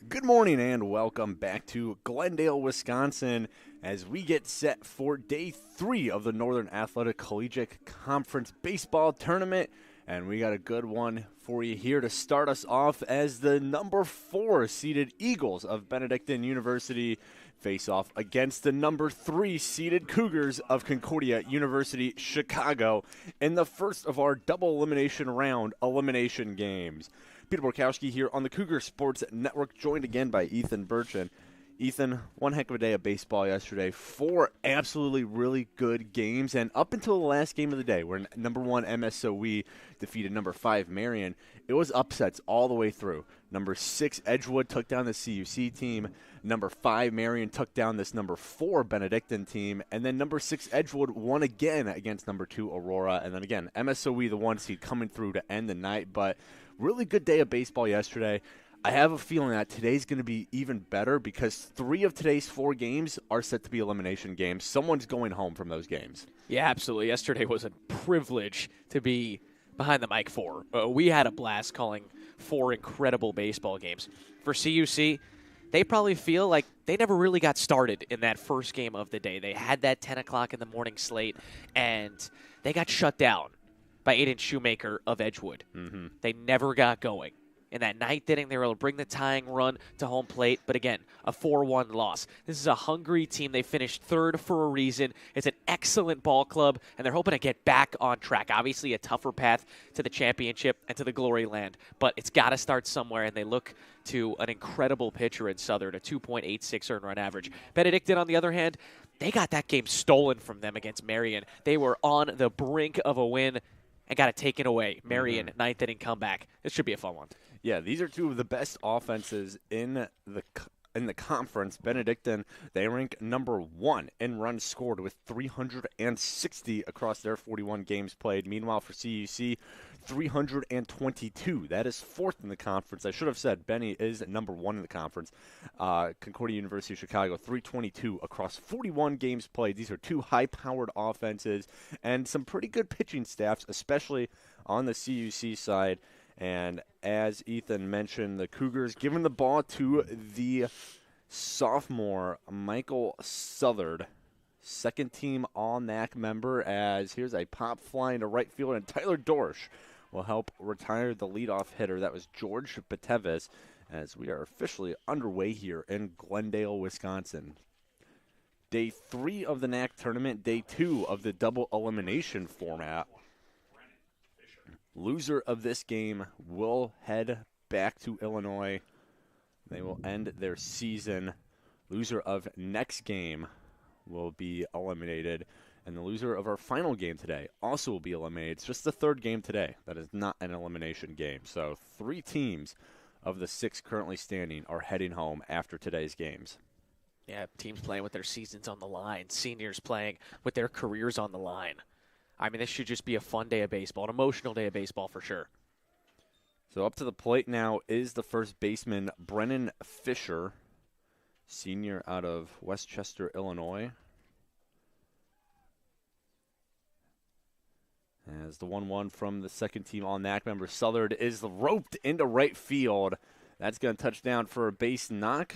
Good morning and welcome back to Glendale, Wisconsin, as we get set for day 3 of the Northern Athletic Collegiate Conference Baseball Tournament. And we got a good one for you here to start us off as the number 4 seeded Eagles of Benedictine University face off against the number 3 seeded Cougars of Concordia University, Chicago, in the first of our double elimination round elimination games. Peter Borkowski here on the Cougar Sports Network, joined again by Ethan Burchin. Ethan, one heck of a day of baseball yesterday. 4 absolutely really good games, and up until the last game of the day, where number 1 MSOE defeated number 5 Marion, it was upsets all the way through. Number 6 Edgewood took down the CUC team. Number 5 Marion took down this number 4 Benedictine team, and then number 6 Edgewood won again against number 2 Aurora, and then again MSOE, the 1 seed, coming through to end the night. But really good day of baseball yesterday. I have a feeling that today's going to be even better because 3 of today's 4 games are set to be elimination games. Someone's going home from those games. Yeah, absolutely. Yesterday was a privilege to be behind the mic for. We had a blast calling 4 incredible baseball games. For CUC, they probably feel like they never really got started in that first game of the day. They had that 10 o'clock in the morning slate, and they got shut down by Aiden Shoemaker of Edgewood. They never got going. In that 9th inning, they were able to bring the tying run to home plate, but again, a 4-1 loss. This is a hungry team. They finished 3rd for a reason. It's an excellent ball club, and they're hoping to get back on track. Obviously, a tougher path to the championship and to the glory land, but it's got to start somewhere, and they look to an incredible pitcher in Southern, a 2.86 earned run average. Benedictine, on the other hand, they got that game stolen from them against Marion. They were on the brink of a win and got it taken away. Marion, 9th inning comeback. This should be a fun one. Yeah, these are 2 of the best offenses in the conference. Benedictine, they rank number 1 in runs scored with 360 across their 41 games played. Meanwhile, for CUC, 322. That is 4th in the conference. I should have said Benny is number 1 in the conference. Concordia University of Chicago, 322 across 41 games played. These are 2 high-powered offenses and some pretty good pitching staffs, especially on the CUC side. And as Ethan mentioned, the Cougars giving the ball to the sophomore Michael Southard, second-team All-NACC member, as here's a pop flying to right field, and Tyler Dorsch will help retire the leadoff hitter. That was George Batevis, as we are officially underway here in Glendale, Wisconsin. Day 3 of the NACC tournament, day 2 of the double elimination format. Loser of this game will head back to Illinois. They will end their season. Loser of next game will be eliminated. And the loser of our final game today also will be eliminated. It's just the 3rd game today that is not an elimination game. So 3 teams of the 6 currently standing are heading home after today's games. Yeah, teams playing with their seasons on the line. Seniors playing with their careers on the line. I mean, this should just be a fun day of baseball, an emotional day of baseball for sure. So up to the plate now is the first baseman, Brennan Fisher, senior out of Westchester, Illinois. As the 1-1 from the second-team All-NACC member, Southard is roped into right field. That's going to touch down for a base knock.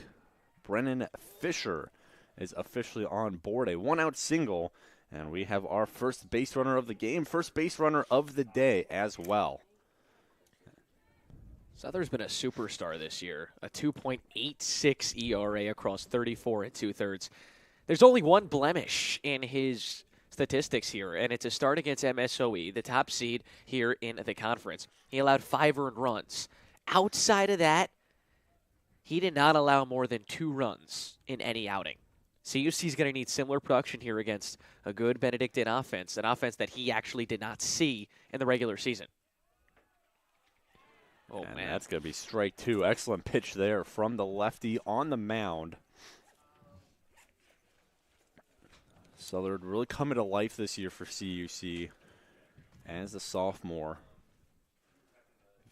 Brennan Fisher is officially on board, a 1-out single. And we have our first base runner of the game, first base runner of the day as well. Souther's been a superstar this year, a 2.86 ERA across 34 2/3. There's only one blemish in his statistics here, and it's a start against MSOE, the top seed here in the conference. He allowed 5 earned runs. Outside of that, he did not allow more than 2 runs in any outing. CUC is going to need similar production here against a good Benedictine offense, an offense that he actually did not see in the regular season. Oh, and man. That's going to be strike 2. Excellent pitch there from the lefty on the mound. Southard really coming to life this year for CUC as a sophomore.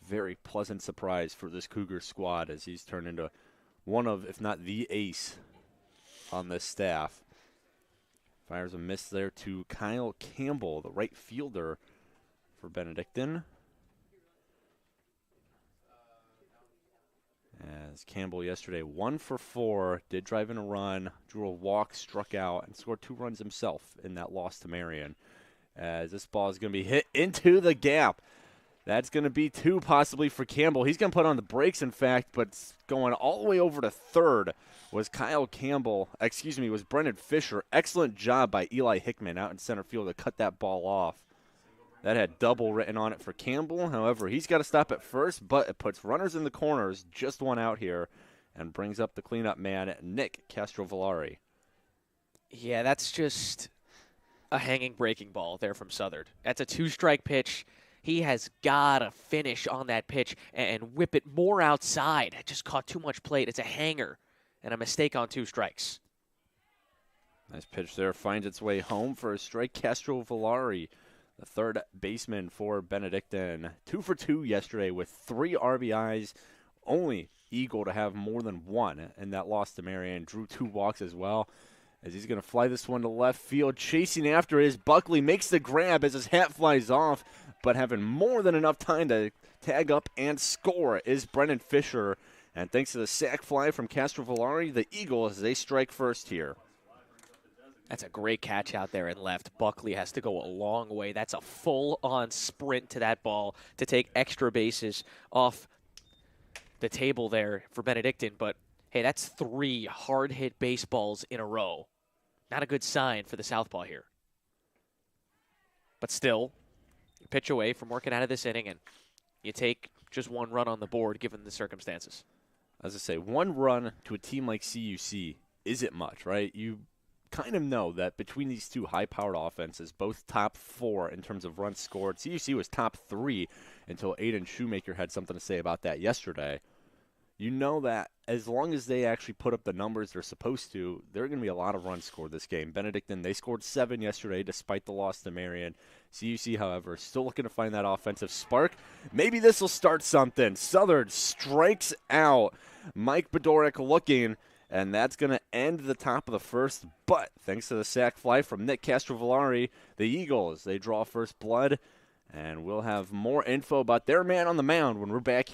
Very pleasant surprise for this Cougar squad as he's turned into one of, if not the ace on this staff. Fires a miss there to Kyle Campbell, the right fielder for Benedictine. As Campbell yesterday, 1 for 4, did drive in a run, drew a walk, struck out, and scored 2 runs himself in that loss to Marion. As this ball is going to be hit into the gap. That's going to be 2 possibly for Campbell. He's going to put on the brakes, in fact, but going all the way over to third was was Brendan Fisher. Excellent job by Eli Hickman out in center field to cut that ball off. That had double written on it for Campbell. However, he's got to stop at first, but it puts runners in the corners, just 1 out here, and brings up the cleanup man, Nick Castrovillari. Yeah, that's just a hanging breaking ball there from Southard. That's a 2-strike pitch. He has got to finish on that pitch and whip it more outside. It just caught too much plate. It's a hanger and a mistake on 2 strikes. Nice pitch there. Finds its way home for a strike. Castrovillari, the third baseman for Benedictine. 2 for 2 yesterday with 3 RBIs. Only Eagle to have more than 1 in that loss to Marion. Drew 2 walks as well. As he's going to fly this one to left field. Chasing after is Buckley. Makes the grab as his hat flies off. But having more than enough time to tag up and score is Brendan Fisher. And thanks to the sac fly from Castrovillari, the Eagles, they strike first here. That's a great catch out there in left. Buckley has to go a long way. That's a full-on sprint to that ball to take extra bases off the table there for Benedictine. But, hey, that's 3 hard-hit baseballs in a row. Not a good sign for the southpaw here. But still, you pitch away from working out of this inning, and you take just 1 run on the board given the circumstances. As I say, 1 run to a team like CUC isn't much, right? You kind of know that between these 2 high-powered offenses, both top 4 in terms of runs scored. CUC was top 3 until Aiden Shoemaker had something to say about that yesterday. You know that as long as they actually put up the numbers they're supposed to, there are going to be a lot of runs scored this game. Benedictine, they scored 7 yesterday despite the loss to Marion. CUC, however, still looking to find that offensive spark. Maybe this will start something. Southern strikes out. Mike Bedorek looking, and that's going to end the top of the first. But thanks to the sac fly from Nick Castrovillari, the Eagles, they draw first blood. And we'll have more info about their man on the mound when we're back.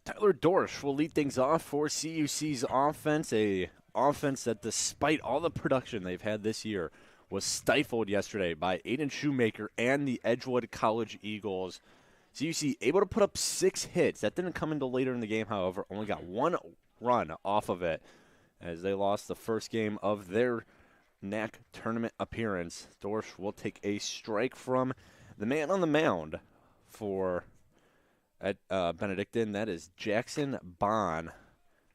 Tyler Dorsch will lead things off for CUC's offense, a offense that despite all the production they've had this year was stifled yesterday by Aiden Shoemaker and the Edgewood College Eagles. CUC able to put up 6 hits. That didn't come until later in the game, however. Only got 1 run off of it as they lost the first game of their NACC tournament appearance. Dorsch will take a strike from the man on the mound for Benedictine. That is Jackson Bond.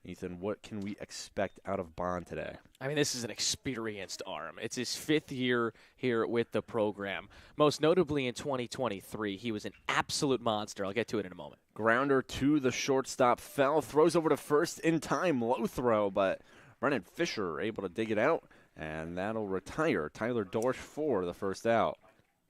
Ethan, what can we expect out of Bond today? I mean, this is an experienced arm. It's his 5th year here with the program. Most notably in 2023, he was an absolute monster. I'll get to it in a moment. Grounder to the shortstop, fell, throws over to first in time, low throw, but Brennan Fisher able to dig it out, and that'll retire Tyler Dorsch for the first out.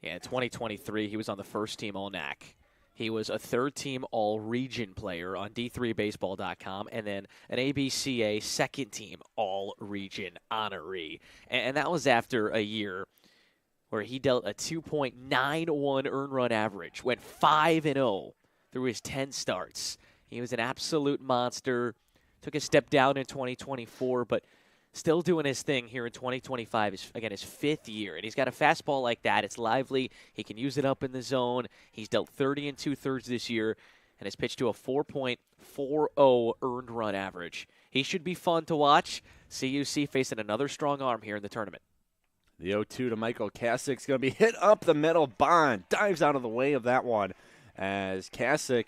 Yeah, in 2023, he was on the first team All-NACC. He was a third-team All-Region player on D3Baseball.com, and then an ABCA second-team All-Region honoree. And that was after a year where he dealt a 2.91 earned run average, went 5-0 through his 10 starts. He was an absolute monster. Took a step down in 2024, but still doing his thing here in 2025. Is again his 5th year, and he's got a fastball like that. It's lively. He can use it up in the zone. He's dealt 30 2/3 this year, and has pitched to a 4.40 earned run average. He should be fun to watch. CUC facing another strong arm here in the tournament. The 0-2 to Michael Kasic's going to be hit up the middle. Bond dives out of the way of that one as Kasic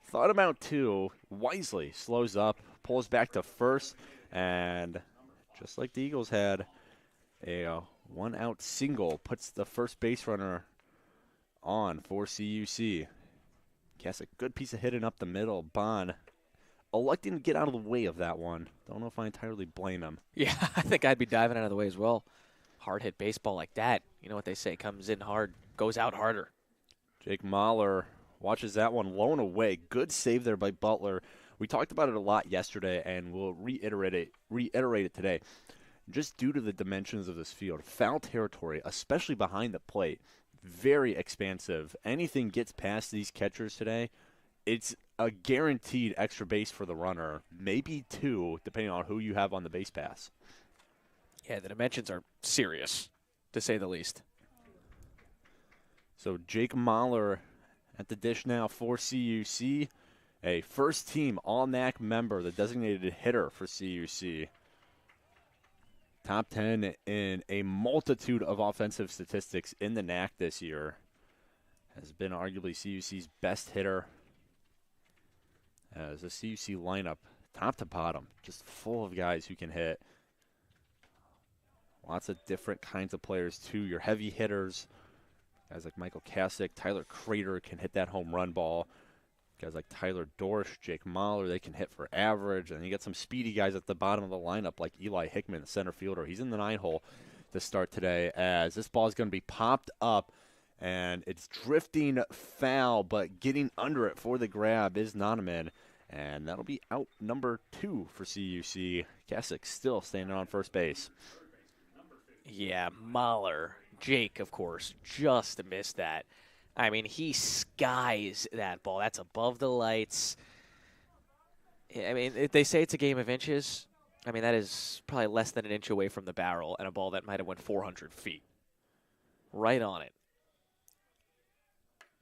thought about two, wisely slows up, pulls back to first, and just like the Eagles had, a one-out single puts the first base runner on for CUC. Kasic, good piece of hitting up the middle. Bond electing to get out of the way of that one. Don't know if I entirely blame him. Yeah, I think I'd be diving out of the way as well. Hard hit baseball like that, you know what they say, comes in hard, goes out harder. Jake Mahler watches that one blown away. Good save there by Butler. We talked about it a lot yesterday, and we'll reiterate it today. Just due to the dimensions of this field, foul territory, especially behind the plate, very expansive. Anything gets past these catchers today, it's a guaranteed extra base for the runner, maybe 2, depending on who you have on the base pass. Yeah, the dimensions are serious, to say the least. So Jake Mahler at the dish now for CUC, a first-team All-NACC member, the designated hitter for CUC. Top 10 in a multitude of offensive statistics in the NACC this year. Has been arguably CUC's best hitter. As a CUC lineup, top to bottom, just full of guys who can hit. Lots of different kinds of players, too. Your heavy hitters, guys like Michael Kasic, Tyler Crater can hit that home run ball. Guys like Tyler Dorsch, Jake Mahler, they can hit for average. And you get some speedy guys at the bottom of the lineup like Eli Hickman, the center fielder. He's in the 9-hole to start today as this ball is going to be popped up. And it's drifting foul, but getting under it for the grab is Nonaman. And that'll be out number 2 for CUC. Kasic still standing on first base. Yeah, Mahler, Jake, of course, just missed that. I mean, he skies that ball. That's above the lights. I mean, if they say it's a game of inches, I mean, that is probably less than an inch away from the barrel and a ball that might have went 400 feet. Right on it.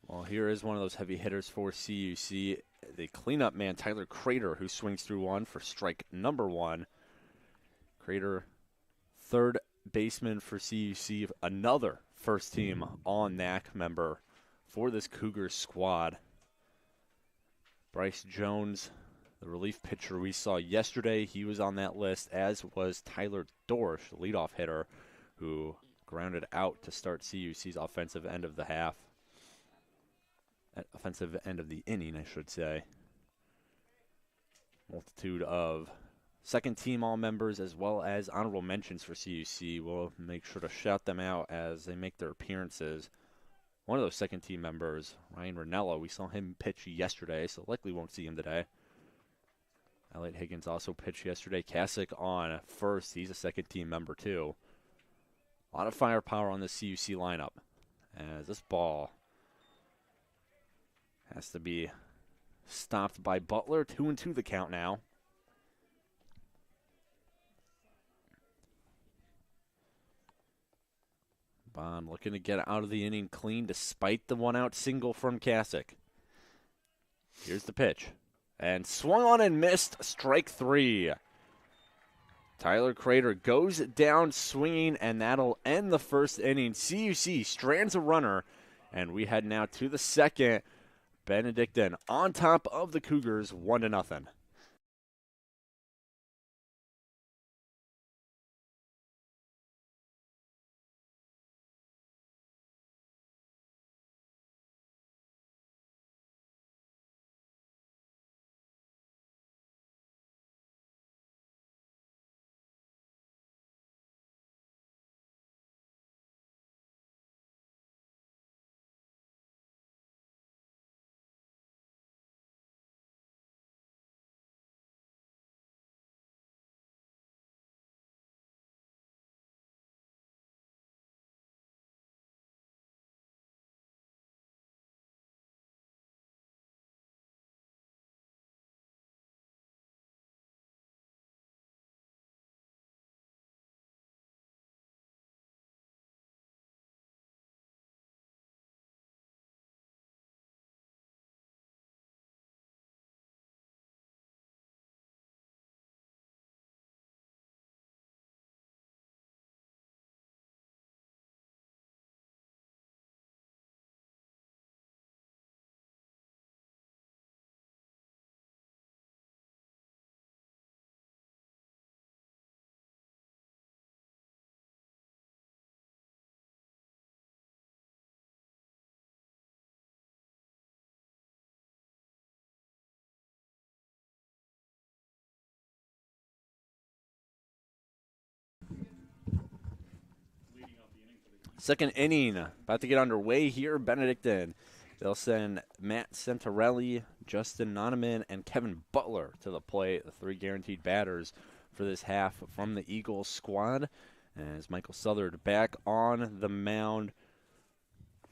Well, here is one of those heavy hitters for CUC. The cleanup man, Tyler Crater, who swings through one for strike number 1. Crater, third baseman for CUC, another first-team All-NACC member for this Cougars squad. Bryce Jones, the relief pitcher we saw yesterday, he was on that list, as was Tyler Dorsch, the leadoff hitter, who grounded out to start CUC's offensive end of the half. Offensive end of the inning, I should say. Multitude of second-team all-members as well as honorable mentions for CUC. We'll make sure to shout them out as they make their appearances. One of those second-team members, Ryan Ranella, we saw him pitch yesterday, so likely won't see him today. Elliot Higgins also pitched yesterday. Kasic on first. He's a second-team member, too. A lot of firepower on the CUC lineup. As this ball has to be stopped by Butler. 2-2 the count now. Bond looking to get out of the inning clean despite the one-out single from Kasic. Here's the pitch. And swung on and missed. Strike 3. Tyler Crater goes down swinging, and that'll end the first inning. CUC strands a runner, and we head now to the second. Benedictine on top of the Cougars, 1-0. Second inning, about to get underway here. Benedictine. They'll send Matt Santarelli, Justin Noneman, and Kevin Butler to the plate, the 3 guaranteed batters for this half from the Eagles squad. As Michael Southard back on the mound.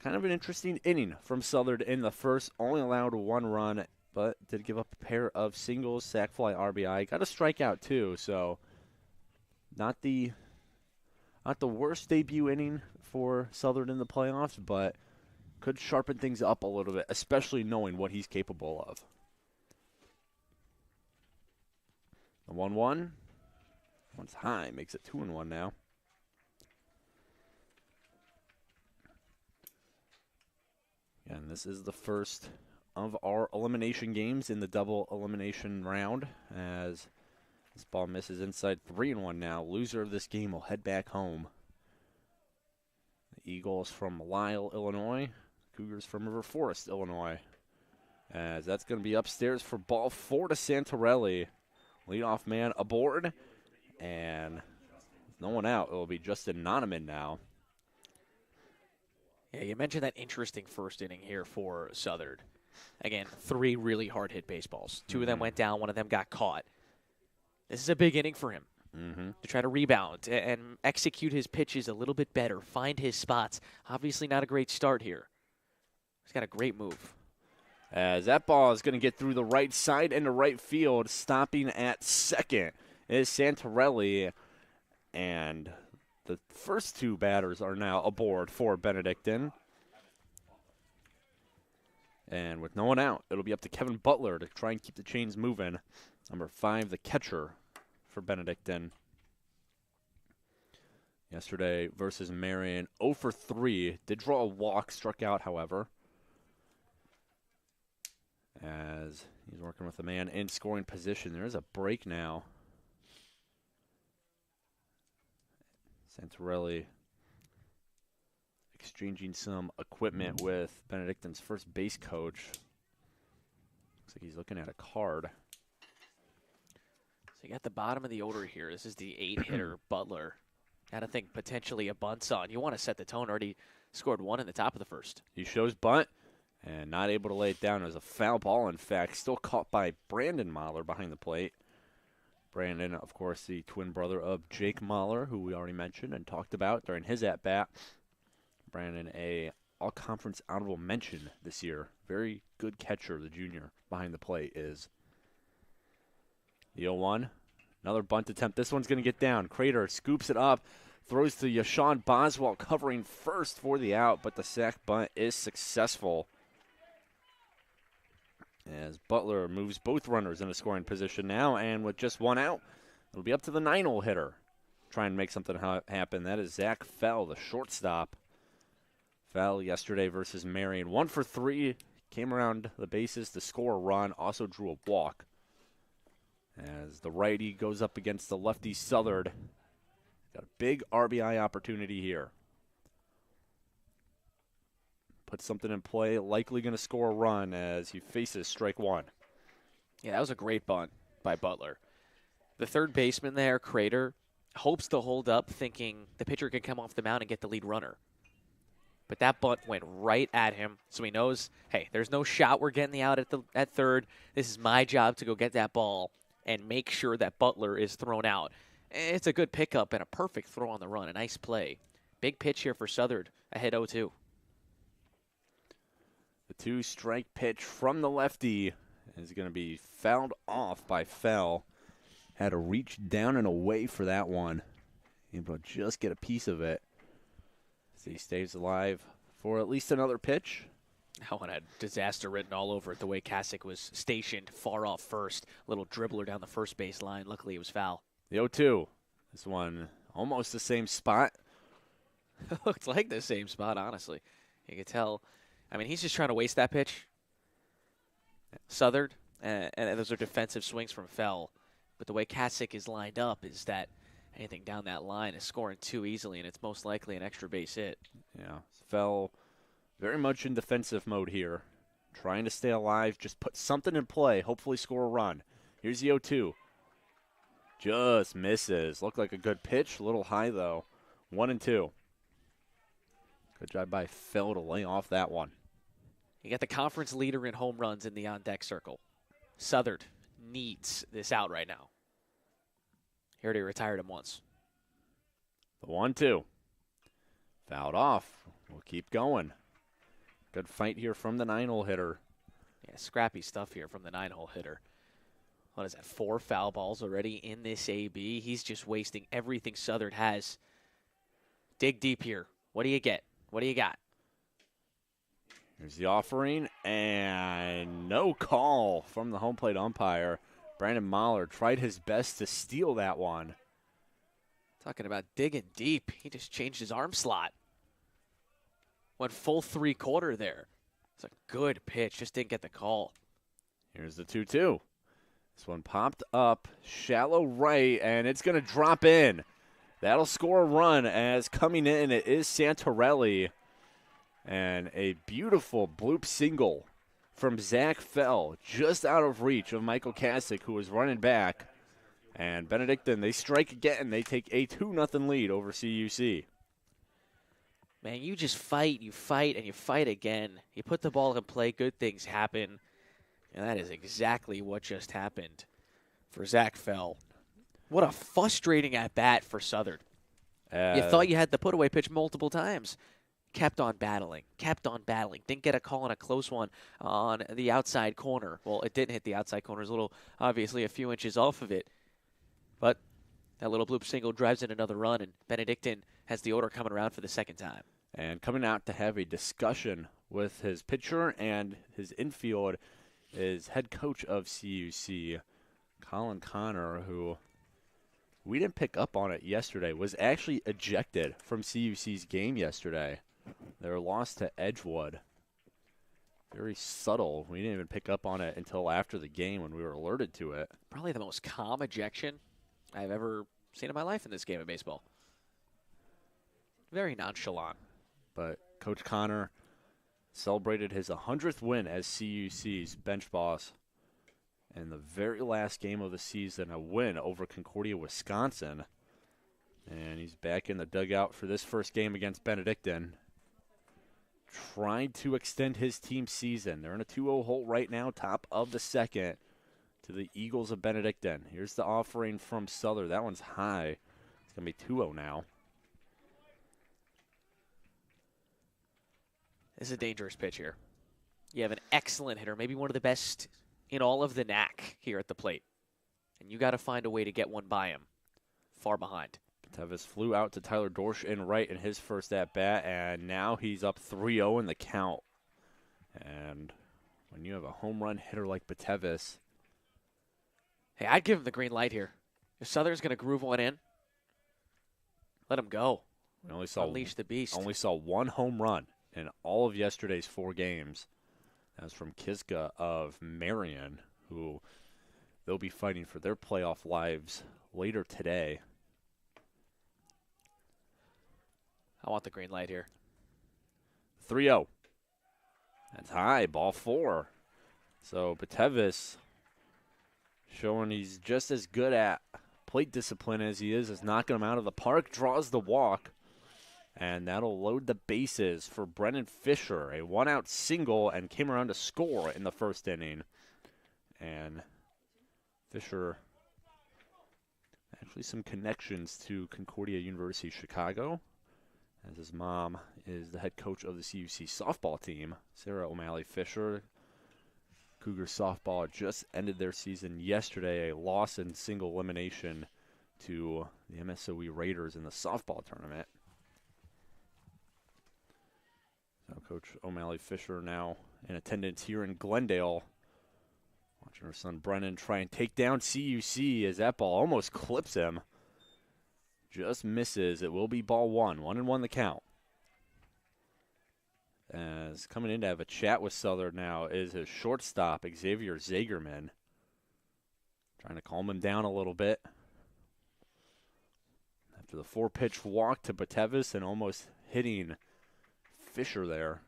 Kind of an interesting inning from Southard in the first. Only allowed 1 run, but did give up a pair of singles, sac fly, RBI. Got a strikeout too, so not the worst debut inning for Southern in the playoffs, but could sharpen things up a little bit, especially knowing what he's capable of. The 1-1. One's high, makes it 2-1 now. And this is the first of our elimination games in the double elimination round, as this ball misses inside 3-1 now. Loser of this game will head back home. The Eagles from Lisle, Illinois. Cougars from River Forest, Illinois. As that's going to be upstairs for ball 4 to Santarelli. Leadoff man aboard. And with no one out, it will be Justin Noneman now. Yeah, you mentioned that interesting first inning here for Southern. Again, 3 really hard-hit baseballs. 2 of them went down, 1 of them got caught. This is a big inning for him to try to rebound and execute his pitches a little bit better, find his spots. Obviously not a great start here. He's got a great move. As that ball is going to get through the right side into right field, stopping at second is Santarelli, and the first 2 batters are now aboard for Benedictine. And with no one out, it'll be up to Kevin Butler to try and keep the chains moving. Number 5, the catcher for Benedictine. Yesterday versus Marion, 0 for 3. Did draw a walk, struck out, however. As he's working with a man in scoring position. There is a break now. Santarelli exchanging some equipment with Benedictine's first base coach. Looks like he's looking at a card. So you got the bottom of the order here. This is the 8-hitter Butler. Got to think potentially a bunt's on. You want to set the tone. Already scored 1 in the top of the first. He shows bunt and not able to lay it down. It was a foul ball, in fact. Still caught by Brandon Mahler behind the plate. Brandon, of course, the twin brother of Jake Mahler, who we already mentioned and talked about during his at-bat. Brandon, a all-conference honorable mention this year. Very good catcher, the junior, behind the plate is. The 0-1. Another bunt attempt. This one's going to get down. Crater scoops it up, throws to Yashawn Boswell covering first for the out, but the sac bunt is successful. As Butler moves both runners in a scoring position now, and with just 1 out, it'll be up to the 9-hole hitter. Try and make something happen. That is Zach Fell, the shortstop. Fell yesterday versus Marion. 1 for 3, came around the bases to score a run, also drew a walk. As the righty goes up against the lefty Southard. Got a big RBI opportunity here. Put something in play, likely going to score a run as he faces strike 1. Yeah, that was a great bunt by Butler. The third baseman there, Crater, hopes to hold up thinking the pitcher can come off the mound and get the lead runner. But that bunt went right at him, so he knows, hey, there's no shot we're getting the out at third. This is my job to go get that ball and make sure that Butler is thrown out. It's a good pickup and a perfect throw on the run, a nice play. Big pitch here for Southern, ahead 0-2. The 2-strike pitch from the lefty is going to be fouled off by Fell. Had to reach down and away for that one. Able to just get a piece of it. So he stays alive for at least another pitch. That one had disaster written all over it, the way CUC was stationed far off first. Little dribbler down the first base line. Luckily, it was foul. The 0-2. This one almost the same spot. Looked like the same spot, honestly. You could tell. I mean, he's just trying to waste that pitch. Southern, and those are defensive swings from Fell. But the way CUC is lined up is that anything down that line is scoring too easily, and it's most likely an extra base hit. Yeah, Fell very much in defensive mode here. Trying to stay alive, just put something in play, hopefully score a run. Here's the 0-2. Just misses. Looked like a good pitch, a little high though. 1-2. Good job by Phil to lay off that one. You got the conference leader in home runs in the on-deck circle. Southern needs this out right now. He already retired him once. The 1-2. Fouled off. We'll keep going. Good fight here from the 9-hole hitter. Yeah, scrappy stuff here from the 9-hole hitter. What is that, 4 foul balls already in this AB? He's just wasting everything Southern has. Dig deep here. What do you get? What do you got? Here's the offering, and no call from the home plate umpire. Brandon Mahler tried his best to steal that one. Talking about digging deep. He just changed his arm slot. Went full 3/4 there. It's a good pitch. Just didn't get the call. Here's the 2-2. This one popped up, shallow right, and it's going to drop in. That'll score a run as coming in it is Santorelli. And a beautiful bloop single from Zach Fell, just out of reach of Michael Kasich, who was running back. And Benedictine, they strike again. They take a 2-0 lead over CUC. Man, you just fight, and you fight again. You put the ball in play, good things happen. And that is exactly what just happened for Zach Fell. What a frustrating at-bat for Southern. You thought you had the put-away pitch multiple times. Kept on battling. Didn't get a call on a close one on the outside corner. Well, it didn't hit the outside corner. It was a little, obviously, a few inches off of it. But that little bloop single drives in another run, and Benedictine has the order coming around for the second time. And coming out to have a discussion with his pitcher and his infield is head coach of CUC, Colin Connor, who we didn't pick up on it yesterday, was actually ejected from CUC's game yesterday. Their loss to Edgewood. Very subtle. We didn't even pick up on it until after the game when we were alerted to it. Probably the most calm ejection I've ever seen in my life in this game of baseball. Very nonchalant. But Coach Connor celebrated his 100th win as CUC's bench boss in the very last game of the season, a win over Concordia, Wisconsin. And he's back in the dugout for this first game against Benedictine, trying to extend his team's season. They're in a 2-0 hole right now, top of the second, to the Eagles of Benedictine. Here's the offering from Souther. That one's high. It's going to be 2-0 now. This is a dangerous pitch here. You have an excellent hitter, maybe one of the best in all of the NACC here at the plate. And you got to find a way to get one by him. Far behind. Tevis flew out to Tyler Dorsch in right in his first at-bat, and now he's up 3-0 in the count. And when you have a home run hitter like Batevis. Hey, I'd give him the green light here. If Southern's going to groove one in, let him go. We only saw Unleash the beast. Only saw one home run in all of yesterday's 4 games. That was from Kiska of Marion, who they'll be fighting for their playoff lives later today. I want the green light here. 3-0. That's high, ball 4. So Batevis showing he's just as good at plate discipline as he is knocking him out of the park, draws the walk. And that'll load the bases for Brennan Fisher. A 1-out single and came around to score in the first inning. And Fisher, actually some connections to Concordia University Chicago, as his mom is the head coach of the CUC softball team, Sarah O'Malley Fisher. Cougars softball just ended their season yesterday, a loss in single elimination to the MSOE Raiders in the softball tournament. So Coach O'Malley Fisher now in attendance here in Glendale. Watching her son Brennan try and take down CUC as that ball almost clips him. Just misses. It will be ball 1. 1-1 the count. As coming in to have a chat with Southern now is his shortstop, Xavier Zagerman. Trying to calm him down a little bit. After the 4-pitch walk to Batevis and almost hitting Fisher there.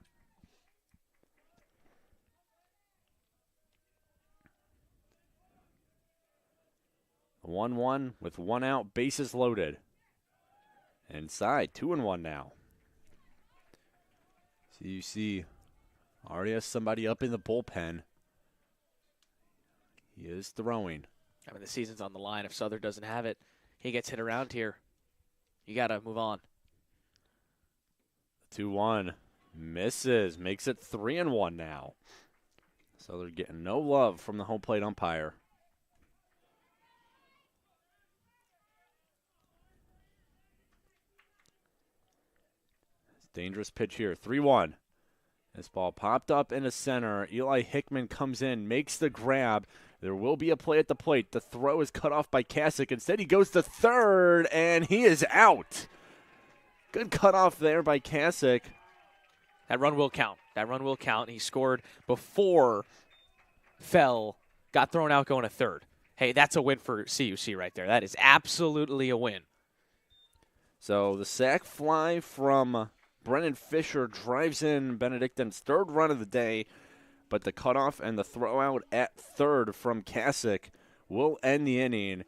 A 1-1 with 1 out, bases loaded. Inside, 2-1 now. CUC already has somebody up in the bullpen. He is throwing. I mean, the season's on the line. If Southern doesn't have it, he gets hit around here. You got to move on. 2-1. Misses. Makes it 3-1 now. So they're getting no love from the home plate umpire. Dangerous pitch here. 3-1. This ball popped up into center. Eli Hickman comes in, makes the grab. There will be a play at the plate. The throw is cut off by Kasich. Instead, he goes to third, and he is out. Good cutoff there by Kasich. That run will count. That run will count. He scored before Fell got thrown out going to third. Hey, that's a win for CUC right there. That is absolutely a win. So the sac fly from Brennan Fisher drives in Benedictine's third run of the day, but the cutoff and the throw out at third from Kasich will end the inning.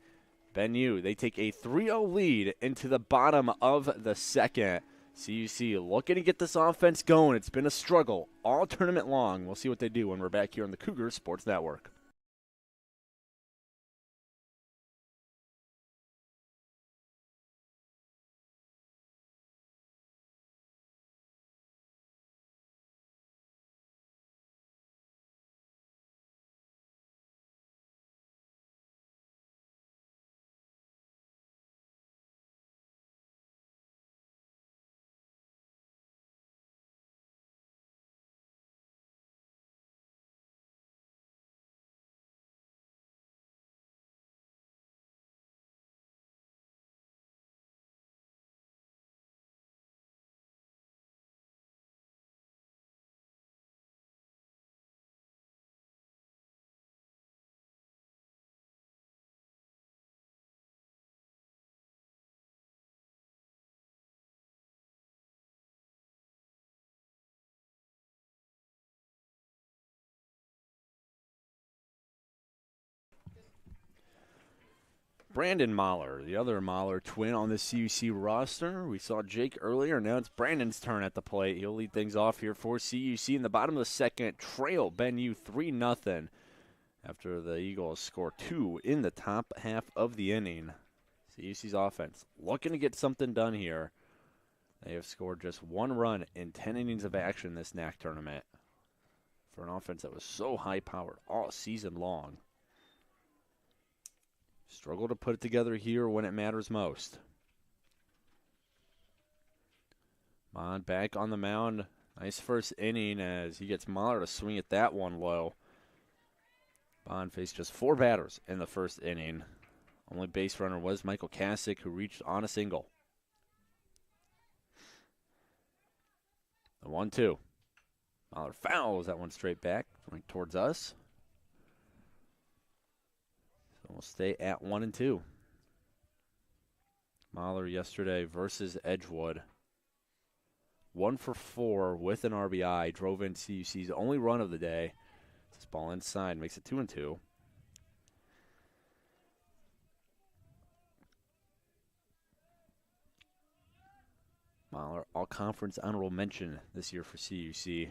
Benue, they take a 3-0 lead into the bottom of the second. CUC looking to get this offense going. It's been a struggle all tournament long. We'll see what they do when we're back here on the Cougars Sports Network. Brandon Mahler, the other Mahler twin on the CUC roster. We saw Jake earlier. Now it's Brandon's turn at the plate. He'll lead things off here for CUC in the bottom of the second. Trail Benue 3-0 after the Eagles score 2 in the top half of the inning. CUC's offense looking to get something done here. They have scored just 1 run in 10 innings of action this NACC tournament for an offense that was so high-powered all season long. Struggle to put it together here when it matters most. Bond back on the mound. Nice first inning as he gets Mahler to swing at that one low. Bond faced just 4 batters in the first inning. Only base runner was Michael Kasich, who reached on a single. The 1-2. Mahler fouls that one straight back, going towards us. We'll stay at 1-2. Mahler yesterday versus Edgewood. 1 for 4 with an RBI. Drove in CUC's only run of the day. This ball inside makes it 2-2. Mahler, all-conference honorable mention this year for CUC.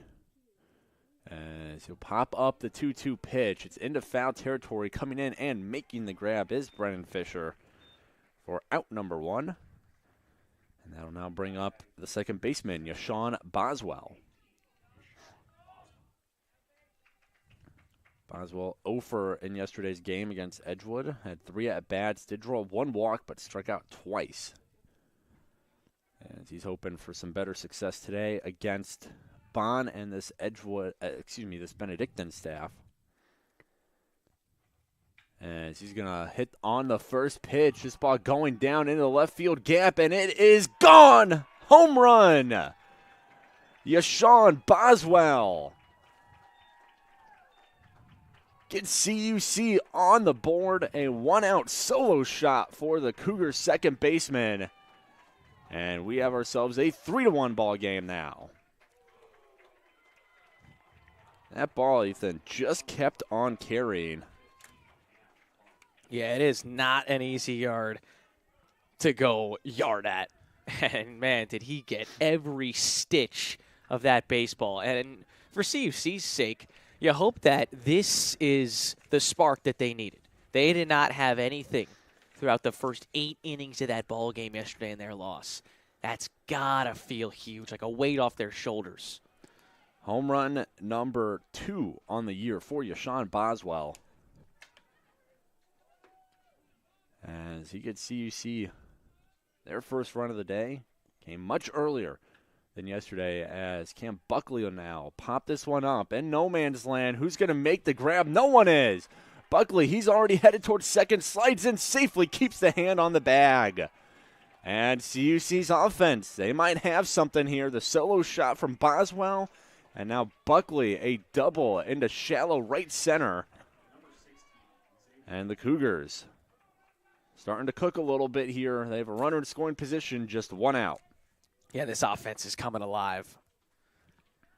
As he'll pop up the 2-2 pitch. It's into foul territory. Coming in and making the grab is Brennan Fisher for out number 1. And that'll now bring up the second baseman, Yashawn Boswell. Boswell 0 in yesterday's game against Edgewood. Had 3 at-bats. Did draw 1 walk, but struck out twice. And he's hoping for some better success today against Bond and this this Benedictine staff. And he's going to hit on the first pitch. This ball going down into the left field gap, and it is gone! Home run! Yashawn Boswell gets CUC on the board. A 1-out solo shot for the Cougars second baseman. And we have ourselves a 3-1 ball game now. That ball, Ethan, just kept on carrying. Yeah, it is not an easy yard to go yard at. And, man, did he get every stitch of that baseball. And for CUC's sake, you hope that this is the spark that they needed. They did not have anything throughout the first 8 innings of that ball game yesterday in their loss. That's got to feel huge, like a weight off their shoulders. Home run number 2 on the year for Yashawn Boswell. As he gets CUC their first run of the day, came much earlier than yesterday as Cam Buckley will now pop this one up in no man's land. Who's going to make the grab? No one is. Buckley, he's already headed towards second, slides in safely, keeps the hand on the bag. And CUC's offense, they might have something here. The solo shot from Boswell, and now Buckley, a double into shallow right center. And the Cougars starting to cook a little bit here. They have a runner in scoring position, just 1 out. Yeah, this offense is coming alive.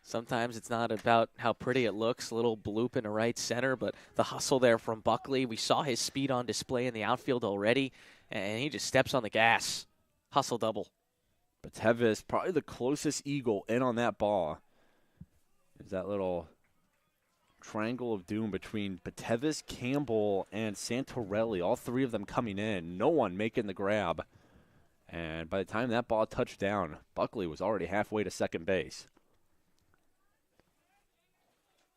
Sometimes it's not about how pretty it looks, a little bloop in the right center, but the hustle there from Buckley. We saw his speed on display in the outfield already, and he just steps on the gas. Hustle double. But Tevis, probably the closest Eagle in on that ball. Is that little triangle of doom between Batevis, Campbell, and Santorelli. All 3 of them coming in. No one making the grab. And by the time that ball touched down, Buckley was already halfway to second base.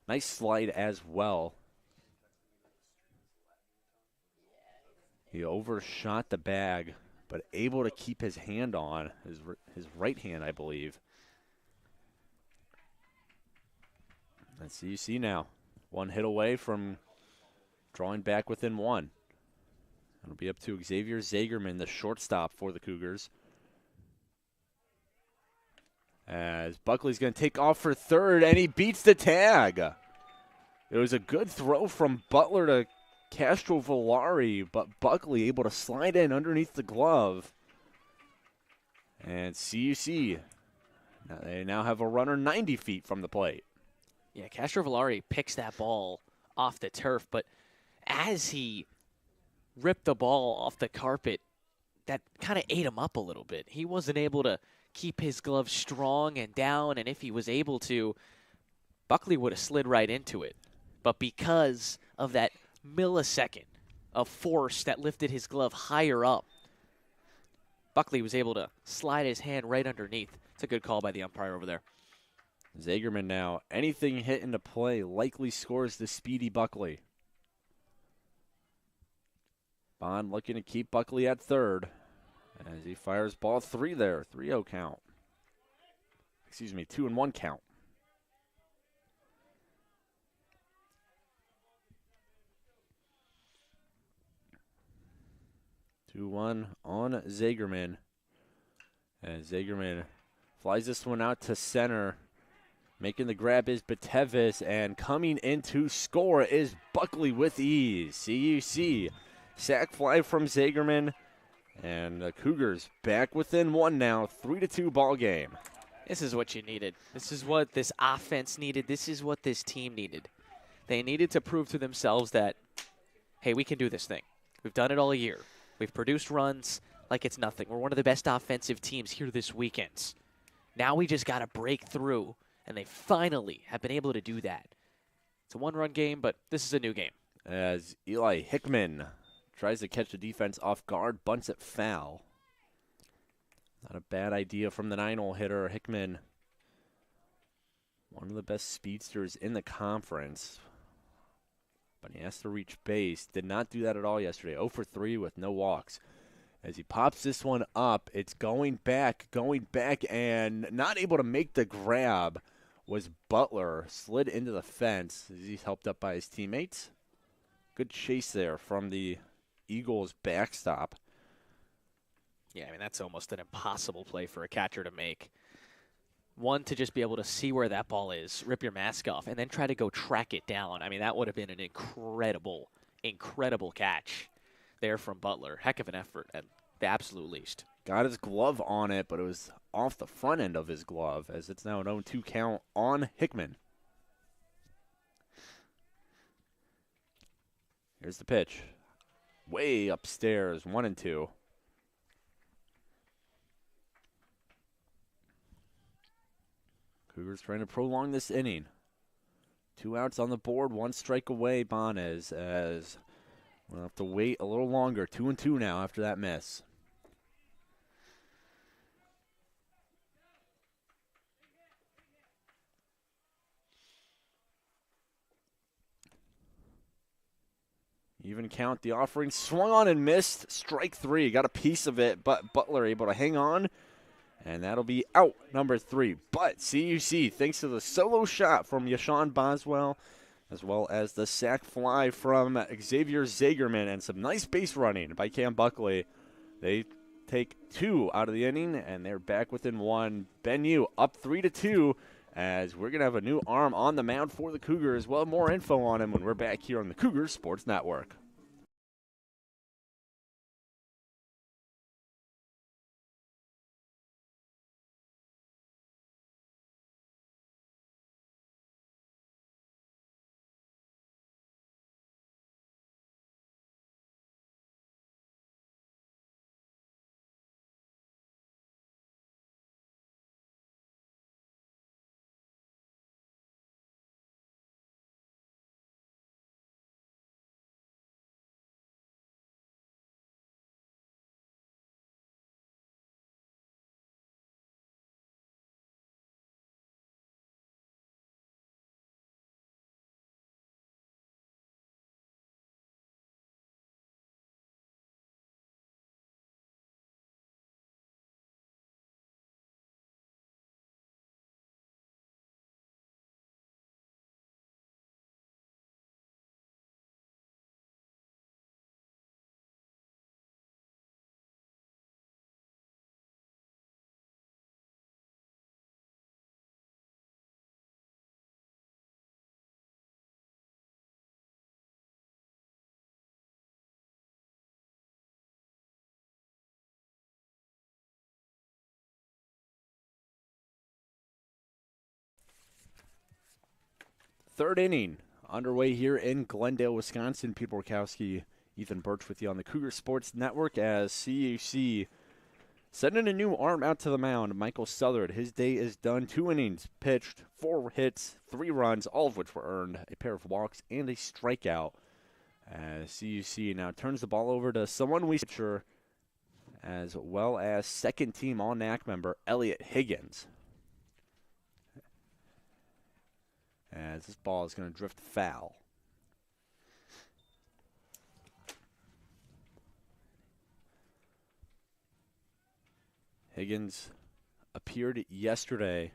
Nice slide as well. He overshot the bag, but able to keep his hand on, his right hand, I believe. Let's see, you see now. 1 hit away from drawing back within 1. It'll be up to Xavier Zagerman, the shortstop for the Cougars. As Buckley's going to take off for third, and he beats the tag. It was a good throw from Butler to Castro Villari, but Buckley able to slide in underneath the glove. And CUC, they now have a runner 90 feet from the plate. Yeah, Castro Villari picks that ball off the turf, but as he ripped the ball off the carpet, that kind of ate him up a little bit. He wasn't able to keep his glove strong and down, and if he was able to, Buckley would have slid right into it. But because of that millisecond of force that lifted his glove higher up, Buckley was able to slide his hand right underneath. It's a good call by the umpire over there. Zagerman now, anything hit into play likely scores the speedy Buckley. Bond looking to keep Buckley at third as he fires ball 3 there, 3-0 count. Excuse me, 2-1 count. Two-one on Zagerman. And Zagerman flies this one out to center. Making the grab is Batevis, and coming in to score is Buckley with ease. CUC, sac fly from Zagerman, and the Cougars back within 1 now, 3-2 ball game. This is what you needed. This is what this offense needed. This is what this team needed. They needed to prove to themselves that, hey, we can do this thing. We've done it all year. We've produced runs like it's nothing. We're one of the best offensive teams here this weekend. Now we just got to break through. And they finally have been able to do that. It's a 1-run game, but this is a new game. As Eli Hickman tries to catch the defense off guard, bunts it foul. Not a bad idea from the 9-hole hitter, Hickman. One of the best speedsters in the conference. But he has to reach base. Did not do that at all yesterday. 0 for 3 with no walks. As he pops this one up, it's going back, and not able to make the grab was Butler. Slid into the fence as he's helped up by his teammates. Good chase there from the Eagles' backstop. Yeah, I mean, that's almost an impossible play for a catcher to make. One, to just be able to see where that ball is, rip your mask off, and then try to go track it down. I mean, that would have been an incredible, incredible catch there from Butler. Heck of an effort at the absolute least. Got his glove on it, but it was off the front end of his glove as it's now an 0-2 count on Hickman. Here's the pitch. Way upstairs, 1-2. Cougars trying to prolong this inning. 2 outs on the board, 1 strike away, Bonnes, as we'll have to wait a little longer. 2-2 now after that miss. Even count, the offering swung on and missed. Strike 3, got a piece of it, but Butler able to hang on. And that'll be out, number 3. But CUC, thanks to the solo shot from Yashawn Boswell, as well as the sac fly from Xavier Zagerman and some nice base running by Cam Buckley, they take 2 out of the inning, and they're back within 1. Benue up 3-2, as we're going to have a new arm on the mound for the Cougars. We'll have more info on him when we're back here on the Cougars Sports Network. Third inning underway here in Glendale, Wisconsin. Pete Borkowski, Ethan Birch with you on the Cougar Sports Network as CUC sending a new arm out to the mound. Michael Southard, his day is done. 2 innings pitched, 4 hits, 3 runs, all of which were earned, a pair of walks, and a strikeout. As CUC now turns the ball over to someone we feature, as well as second-team All-NACC member Elliot Higgins. As this ball is going to drift foul. Higgins appeared yesterday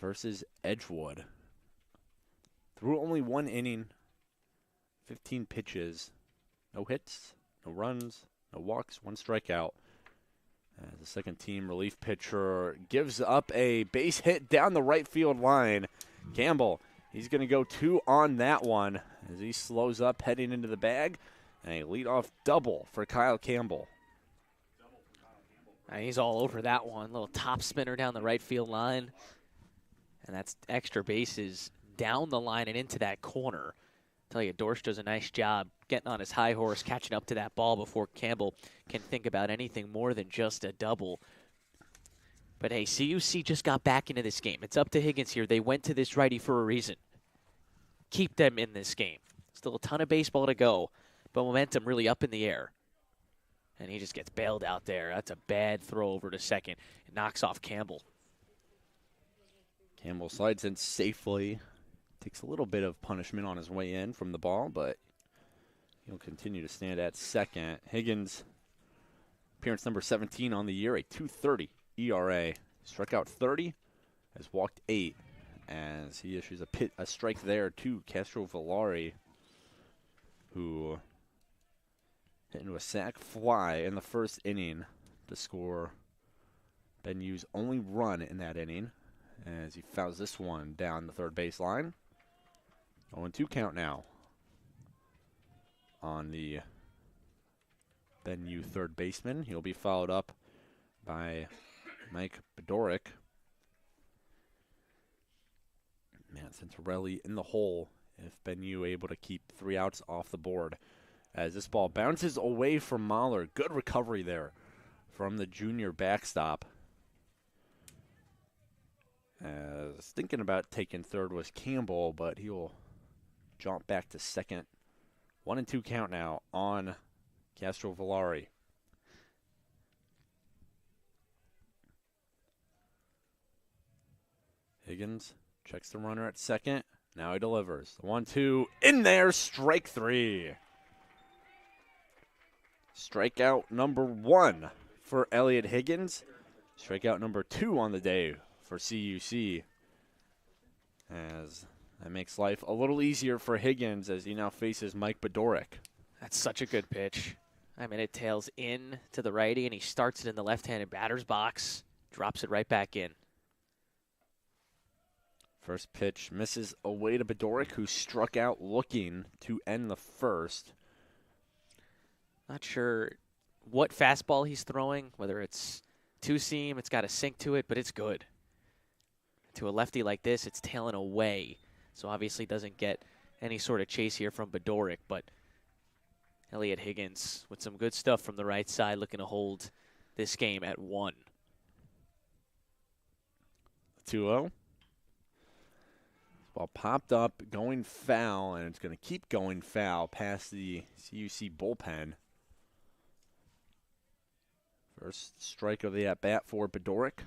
versus Edgewood. Threw only 1 inning, 15 pitches, no hits, no runs, no walks, 1 strikeout. As the second-team relief pitcher gives up a base hit down the right field line. Campbell, he's going to go 2 on that one as he slows up heading into the bag. And a leadoff double for Kyle Campbell. And he's all over that one. Little top spinner down the right field line. And that's extra bases down the line and into that corner. Tell you, Dorsch does a nice job getting on his high horse, catching up to that ball before Campbell can think about anything more than just a double. But, hey, CUC just got back into this game. It's up to Higgins here. They went to this righty for a reason. Keep them in this game. Still a ton of baseball to go, but momentum really up in the air. And he just gets bailed out there. That's a bad throw over to second. It knocks off Campbell. Campbell slides in safely. Takes a little bit of punishment on his way in from the ball, but he'll continue to stand at second. Higgins, appearance number 17 on the year, a .230 ERA. Struck out 30, has walked 8, as he issues a strike there to Castro Villari, who hit into a sac fly in the first inning to score Benue's only run in that inning, as he fouls this one down the third baseline. 0-2 count now on the Benue third baseman. He'll be followed up by Mike Bedoric. Man, Santorelli in the hole if Benue able to keep 3 outs off the board. As this ball bounces away from Mahler. Good recovery there from the junior backstop. As thinking about taking third was Campbell, but he will jump back to second. 1-2 count now on Castro Villari. Higgins checks the runner at second. Now he delivers. 1-2 in there, strike three. Strikeout number 1 for Elliot Higgins. Strikeout number 2 on the day for CUC. As that makes life a little easier for Higgins as he now faces Mike Bedoric. That's such a good pitch. I mean, it tails in to the righty, and he starts it in the left-handed batter's box, drops it right back in. First pitch misses away to Bedoric, who struck out looking to end the first. Not sure what fastball he's throwing, whether it's two-seam, it's got a sink to it, but it's good. To a lefty like this, it's tailing away, so obviously doesn't get any sort of chase here from Bedoric, but Elliot Higgins with some good stuff from the right side, looking to hold this game at 1. 2-0. Ball popped up, going foul, and it's going to keep going foul past the CUC bullpen. First strike of the at-bat for Bedoric.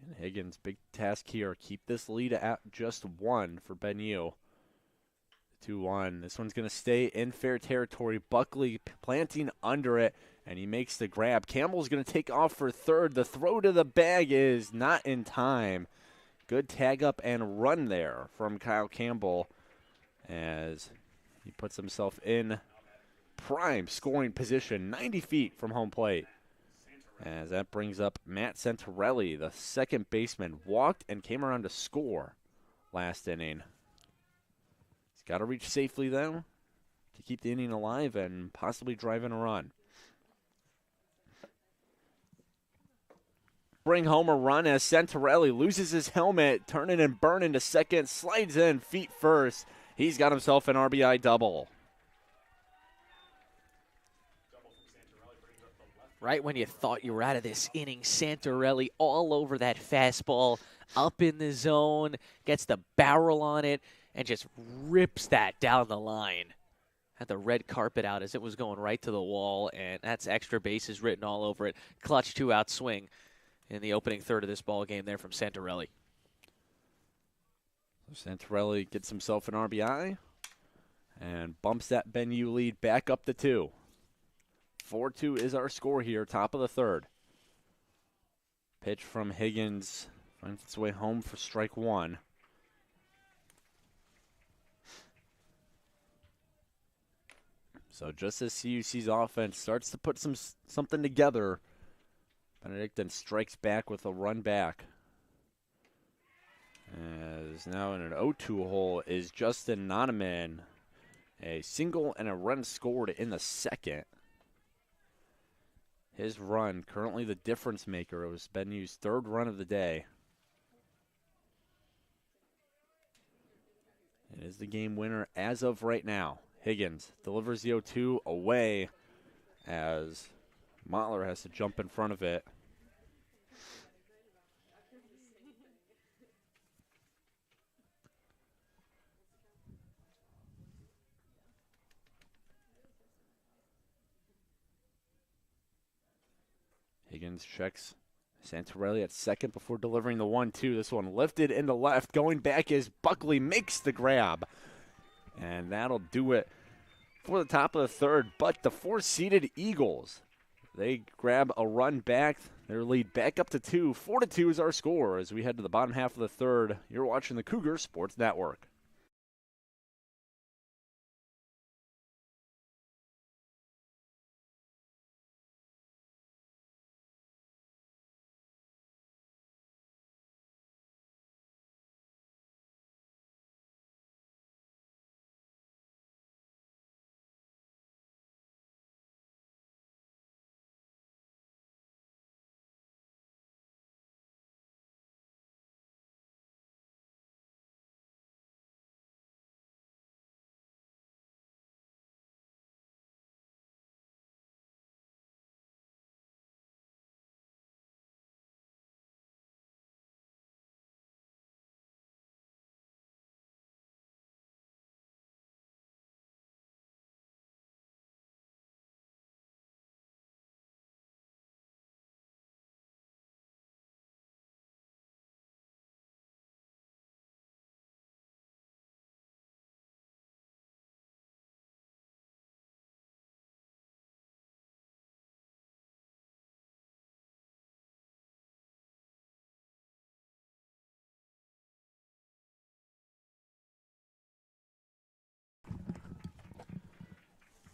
And Higgins, big task here. Keep this lead at just 1 for Ben Yu. 2-1. This one's going to stay in fair territory. Buckley planting under it, and he makes the grab. Campbell's going to take off for third. The throw to the bag is not in time. Good tag up and run there from Kyle Campbell as he puts himself in prime scoring position, 90 feet from home plate. As that brings up Matt Santorelli, the second baseman, walked and came around to score last inning. He's got to reach safely, though, to keep the inning alive and possibly drive in a run. Bring home a run as Santorelli loses his helmet, turning and burning to second, slides in, feet first. He's got himself an RBI double. Right when you thought you were out of this inning, Santorelli all over that fastball, up in the zone, gets the barrel on it, and just rips that down the line. Had the red carpet out as it was going right to the wall, and that's extra bases written all over it. Clutch 2-out swing in the opening third of this ball game there from Santorelli. Santorelli gets himself an RBI and bumps that Ben Yu lead back up to 2. 4-2 is our score here, top of the third. Pitch from Higgins finds its way home for strike 1. So just as CUC's offense starts to put something together, Benedictine strikes back with a run back. As now in an 0-2 hole is Justin Noneman. A single and a run scored in the second. His run, currently the difference maker. It was Ben Yu's third run of the day. It is the game winner as of right now. Higgins delivers the 0-2 away as Mottler has to jump in front of it. Higgins checks Santorelli at second before delivering the 1-2. This one lifted into left. Going back as Buckley makes the grab. And that'll do it for the top of the third. But the 4-seeded Eagles, they grab a run back. Their lead back up to 2. 4-2 is our score as we head to the bottom half of the third. You're watching the Cougars Sports Network.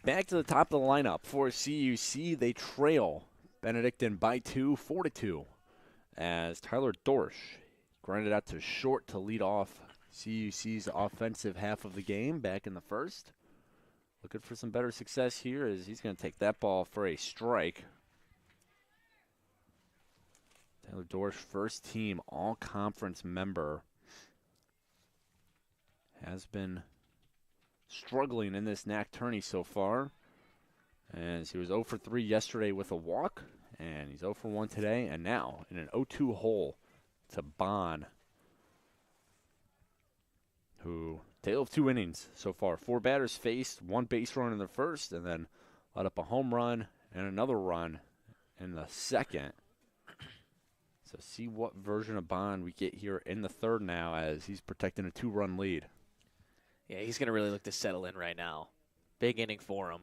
back to the top of the lineup for CUC. They trail Benedictine by 2, 4-2, as Tyler Dorsch grinded out to short to lead off CUC's offensive half of the game back in the first. Looking for some better success here as he's going to take that ball for a strike. Tyler Dorsch, first team all-conference member, has been struggling in this NACC tourney so far, as he was 0 for 3 yesterday with a walk, and he's 0 for 1 today, and now in an 0-2 hole to Bond, who tale of 2 innings so far. 4 batters faced, 1 base run in the first, and then let up a home run and another run in the second. So see what version of Bond we get here in the third now, as he's protecting a 2-run lead. Yeah, he's going to really look to settle in right now. Big inning for him.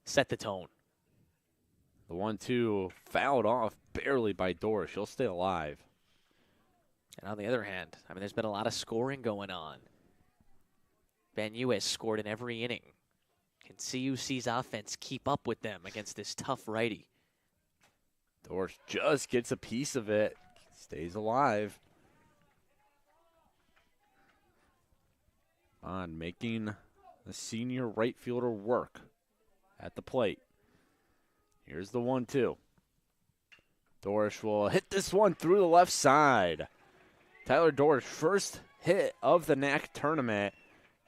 Set the tone. The 1-2 fouled off barely by Dorsch. He'll stay alive. And on the other hand, I mean, there's been a lot of scoring going on. Benue has scored in every inning. Can CUC's offense keep up with them against this tough righty? Dorsch just gets a piece of it. Stays alive. Bond making the senior right fielder work at the plate. Here's the 1-2. Dorsch will hit this one through the left side. Tyler Dorsch, first hit of the NACC tournament,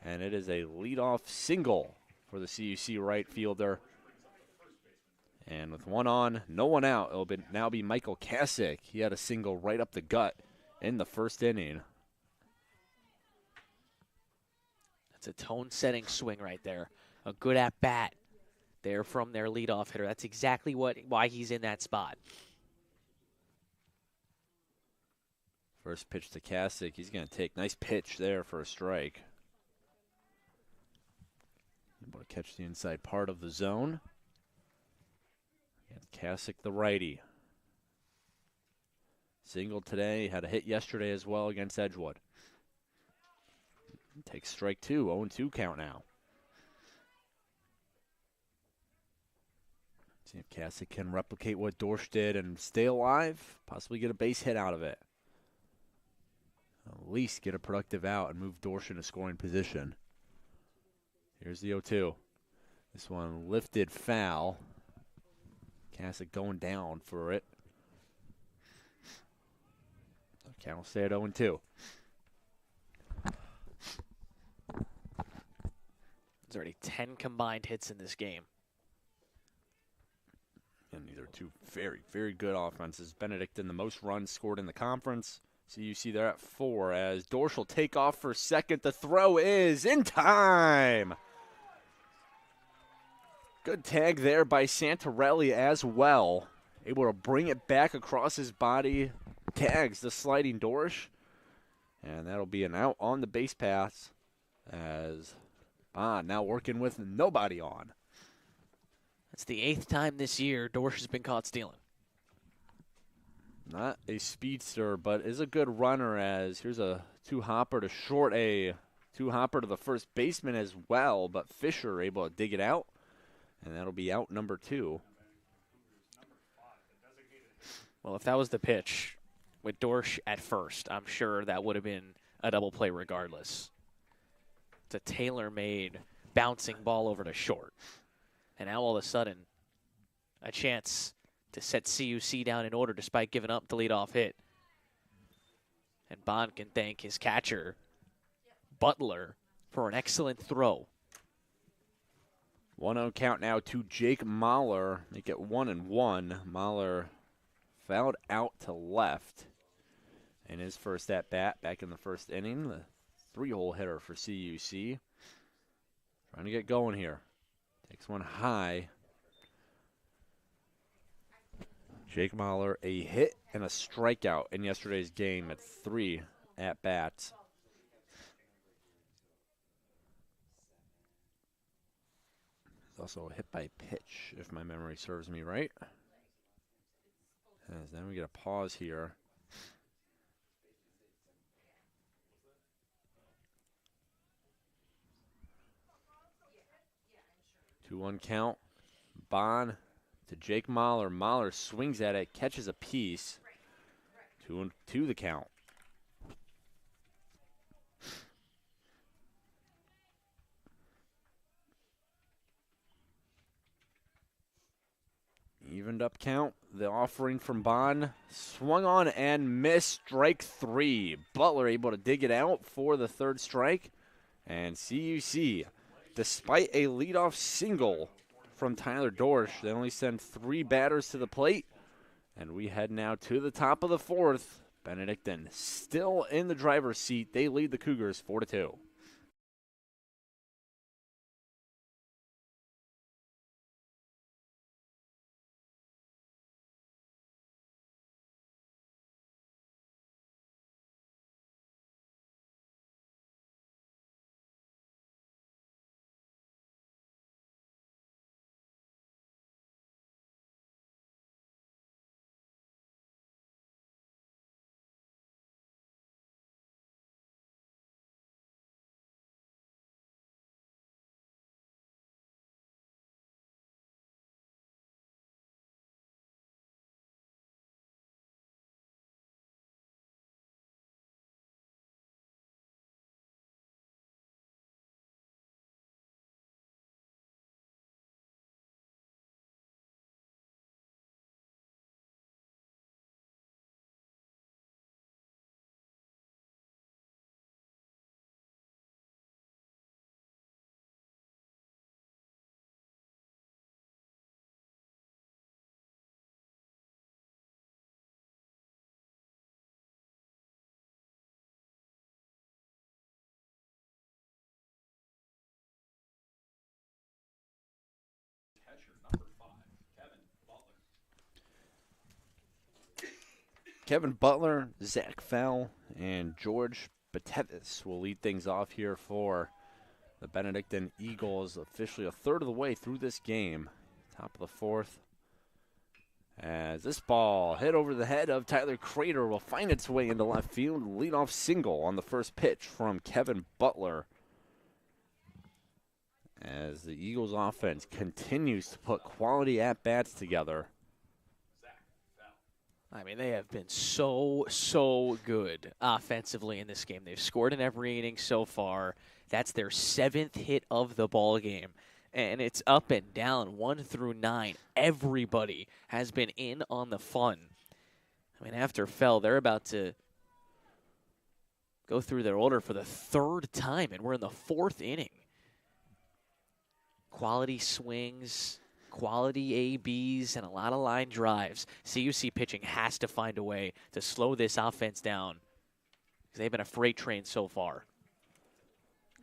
and it is a leadoff single for the CUC right fielder. And with 1 on, no one out, it'll now be Michael Kasich. He had a single right up the gut in the first inning. That's a tone-setting swing right there. A good at-bat there from their leadoff hitter. That's exactly why he's in that spot. First pitch to Kasich. He's going to take. Nice pitch there for a strike. Able to catch the inside part of the zone. And Kasich, the righty. Single today. Had a hit yesterday as well against Edgewood. Takes strike 2. 0-2 count now. See if Kasich can replicate what Dorsch did and stay alive. Possibly get a base hit out of it. At least get a productive out and move Dorsch into scoring position. Here's the 0-2. This one lifted foul. Kasich going down for it. Count will stay at 0-2. There's already 10 combined hits in this game. And these are 2 very, very good offenses. Benedictine, the most runs scored in the conference. CUC there at 4 as Dorsch will take off for second. The throw is in time. Good tag there by Santarelli as well. Able to bring it back across his body. Tags the sliding Dorsch. And that'll be an out on the base pass as Bond now working with nobody on. That's the 8th time this year Dorsch has been caught stealing. Not a speedster, but is a good runner, as here's a 2-hopper to short, a 2-hopper to the first baseman as well, but Fisher able to dig it out, and that'll be out number 2. Well, if that was the pitch with Dorsch at first, I'm sure that would have been a double play regardless. It's a tailor-made bouncing ball over to short. And now all of a sudden, a chance to set CUC down in order despite giving up the leadoff hit. And Bond can thank his catcher, Butler, for an excellent throw. 1-0 count now to Jake Mahler. Make it 1-1. Mahler fouled out to left in his first at-bat back in the first inning. The 3-hole hitter for CUC. Trying to get going here. Takes one high. Jake Mahler, a hit and a strikeout in yesterday's game at 3 at-bats. He's also a hit by pitch, if my memory serves me right. As then we get a pause here. 2-1 count. Bond to Jake Mahler. Mahler swings at it, catches a piece. 2-2 the count. Evened up count. The offering from Bond. Swung on and missed. Strike 3. Butler able to dig it out for the third strike. And CUC, despite a leadoff single from Tyler Dorsch, they only send 3 batters to the plate. And we head now to the top of the 4th. Benedictine still in the driver's seat. They lead the Cougars 4-2. Kevin Butler, Zach Fell, and George Batevis will lead things off here for the Benedictine Eagles. Officially a third of the way through this game. Top of the 4th. As this ball hit over the head of Tyler Crater will find its way into left field. Leadoff single on the first pitch from Kevin Butler. As the Eagles offense continues to put quality at-bats together. I mean, they have been so good offensively in this game. They've scored in every inning so far. That's their 7th hit of the ball game. And it's up and down, 1 through 9. Everybody has been in on the fun. I mean, after Fell, they're about to go through their order for the 3rd time, and we're in the 4th inning. Quality swings, quality ABs, and a lot of line drives. CUC pitching has to find a way to slow this offense down because they've been a freight train so far.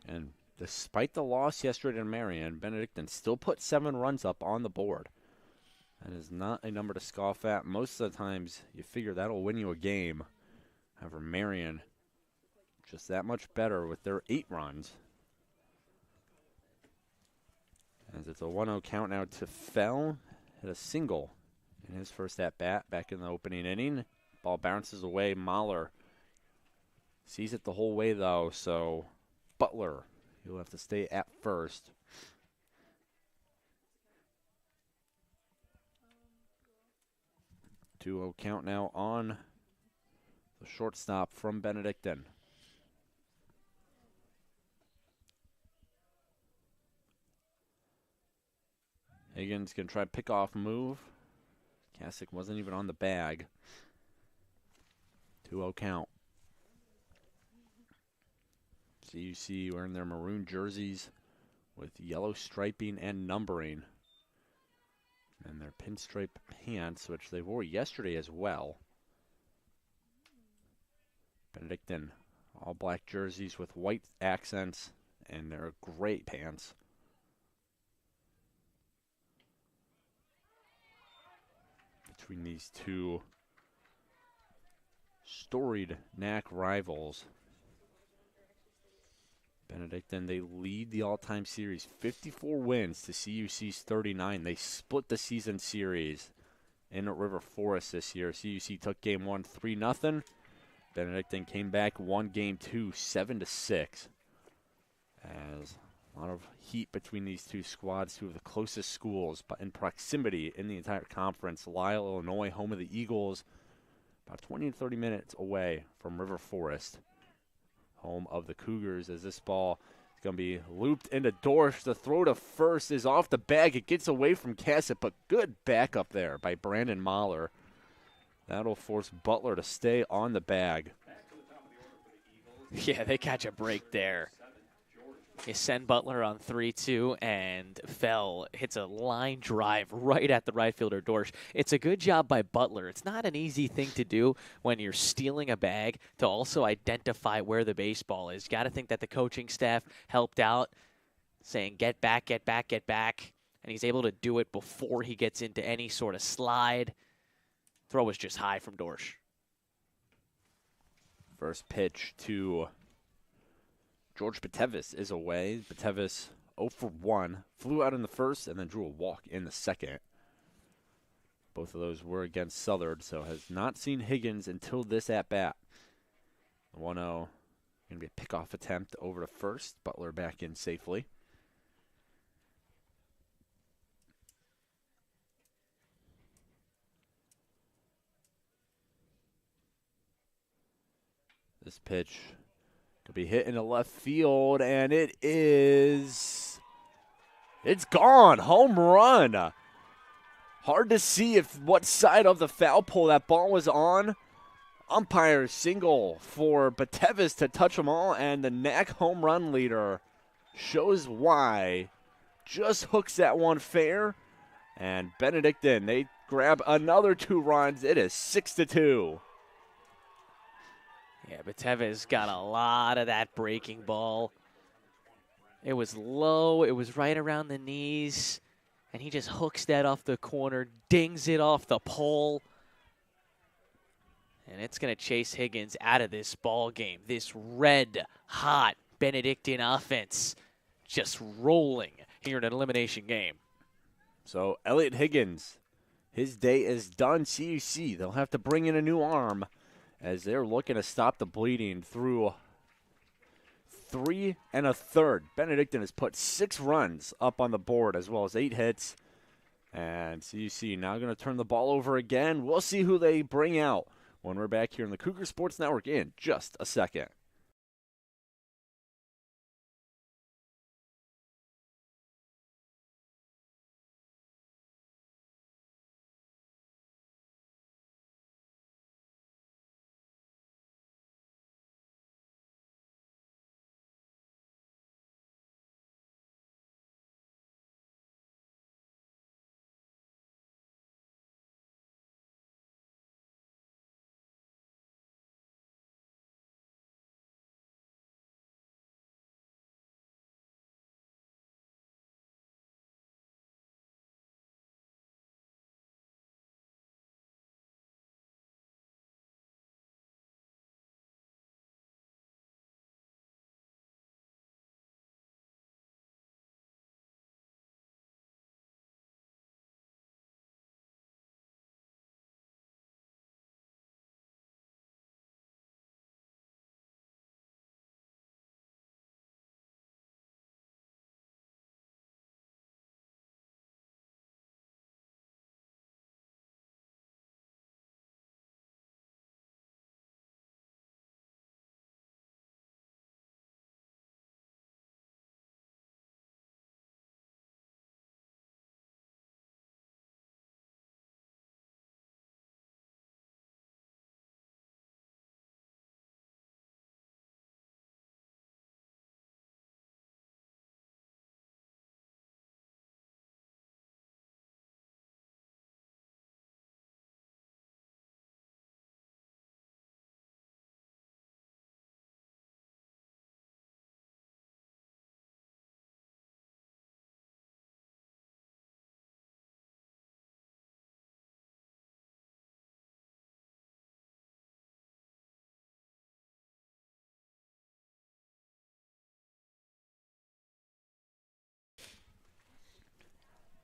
And despite the loss yesterday to Marion, Benedictine still put 7 runs up on the board. That is not a number to scoff at. Most of the times you figure that'll win you a game. However, Marion just that much better with their 8 runs. As it's a 1-0 count now to Fell. Hit a single in his first at-bat back in the opening inning. Ball bounces away. Mahler sees it the whole way, though, so Butler, he'll have to stay at first. Two-0 count now on the shortstop from Benedictine. Higgins going to try to pick off move. Kasich wasn't even on the bag. 2-0 count. CUC wearing their maroon jerseys with yellow striping and numbering. And their pinstripe pants, which they wore yesterday as well. Benedictine, all black jerseys with white accents, and their great pants. Between these two storied NACC rivals, Benedictine, they lead the all-time series, 54 wins to CUC's 39. They split the season series in River Forest this year. CUC took game 1 3-0. Benedictine came back, won game 2 7-6. As A lot of heat between these two squads, two of the closest schools, but in proximity in the entire conference. Lisle, Illinois, home of the Eagles, about 20 to 30 minutes away from River Forest, home of the Cougars, as this ball is going to be looped into Dorsch. The throw to first is off the bag. It gets away from Cassett, but good backup there by Brandon Mahler. That'll force Butler to stay on the bag. Yeah, they catch a break there. They send Butler on 3-2, and Fell hits a line drive right at the right fielder, Dorsch. It's a good job by Butler. It's not an easy thing to do when you're stealing a bag to also identify where the baseball is. You got to think that the coaching staff helped out, saying, get back, get back, get back. And he's able to do it before he gets into any sort of slide. Throw was just high from Dorsch. First pitch to George Batevis is away. Batevis 0 for 1. Flew out in the first and then drew a walk in the second. Both of those were against Southern, so has not seen Higgins until this at-bat. The 1-0 going to be a pickoff attempt over to first. Butler back in safely. This pitch could be hit into left field, and it's gone. Home run. Hard to see what side of the foul pole that ball was on. Umpire single for Batevis to touch them all, and the NACC home run leader shows why. Just hooks that one fair, and Benedictine, they grab another 2 runs. It is 6-2. Yeah, Batevis got a lot of that breaking ball. It was low. It was right around the knees. And he just hooks that off the corner, dings it off the pole. And it's going to chase Higgins out of this ball game. This red-hot Benedictine offense just rolling here in an elimination game. So Elliot Higgins, his day is done. CUC, they'll have to bring in a new arm, as they're looking to stop the bleeding through 3 1/3. Benedictine has put 6 runs up on the board as well as 8 hits. And CUC now going to turn the ball over again. We'll see who they bring out when we're back here on the Cougar Sports Network in just a second.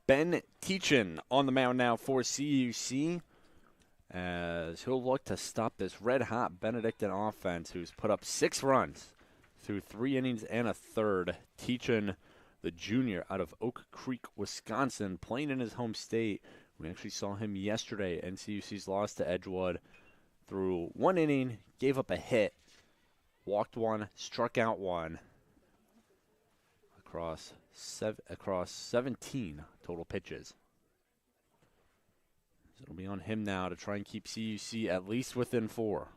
Ben Teachin on the mound now for CUC, as he'll look to stop this red-hot Benedictine offense, who's put up 6 runs through 3 innings and a third. Teachin the junior out of Oak Creek, Wisconsin, playing in his home state. We actually saw him yesterday. NCUC's loss to Edgewood. Through 1 inning, gave up a hit, walked 1, struck out 1 across 17 total pitches. So it'll be on him now to try and keep CUC at least within 4.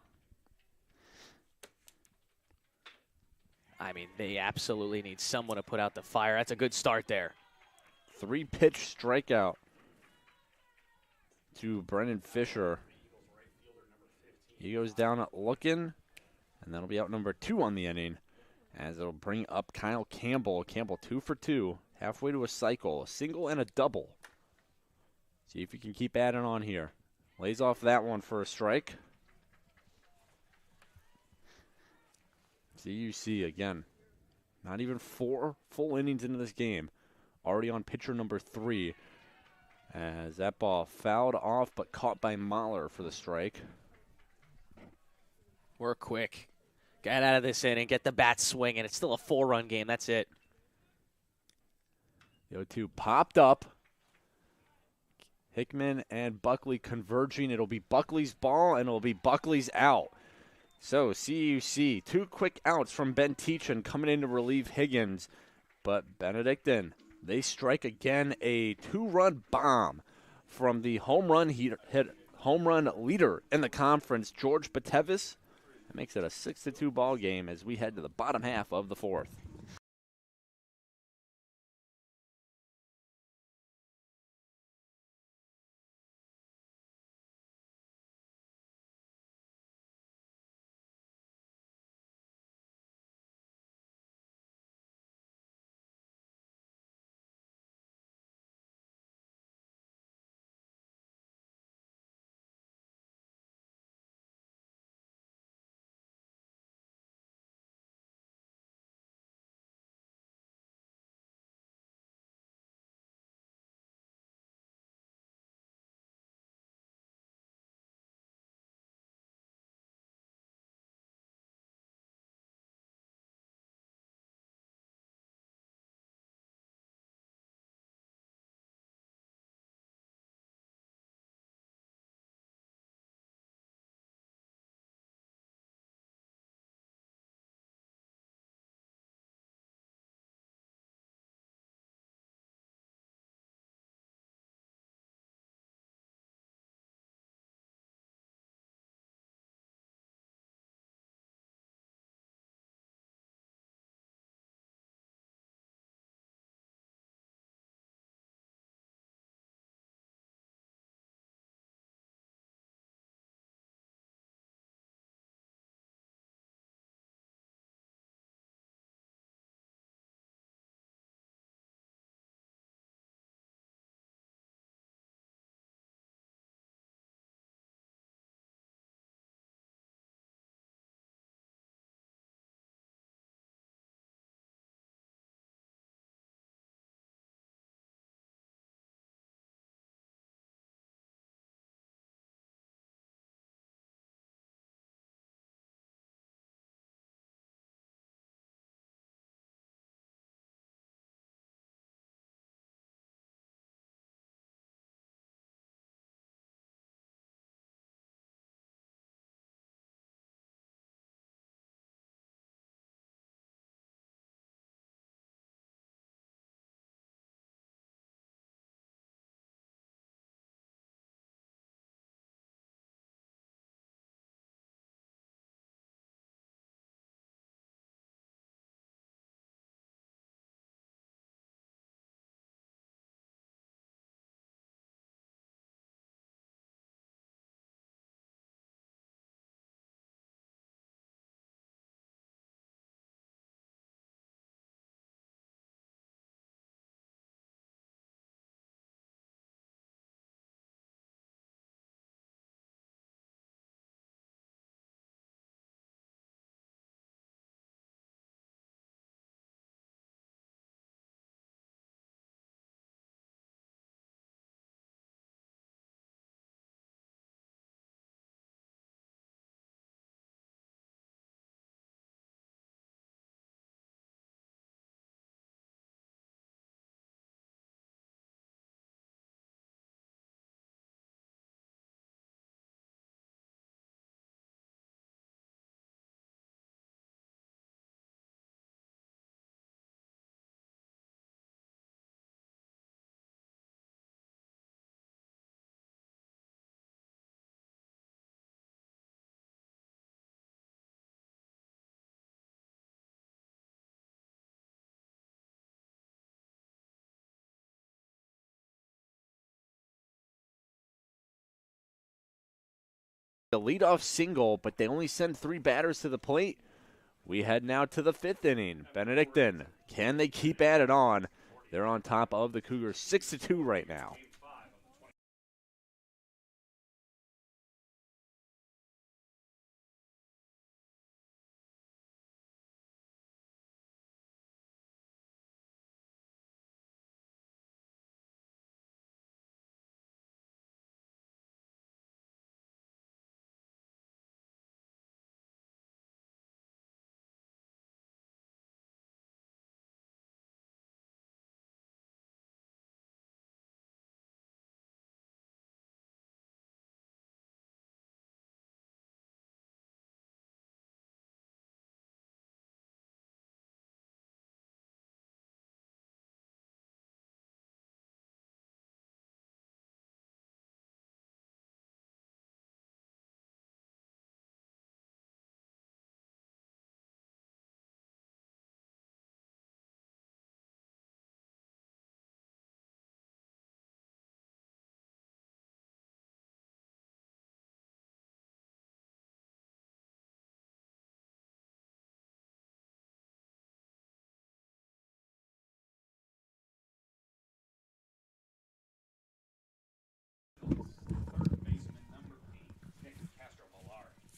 I mean, they absolutely need someone to put out the fire. That's a good start there. 3-pitch strikeout to Brennan Fisher. He goes down looking, and that'll be out number 2 on the inning, as it'll bring up Kyle Campbell. Campbell 2 for 2, halfway to a cycle, a single and a double. See if he can keep adding on here. Lays off that one for a strike. CUC again, not even 4 full innings into this game, already on pitcher number 3, as that ball fouled off but caught by Mahler for the strike. Work quick. Get out of this inning. Get the bat swinging. It's still a 4-run game. That's it. The 0-2 popped up. Hickman and Buckley converging. It'll be Buckley's ball, and it'll be Buckley's out. So CUC, 2 quick outs from Ben Teachin coming in to relieve Higgins. But Benedictine, they strike again, a 2-run bomb from the home run leader in the conference, George Batevis. That makes it a 6-2 ball game as we head to the bottom half of the 4th. a leadoff single, but they only send 3 batters to the plate. We head now to the 5th inning. Benedictine, can they keep at it on? They're on top of the Cougars 6-2 right now.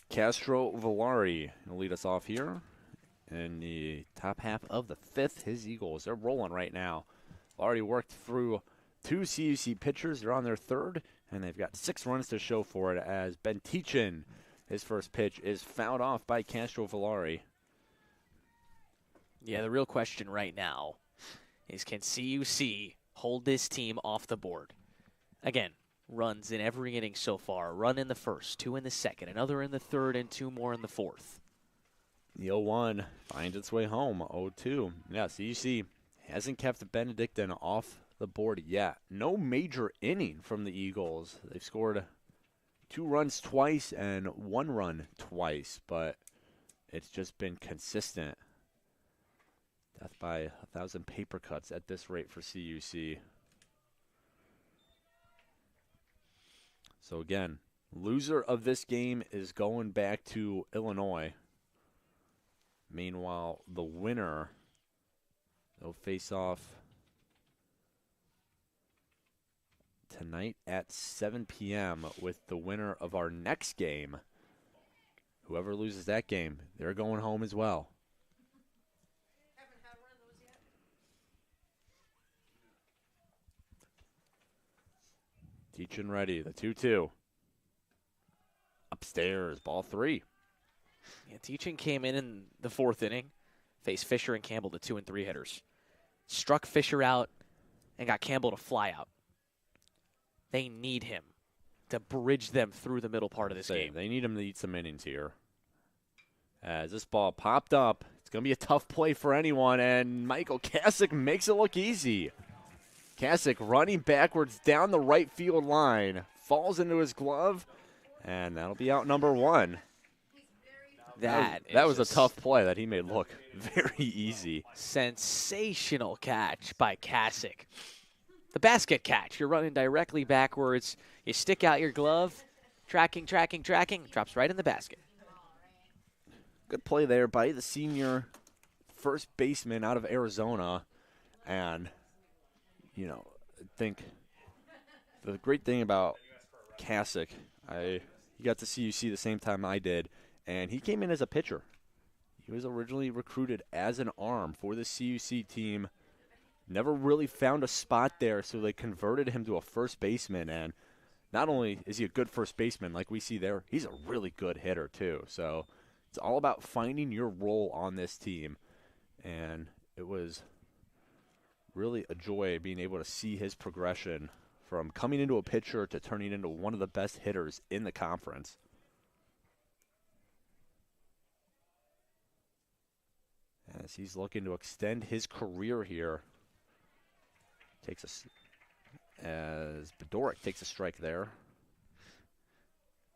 Castro Villari will lead us off here in the top half of the 5th. His Eagles, they're rolling right now. Already worked through 2 CUC pitchers. They're on their 3rd, and they've got 6 runs to show for it as Benedictine, his first pitch, is fouled off by Castro Villari. Yeah, the real question right now is, can CUC hold this team off the board? Again, runs in every inning so far. Run in the 1st, 2 in the 2nd, another in the 3rd, and 2 more in the 4th. The 0-1 finds its way home, 0-2. Yeah, CUC hasn't kept Benedictine off the board yet. No major inning from the Eagles. They've scored 2 runs twice and 1 run twice, but it's just been consistent. Death by 1,000 paper cuts at this rate for CUC. So again, loser of this game is going back to Illinois. Meanwhile, the winner, they'll face off tonight at 7 p.m. with the winner of our next game. Whoever loses that game, they're going home as well. Teaching ready, the 2-2. Upstairs, ball 3. Yeah, Teaching came in the 4th inning, faced Fisher and Campbell, the 2 and 3 hitters. Struck Fisher out and got Campbell to fly out. They need him to bridge them through the middle part of this game. They need him to eat some innings here. As this ball popped up, it's going to be a tough play for anyone, and Michael Kasich makes it look easy. Kasich running backwards down the right field line, falls into his glove, and that'll be out number 1. That was a tough play that he made look very easy. Sensational catch by Kasich. The basket catch. You're running directly backwards. You stick out your glove, tracking, drops right in the basket. Good play there by the senior first baseman out of Arizona. And, you know, I think the great thing about Kasich, he got to CUC the same time I did, and he came in as a pitcher. He was originally recruited as an arm for the CUC team. Never really found a spot there, so they converted him to a first baseman. And not only is he a good first baseman like we see there, he's a really good hitter too. So it's all about finding your role on this team. And it was really a joy being able to see his progression from coming into a pitcher to turning into one of the best hitters in the conference. As he's looking to extend his career here. As Bedoric takes a strike there.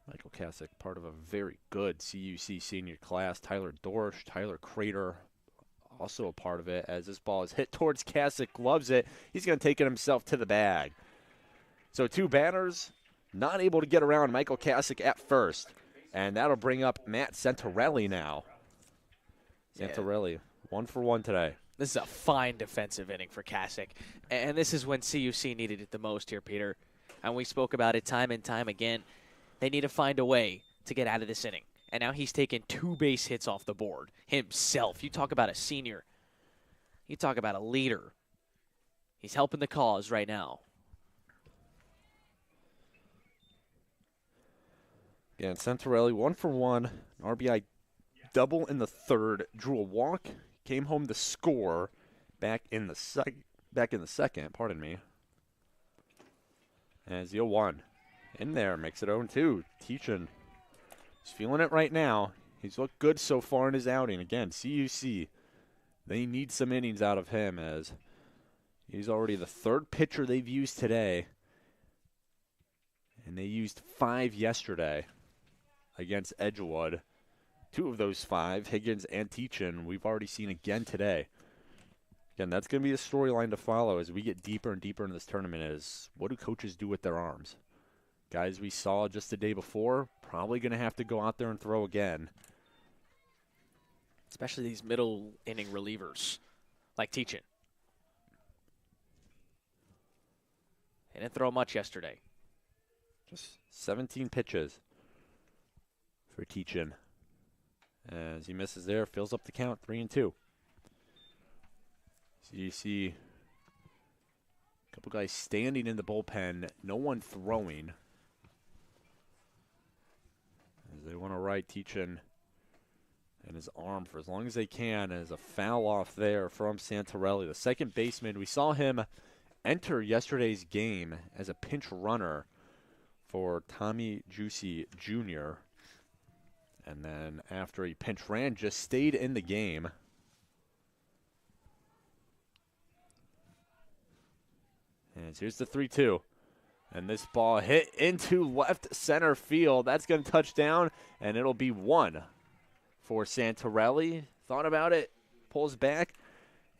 Michael Kasich, part of a very good CUC senior class. Tyler Dorsch, Tyler Crater, also a part of it. As this ball is hit towards Kasich, gloves it. He's going to take it himself to the bag. So 2 batters, not able to get around Michael Kasich at first. And that'll bring up Matt Santorelli now. Santorelli, 1 for 1 today. This is a fine defensive inning for CUC. And this is when CUC needed it the most here, Peter. And we spoke about it time and time again. They need to find a way to get out of this inning. And now he's taken 2 base hits off the board himself. You talk about a senior. You talk about a leader. He's helping the cause right now. Again, Santorelli, 1 for 1. An RBI double in the third. Drew a walk. Came home to score back in the second. Pardon me. As 0-1 in there, makes it 0-2. Teachin, he's feeling it right now. He's looked good so far in his outing. Again, CUC, they need some innings out of him as he's already the 3rd pitcher they've used today. And they used 5 yesterday against Edgewood. 2 of those 5, Higgins and Teachin, we've already seen again today. Again, that's going to be a storyline to follow as we get deeper and deeper into this tournament is what do coaches do with their arms? Guys we saw just the day before, probably going to have to go out there and throw again. Especially these middle inning relievers like Teachin. He didn't throw much yesterday. Just 17 pitches for Teachin. As he misses there, fills up the count, 3-2. So you see a couple guys standing in the bullpen, no one throwing. As they want to ride Teachin and his arm for as long as they can as a foul off there from Santorelli. The second baseman, we saw him enter yesterday's game as a pinch runner for Tommy Juicy Jr., and then after he pinch ran, just stayed in the game. And here's the 3-2. And this ball hit into left center field. That's going to touch down, and it'll be 1 for Santorelli. Thought about it, pulls back,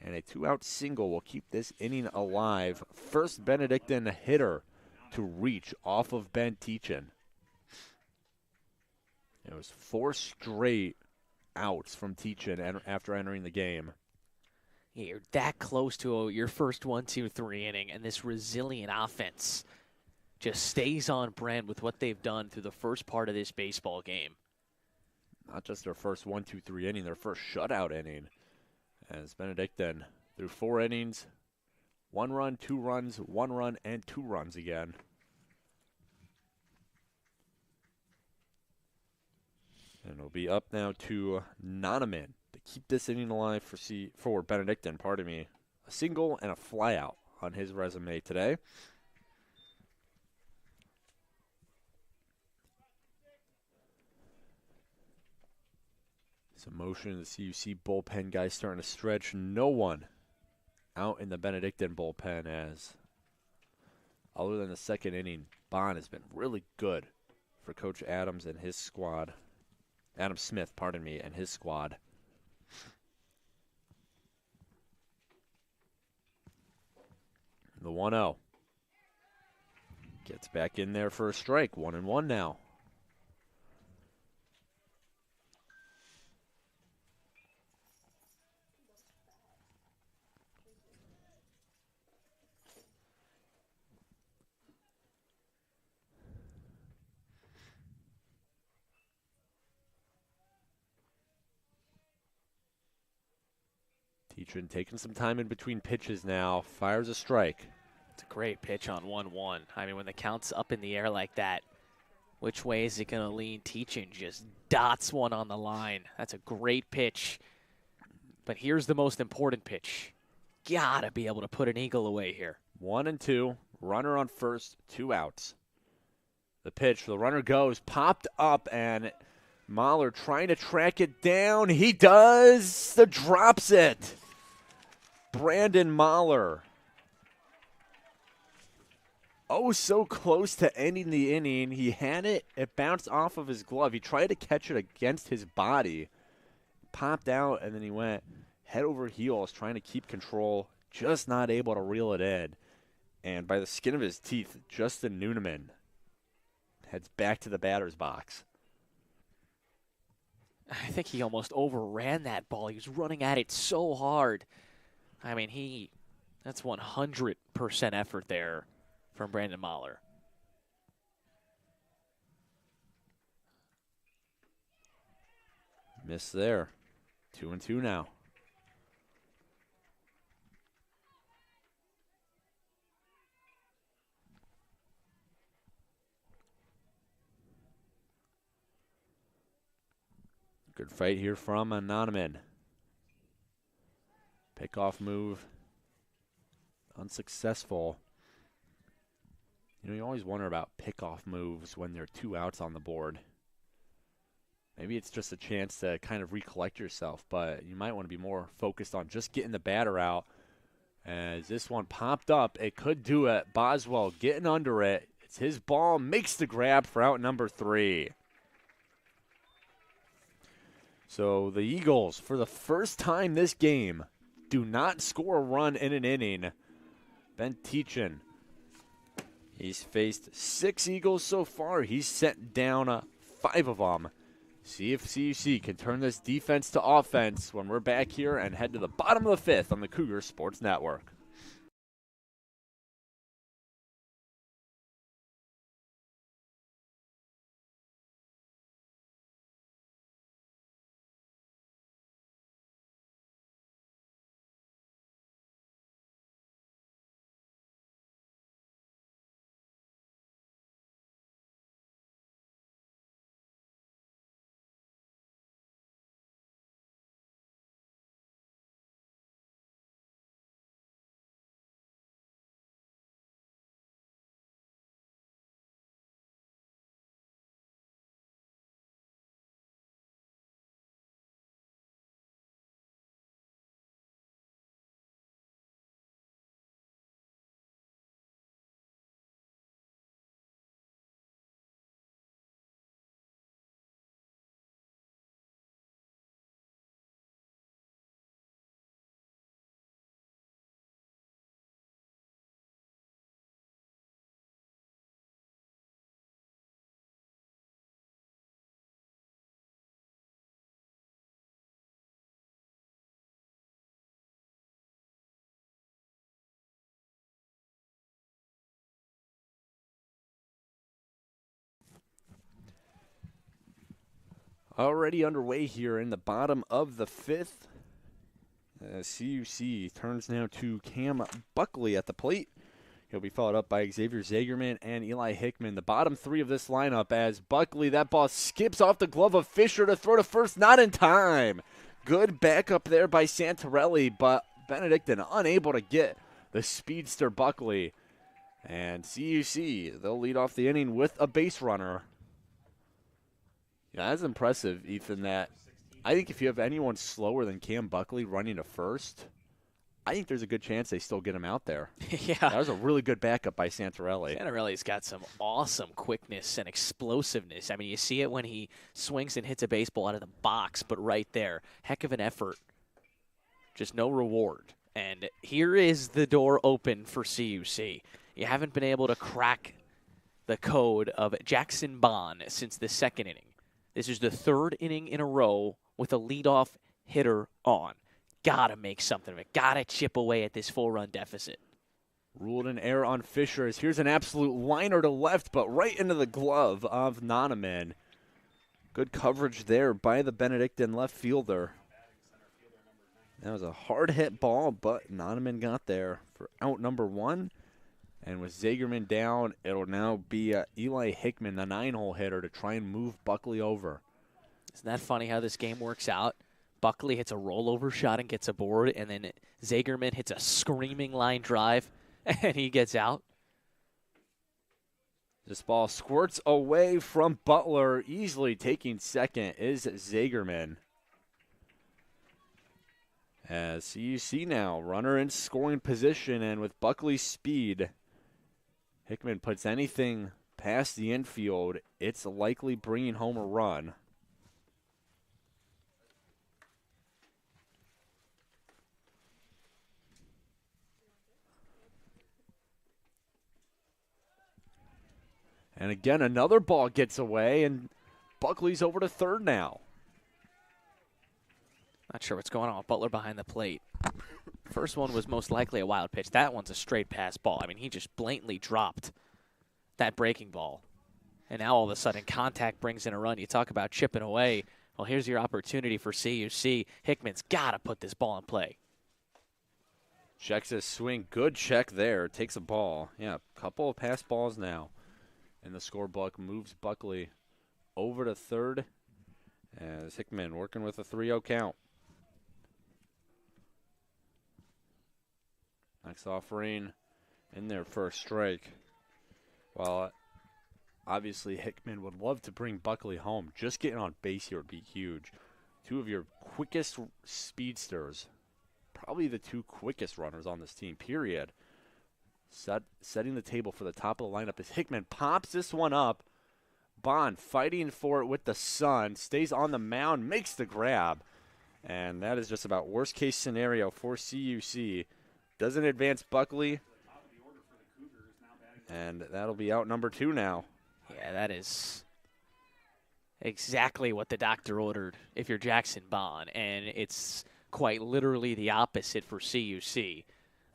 and a 2-out single will keep this inning alive. First Benedictine hitter to reach off of Ben Teachin. It was 4 straight outs from Teachin after entering the game. Yeah, you're that close to your first 1, 2, 3 inning, and this resilient offense just stays on brand with what they've done through the first part of this baseball game. Not just their first 1, 2, 3 inning, their first shutout inning. As Benedictine through 4 innings, 1 run, 2 runs, 1 run, and 2 runs again. And it'll be up now to Nonaman to keep this inning alive for Benedictine, pardon me. A single and a flyout on his resume today. Some motion in the CUC bullpen, guys starting to stretch. No one out in the Benedictine bullpen as, other than the second inning, Bond has been really good for Coach Adams and his squad. Adam Smith, pardon me, and his squad. The 1-0. Gets back in there for a strike. 1-1 now. Teachin taking some time in between pitches now. Fires a strike. It's a great pitch on 1-1. I mean, when the count's up in the air like that, which way is it going to lean? Teachin just dots one on the line. That's a great pitch. But here's the most important pitch. Gotta be able to put an eagle away here. 1-2. Runner on first. 2 outs. The pitch. The runner goes. Popped up, and Mahler trying to track it down. He does. Drops it. Brandon Mahler. Oh, so close to ending the inning. He had it. It bounced off of his glove. He tried to catch it against his body. Popped out, and then he went head over heels trying to keep control. Just not able to reel it in. And by the skin of his teeth, Justin Nooneman heads back to the batter's box. I think he almost overran that ball. He was running at it so hard. I mean, that's 100% effort there from Brandon Mahler. Miss there. 2-2 now. Good fight here from Anonymous. Pickoff move. Unsuccessful. You know, you always wonder about pickoff moves when there are 2 outs on the board. Maybe it's just a chance to kind of recollect yourself, but you might want to be more focused on just getting the batter out. As this one popped up, it could do it. Boswell getting under it. It's his ball, makes the grab for out number 3. So the Eagles, for the first time this game, do not score a run in an inning. Benedictine, he's faced 6 Eagles so far. He's sent down 5 of them. See if CUC can turn this defense to offense when we're back here and head to the bottom of the 5th on the Cougars Sports Network. Already underway here in the bottom of the 5th. CUC turns now to Cam Buckley at the plate. He'll be followed up by Xavier Zagerman and Eli Hickman. The bottom 3 of this lineup as Buckley, that ball skips off the glove of Fisher to throw to first, not in time. Good backup there by Santarelli, but Benedictine unable to get the speedster Buckley. And CUC, they'll lead off the inning with a base runner. Yeah, that's impressive, Ethan, that I think if you have anyone slower than Cam Buckley running to first, I think there's a good chance they still get him out there. Yeah. That was a really good backup by Santarelli. Santarelli's got some awesome quickness and explosiveness. I mean, you see it when he swings and hits a baseball out of the box, but right there, heck of an effort. Just no reward. And here is the door open for CUC. You haven't been able to crack the code of Jackson Bond since the 2nd inning. This is the 3rd inning in a row with a leadoff hitter on. Gotta make something of it. Gotta chip away at this 4-run deficit. Ruled an error on Fisher. Here's an absolute liner to left, but right into the glove of Nonaman. Good coverage there by the Benedictine left fielder. That was a hard hit ball, but Nonaman got there for out number 1. And with Zagerman down, it'll now be Eli Hickman, the 9-hole hitter, to try and move Buckley over. Isn't that funny how this game works out? Buckley hits a rollover shot and gets aboard, and then Zagerman hits a screaming line drive, and he gets out. This ball squirts away from Butler. Easily taking second is Zagerman. As you see now, runner in scoring position, and with Buckley's speed, Hickman puts anything past the infield, it's likely bringing home a run. And again, another ball gets away, and Buckley's over to third now. Not sure what's going on with Butler behind the plate. First one was most likely a wild pitch. That one's a straight pass ball. I mean, he just blatantly dropped that breaking ball. And now all of a sudden contact brings in a run. You talk about chipping away. Well, here's your opportunity for CUC. Hickman's got to put this ball in play. Checks his swing. Good check there. Takes a ball. Yeah, couple of pass balls now. And the scorebook moves Buckley over to third as Hickman working with a 3-0 count. Next offering in there for a strike. Well, obviously Hickman would love to bring Buckley home. Just getting on base here would be huge. Two of your quickest speedsters. Probably the two quickest runners on this team, period. Setting the table for the top of the lineup as Hickman pops this one up. Bond fighting for it with the sun. Stays on the mound, makes the grab. And that is just about worst case scenario for CUC. Doesn't advance Buckley. And that'll be out number 2 now. Yeah, that is exactly what the doctor ordered if you're Jackson Bond. And it's quite literally the opposite for CUC.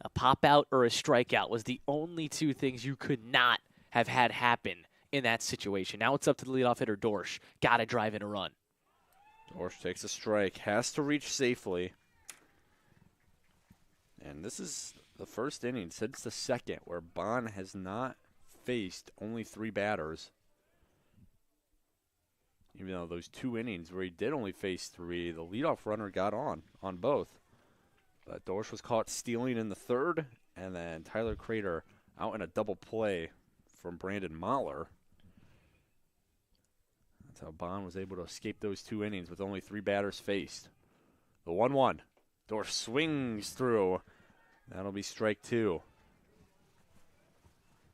A pop-out or a strikeout was the only two things you could not have had happen in that situation. Now it's up to the leadoff hitter, Dorsch. Got to drive in a run. Dorsch takes a strike. Has to reach safely. And this is the first inning since the second where Bond has not faced only 3 batters. Even though those 2 innings where he did only face 3, the leadoff runner got on both. But Dorsch was caught stealing in the third, and then Tyler Crater out in a double play from Brandon Mahler. That's how Bond was able to escape those 2 innings with only 3 batters faced. The 1-1. Dorsch swings through. That'll be strike 2.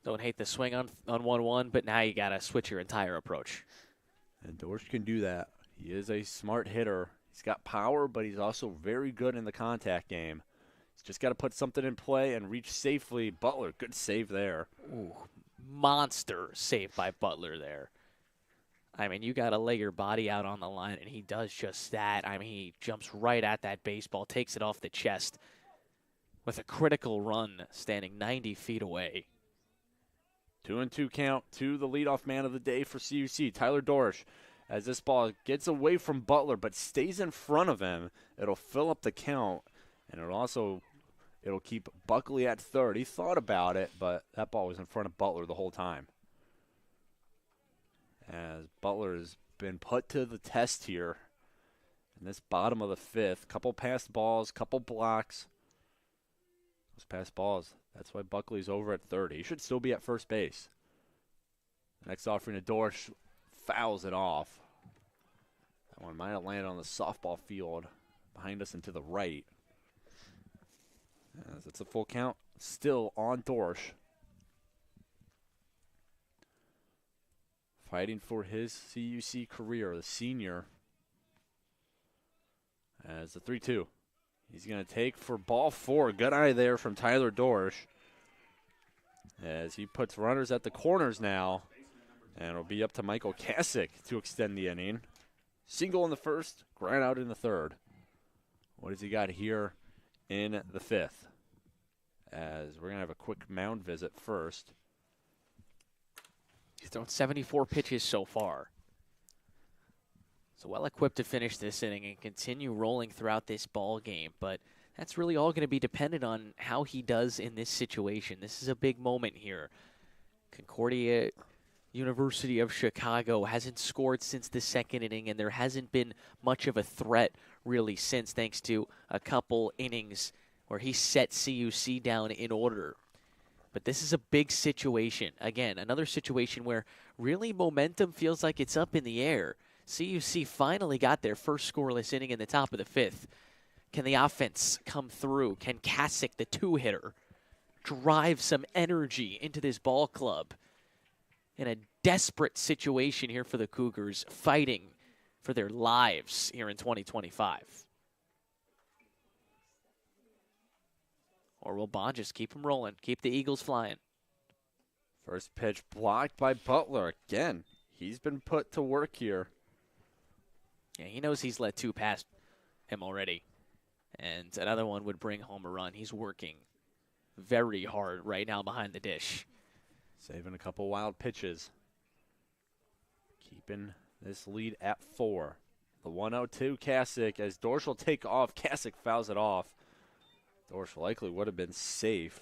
Don't hate the swing on 1-1, but now you got to switch your entire approach. And Dorsch can do that. He is a smart hitter. He's got power, but he's also very good in the contact game. He's just got to put something in play and reach safely. Butler, good save there. Ooh, monster save by Butler there. I mean, you got to lay your body out on the line, and he does just that. I mean, he jumps right at that baseball, takes it off the chest with a critical run standing 90 feet away. 2-2 count to the leadoff man of the day for CUC, Tyler Dorsch. As this ball gets away from Butler but stays in front of him, it'll fill up the count, and it'll keep Buckley at third. He thought about it, but that ball was in front of Butler the whole time. As Butler has been put to the test here in this bottom of the 5th. Couple passed balls, couple blocks. Those passed balls, that's why Buckley's over at third. He should still be at first base. Next offering to Dorsch. Fouls it off. That one might have landed on the softball field behind us and to the right. As it's a full count, still on Dorsch. Fighting for his CUC career, the senior. As the 3-2. He's going to take for ball 4. Good eye there from Tyler Dorsch. As he puts runners at the corners now. And it'll be up to Michael Kasich to extend the inning. Single in the first, ground out in the third. What has he got here in the 5th? As we're going to have a quick mound visit first. He's thrown 74 pitches so far. So well equipped to finish this inning and continue rolling throughout this ball game. But that's really all going to be dependent on how he does in this situation. This is a big moment here. Concordia University of Chicago hasn't scored since the second inning, and there hasn't been much of a threat really since, thanks to a couple innings where he set CUC down in order. But this is a big situation. Again, another situation where really momentum feels like it's up in the air. CUC finally got their first scoreless inning in the top of the 5th. Can the offense come through? Can Kasich, the 2-hitter, drive some energy into this ball club? In a desperate situation here for the Cougars, fighting for their lives here in 2025. Or will Bond just keep them rolling, keep the Eagles flying? First pitch blocked by Butler. Again, he's been put to work here. Yeah, he knows he's let 2 pass him already. And another one would bring home a run. He's working very hard right now behind the dish. Saving a couple wild pitches. Keeping this lead at 4. The 1-0-2 CUC as Dorsch will take off. CUC fouls it off. Dorsch likely would have been safe.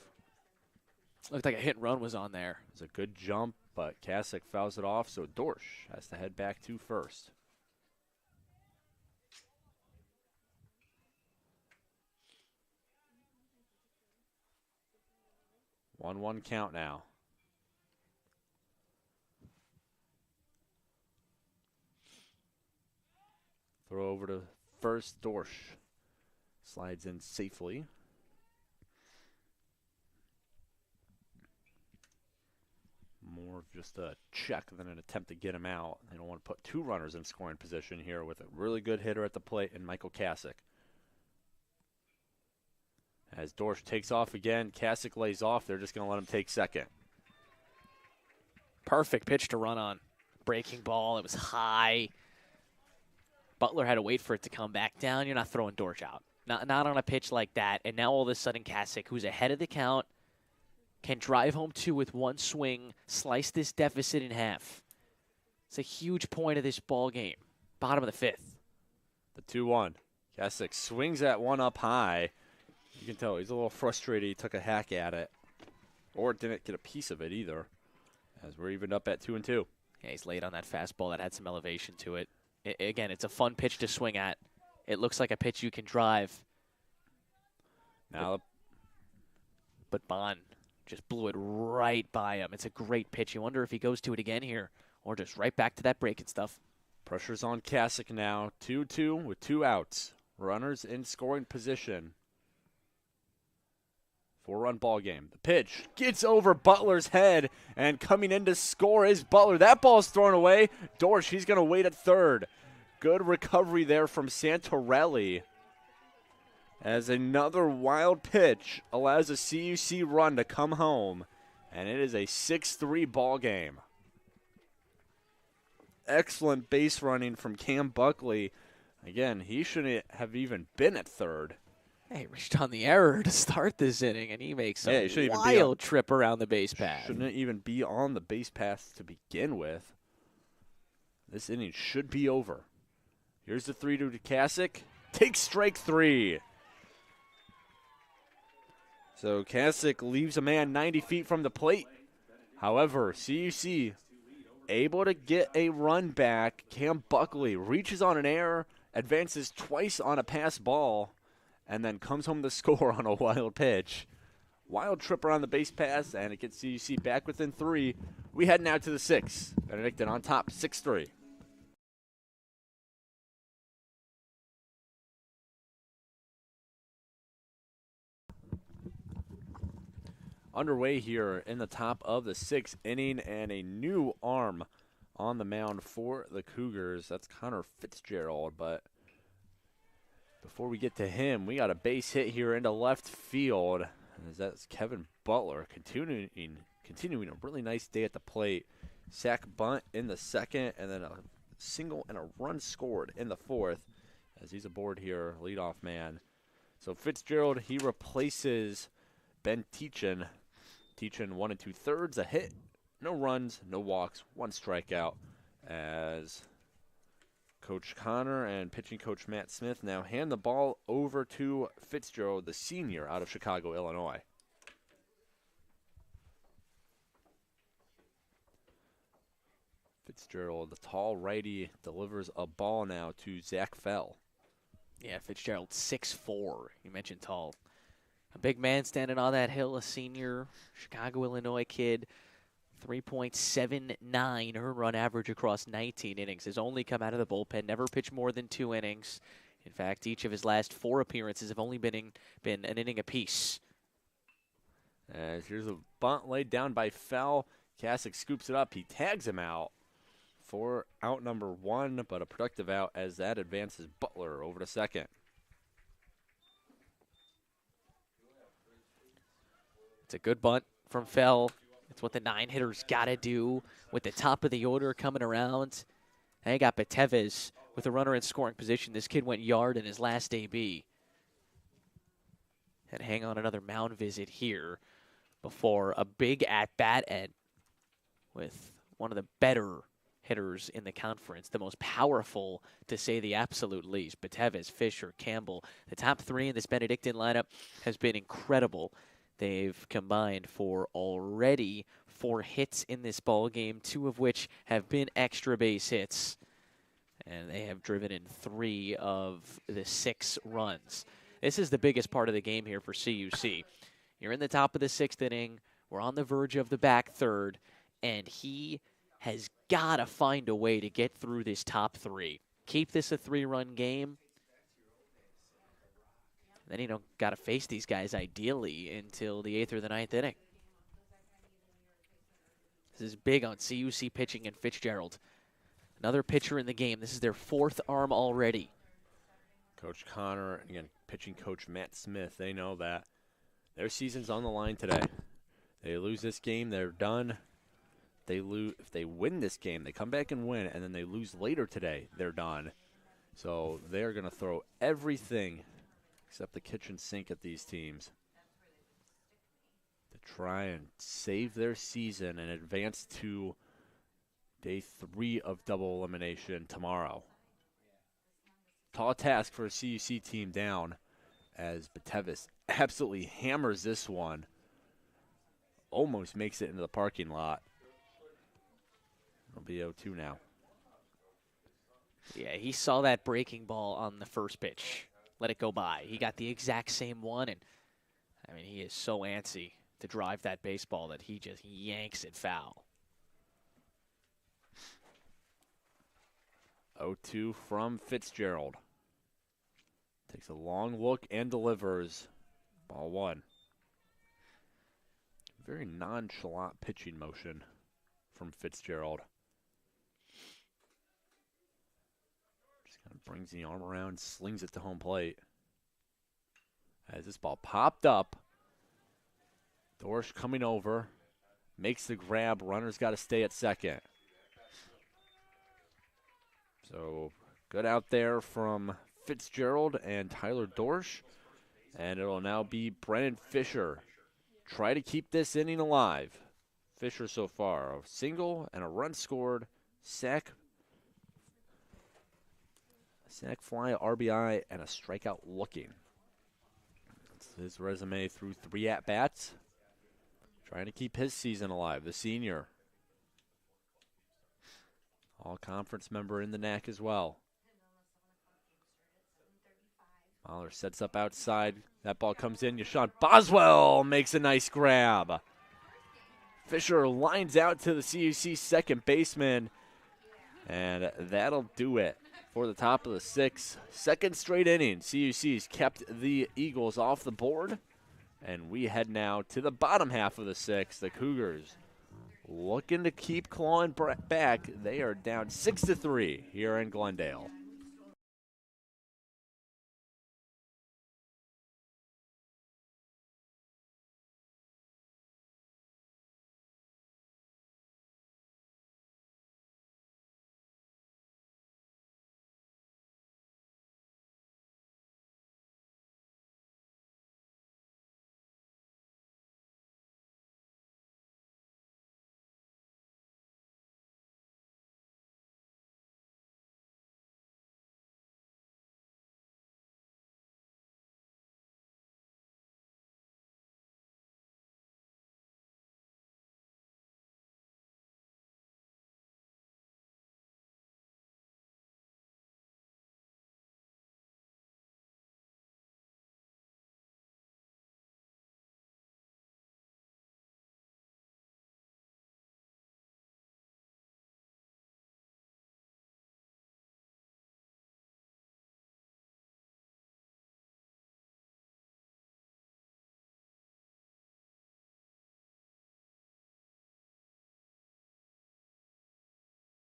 Looked like a hit and run was on there. It was a good jump, but CUC fouls it off, so Dorsch has to head back to first. One count now. Throw over to first. Dorsch slides in safely. More of just a check than an attempt to get him out. They don't want to put 2 runners in scoring position here with a really good hitter at the plate in Michael CUC. As Dorsch takes off again, CUC lays off. They're just going to let him take second. Perfect pitch to run on. Breaking ball. It was high. Butler had to wait for it to come back down. You're not throwing Dorsch out. Not on a pitch like that. And now all of a sudden, CUC, who's ahead of the count, can drive home 2 with 1 swing, slice this deficit in half. It's a huge point of this ball game. Bottom of the 5th. The 2-1. CUC swings that one up high. You can tell he's a little frustrated. He took a hack at it. Or didn't get a piece of it either. As we're evened up at 2-2. Yeah, he's late on that fastball that had some elevation to it. Again, it's a fun pitch to swing at. It looks like a pitch you can drive. Now, but Bond just blew it right by him. It's a great pitch. You wonder if he goes to it again here or just right back to that breaking stuff. Pressure's on CUC now. 2-2 with 2 outs. Runners in scoring position. 4-run ball game. The pitch gets over Butler's head, and coming in to score is Butler. That ball's thrown away. Dorsch, he's going to wait at third. Good recovery there from Santorelli. As another wild pitch allows a CUC run to come home, and it is a 6-3 ball game. Excellent base running from Cam Buckley. Again, he shouldn't have even been at third. He reached on the error to start this inning, and he makes a wild trip around the base path. Shouldn't even be on the base path to begin with. This inning should be over. Here's the 3-2 to CUC. Takes strike 3. So CUC leaves a man 90 feet from the plate. However, CUC able to get a run back. Cam Buckley reaches on an error, advances twice on a pass ball, and then comes home to score on a wild pitch. Wild trip around the base pass, and it gets CUC back within 3. We head now to the 6th. Benedictine on top, 6-3. Underway here in the top of the 6th inning, and a new arm on the mound for the Cougars. That's Connor Fitzgerald, but before we get to him, we got a base hit here into left field. As that's Kevin Butler continuing a really nice day at the plate. Sack bunt in the 2nd, and then a single and a run scored in the 4th. As he's aboard here, leadoff man. So Fitzgerald, he replaces Ben Teachin. Teachin 1 2/3, a hit, no runs, no walks, 1 strikeout. As Coach Connor and pitching coach Matt Smith now hand the ball over to Fitzgerald, the senior out of Chicago, Illinois. Fitzgerald, the tall righty, delivers a ball now to Zach Fell. Yeah, Fitzgerald 6'4". You mentioned tall. A big man standing on that hill, a senior Chicago, Illinois kid. 3.79 earned run average across 19 innings. Has only come out of the bullpen, never pitched more than 2 innings. In fact, each of his last 4 appearances have only been an inning apiece. As here's a bunt laid down by Fell. CUC scoops it up. He tags him out for out number 1, but a productive out as that advances Butler over to second. It's a good bunt from Fell. It's what the 9 hitters got to do with the top of the order coming around. They got Bateves with a runner in scoring position. This kid went yard in his last AB. And hang on another mound visit here before a big at-bat and with one of the better hitters in the conference, the most powerful, to say the absolute least. Beteves, Fisher, Campbell. The top three in this Benedictine lineup has been incredible. They've combined for already 4 hits in this ball game, 2 of which have been extra base hits. And they have driven in 3 of the 6 runs. This is the biggest part of the game here for CUC. You're in the top of the 6th inning. We're on the verge of the back third. And he has got to find a way to get through this top 3. Keep this a 3-run game. Then you don't got to face these guys ideally until the 8th or the 9th inning. This is big on CUC pitching and Fitzgerald. Another pitcher in the game. This is their 4th arm already. Coach Connor, again, pitching coach Matt Smith, they know that their season's on the line today. They lose this game, they're done. If they win this game, they come back and win, and then they lose later today, they're done. So they're going to throw everything except the kitchen sink at these teams to try and save their season and advance to day 3 of double elimination tomorrow. Tall task for a CUC team down as Beteves absolutely hammers this one. Almost makes it into the parking lot. It'll be 0-2 now. Yeah, he saw that breaking ball on the first pitch. Let it go by. He got the exact same one, and I mean, he is so antsy to drive that baseball that he just yanks it foul. 0-2 from Fitzgerald. Takes a long look and delivers. Ball 1. Very nonchalant pitching motion from Fitzgerald. Just kind of brings the arm around, slings it to home plate. As this ball popped up, Dorsch coming over, makes the grab. Runner's got to stay at second. So good out there from Fitzgerald and Tyler Dorsch. And it'll now be Brennan Fisher. Try to keep this inning alive. Fisher so far, a single and a run scored, sack fly, RBI, and a strikeout looking. That's his resume through 3 at-bats. Trying to keep his season alive, the senior. All-conference member in the NACC as well. Mahler sets up outside. That ball comes in. Yashawn Boswell makes a nice grab. Fisher lines out to the CUC second baseman. And that'll do it for the top of the 6th. Second straight inning. CUC's kept the Eagles off the board. And we head now to the bottom half of the 6th. The Cougars looking to keep clawing back. They are down 6-3 here in Glendale.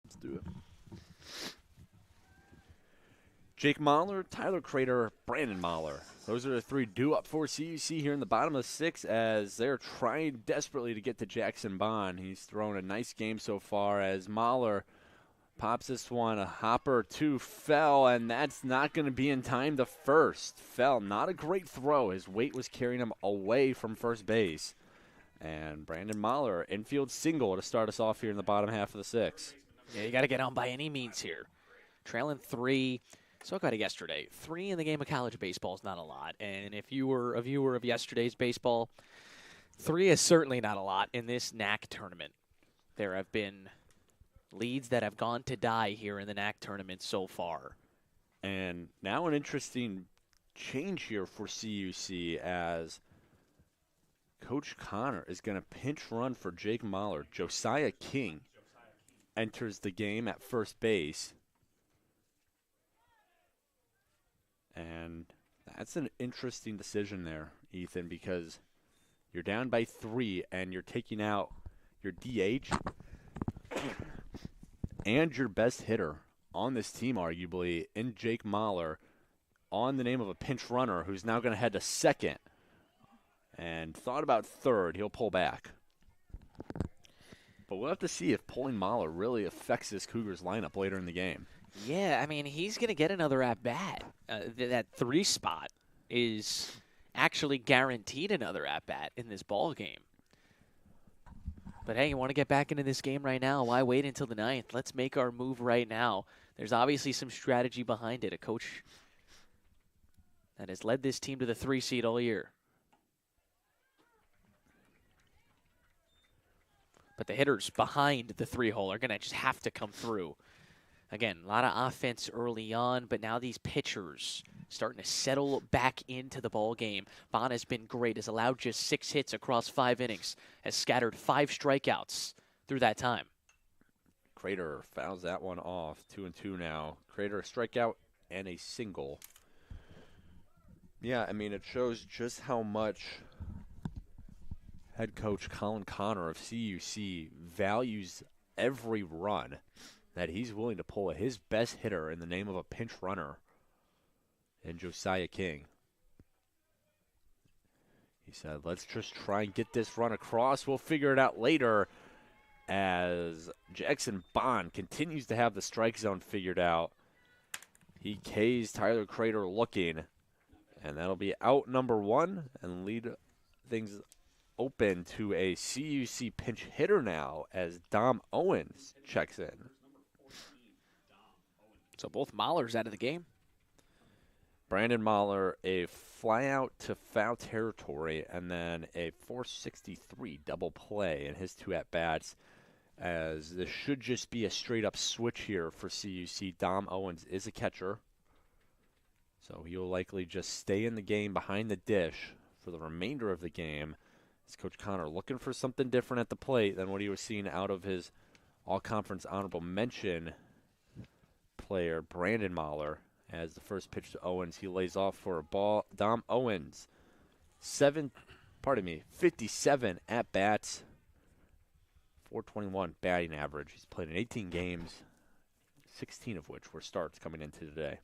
Let's do it. Jake Mahler, Tyler Crater, Brandon Mahler. Those are the 3 due up for CUC here in the bottom of the 6th as they're trying desperately to get to Jackson Bond. He's thrown a nice game so far as Mahler pops this one. A hopper to Fell, and that's not going to be in time. The first. Fell, not a great throw. His weight was carrying him away from first base. And Brandon Mahler, infield single to start us off here in the bottom half of the 6th. Yeah, you got to get on by any means here. Trailing 3. Spoke about it yesterday. 3 in the game of college baseball is not a lot. And if you were a viewer of yesterday's baseball, 3 is certainly not a lot in this NACC tournament. There have been leads that have gone to die here in the NACC tournament so far. And now an interesting change here for CUC as Coach Connor is going to pinch run for Jake Mahler. Josiah King enters the game at first base. And that's an interesting decision there, Ethan, because you're down by 3 and you're taking out your DH and your best hitter on this team, arguably, in Jake Mahler, on the name of a pinch runner who's now going to head to second. And thought about third. He'll pull back. But we'll have to see if pulling Mahler really affects this Cougars lineup later in the game. Yeah, I mean, he's going to get another at-bat. That 3 spot is actually guaranteed another at-bat in this ball game. But, hey, you want to get back into this game right now? Why wait until the 9th? Let's make our move right now. There's obviously some strategy behind it. A coach that has led this team to the 3 seed all year. But the hitters behind the 3-hole are going to just have to come through. Again, a lot of offense early on, but now these pitchers starting to settle back into the ball game. Vaughn has been great, has allowed just 6 hits across 5 innings, has scattered 5 strikeouts through that time. Crater fouls that one off. 2-2 now. Crater a strikeout and a single. Yeah, I mean, it shows just how much head coach Colin Connor of CUC values every run that he's willing to pull his best hitter in the name of a pinch runner in Josiah King. He said, let's just try and get this run across. We'll figure it out later, as Jackson Bond continues to have the strike zone figured out. He K's Tyler Crater looking, and that'll be out number 1 and lead things open to a CUC pinch hitter now as Dom Owens checks in. So both Mahlers out of the game. Brandon Mahler, a fly out to foul territory, and then a 463 double play in his 2 at-bats, as this should just be a straight-up switch here for CUC. Dom Owens is a catcher, so he'll likely just stay in the game behind the dish for the remainder of the game. As Coach Connor looking for something different at the plate than what he was seeing out of his all-conference honorable mention player, Brandon Mahler. As the first pitch to Owens, he lays off for a ball. Dom Owens, 57 at-bats, 421 batting average. He's played in 18 games, 16 of which were starts coming into today.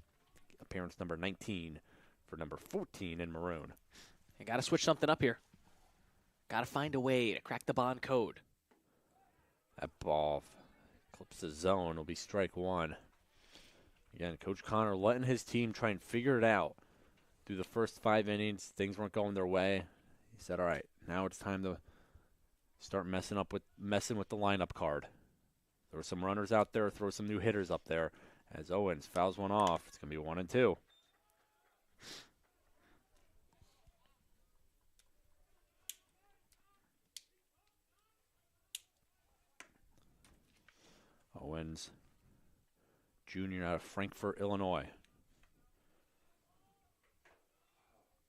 Appearance number 19 for number 14 in maroon. You got to switch something up here. Got to find a way to crack the Bond code. That ball clips the zone. It'll be strike 1. Again, Coach Connor letting his team try and figure it out. Through the first 5 innings, things weren't going their way. He said, all right, now it's time to start messing with the lineup card. There were some runners out there, throw some new hitters up there. As Owens fouls one off, it's going to be 1-2. Owens, junior out of Frankfort, Illinois.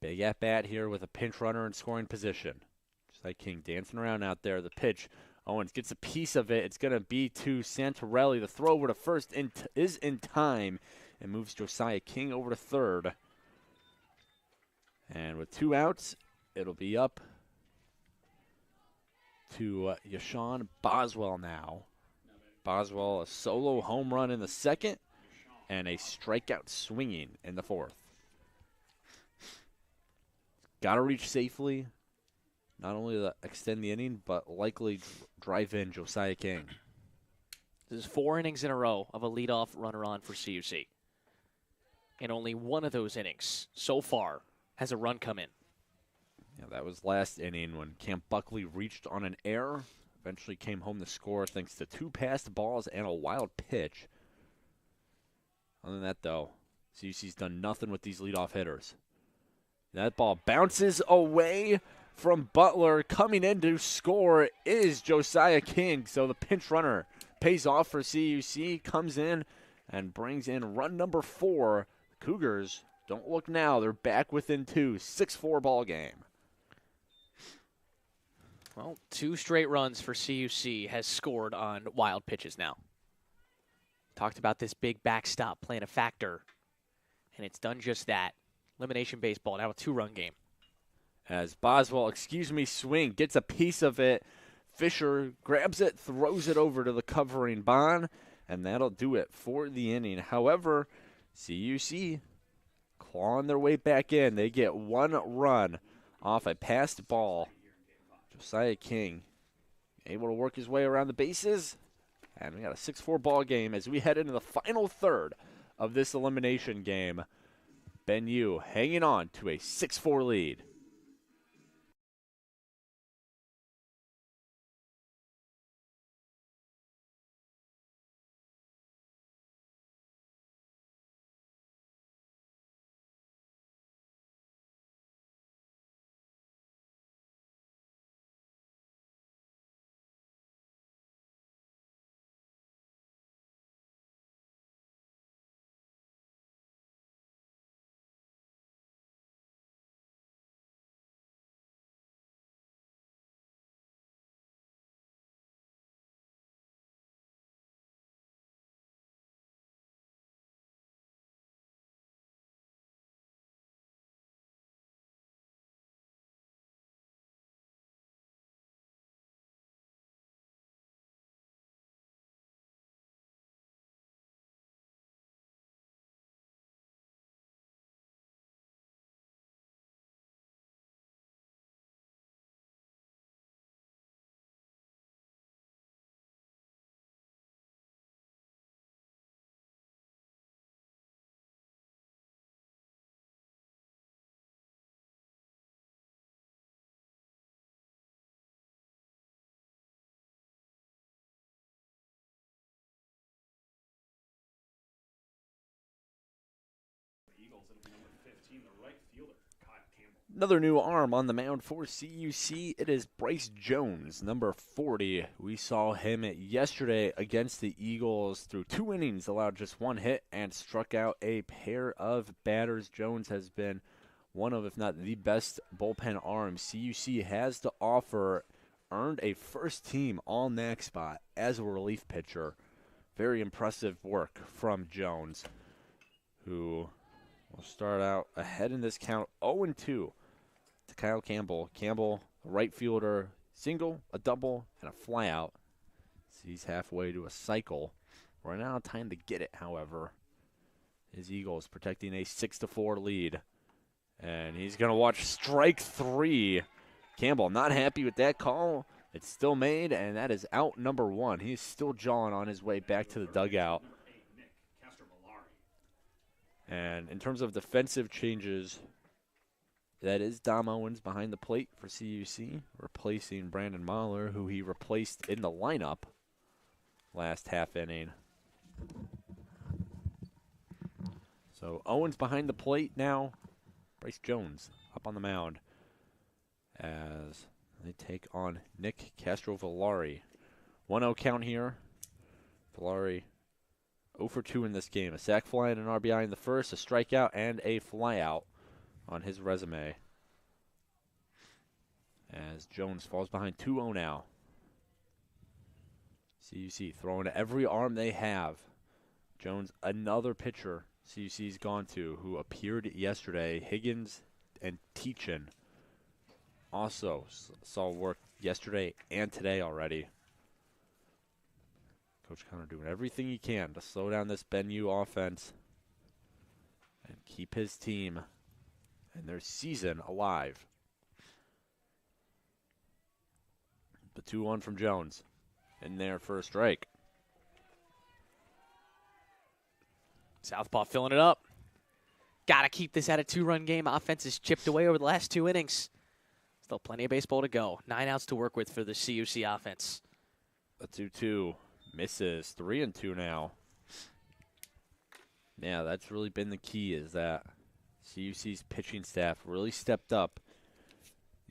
Big at-bat here with a pinch runner in scoring position. Just like King dancing around out there. The pitch, Owens gets a piece of it. It's going to be to Santorelli. The throw over to first is in time and moves Josiah King over to third. And with 2 outs, it'll be up to Yashawn Boswell now. Boswell, a solo home run in the second and a strikeout swinging in the 4th. Got to reach safely, not only to extend the inning, but likely drive in Josiah King. This is 4 innings in a row of a leadoff runner on for CUC. And only one of those innings so far has a run come in. Yeah, that was last inning when Cam Buckley reached on an error. Eventually came home to score thanks to 2 passed balls and a wild pitch. Other than that, though, CUC's done nothing with these leadoff hitters. That ball bounces away from Butler. Coming in to score is Josiah King. So the pinch runner pays off for CUC, comes in and brings in run number 4. The Cougars, don't look now, they're back within 2. 6-4 ball game. Well, 2 straight runs for CUC has scored on wild pitches now. Talked about this big backstop playing a factor, and it's done just that. Elimination baseball, now a 2-run game. As Boswell, swing, gets a piece of it. Fisher grabs it, throws it over to the covering Bond, and that'll do it for the inning. However, CUC clawing their way back in. They get 1 run off a passed ball. Josiah King able to work his way around the bases. And we got a 6-4 ball game as we head into the final third of this elimination game. Ben Yu hanging on to a 6-4 lead. Another new arm on the mound for CUC. It is Bryce Jones, number 40. We saw him yesterday against the Eagles through 2 innings, allowed just 1 hit, and struck out a pair of batters. Jones has been one of, if not the best bullpen arms CUC has to offer. Earned a first-team all-NACC spot as a relief pitcher. Very impressive work from Jones, who will start out ahead in this count 0-2 to Kyle Campbell. Campbell, a right fielder, single, a double, and a flyout. So he's halfway to a cycle. Right now, time to get it, however. His Eagles protecting a 6-4 lead. And he's going to watch strike 3. Campbell not happy with that call. It's still made, and that is out number 1. He's still jawing on his way back to the dugout. And in terms of defensive changes, that is Dom Owens behind the plate for CUC, replacing Brandon Mahler, who he replaced in the lineup last half inning. So Owens behind the plate now. Bryce Jones up on the mound as they take on Nick Castrovillari. 1-0 count here. Villari 0 for 2 in this game. A sac fly and an RBI in the first, a strikeout and a flyout on his resume. As Jones falls behind 2-0 now. CUC throwing every arm they have. Jones, another pitcher CUC's gone to who appeared yesterday. Higgins and Teachin also saw work yesterday and today already. Coach Connor doing everything he can to slow down this Ben U offense and keep his team and their season alive. The 2-1 from Jones in there for a strike. Southpaw filling it up. Got to keep this at a 2-run game. Offense has chipped away over the last 2 innings. Still plenty of baseball to go. 9 outs to work with for the CUC offense. A 2-2 misses. 3-2 now. Yeah, that's really been the key, is that CUC's pitching staff really stepped up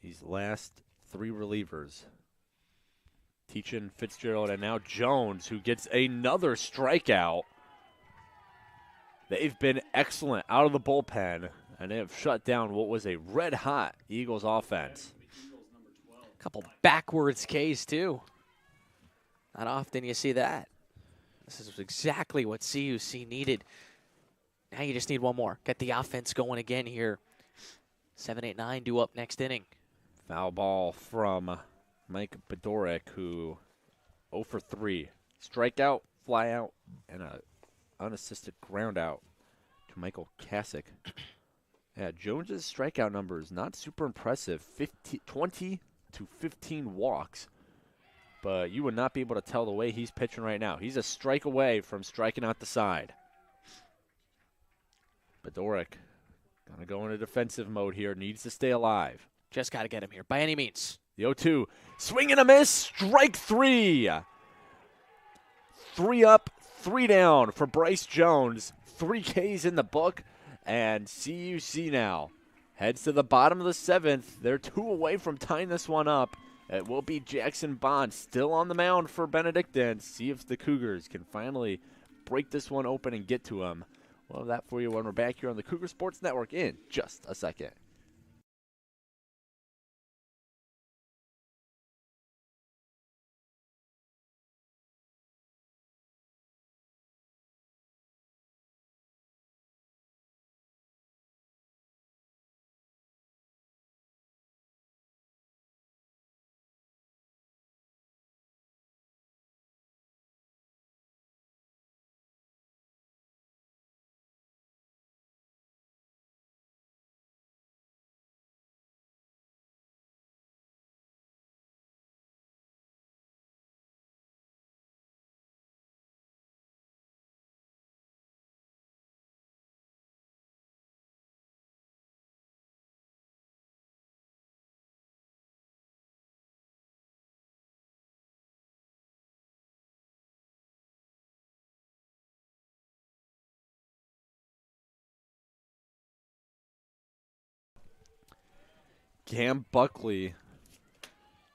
these last 3 relievers. Teachin, Fitzgerald, and now Jones, who gets another strikeout. They've been excellent out of the bullpen, and they have shut down what was a red-hot Eagles offense. A couple backwards Ks, too. Not often you see that. This is exactly what CUC needed. Now you just need one more. Get the offense going again here. 7-8-9 due up next inning. Foul ball from Mike Bedorek, who 0 for 3. Strikeout, fly out, and a unassisted ground out to Michael Kasich. Yeah, Jones's strikeout number is not super impressive. 20 to 15 walks. But you would not be able to tell the way he's pitching right now. He's a strike away from striking out the side. Bedorek going to go into defensive mode here. Needs to stay alive. Just got to get him here by any means. The 0-2. Swing and a miss. Strike 3. 3 up, 3 down for Bryce Jones. 3 Ks in the book. And CUC now heads to the bottom of the 7th. They're 2 away from tying this one up. It will be Jackson Bond still on the mound for Benedictine. See if the Cougars can finally break this one open and get to him. We'll have that for you when we're back here on the Cougar Sports Network in just a second. Cam Buckley,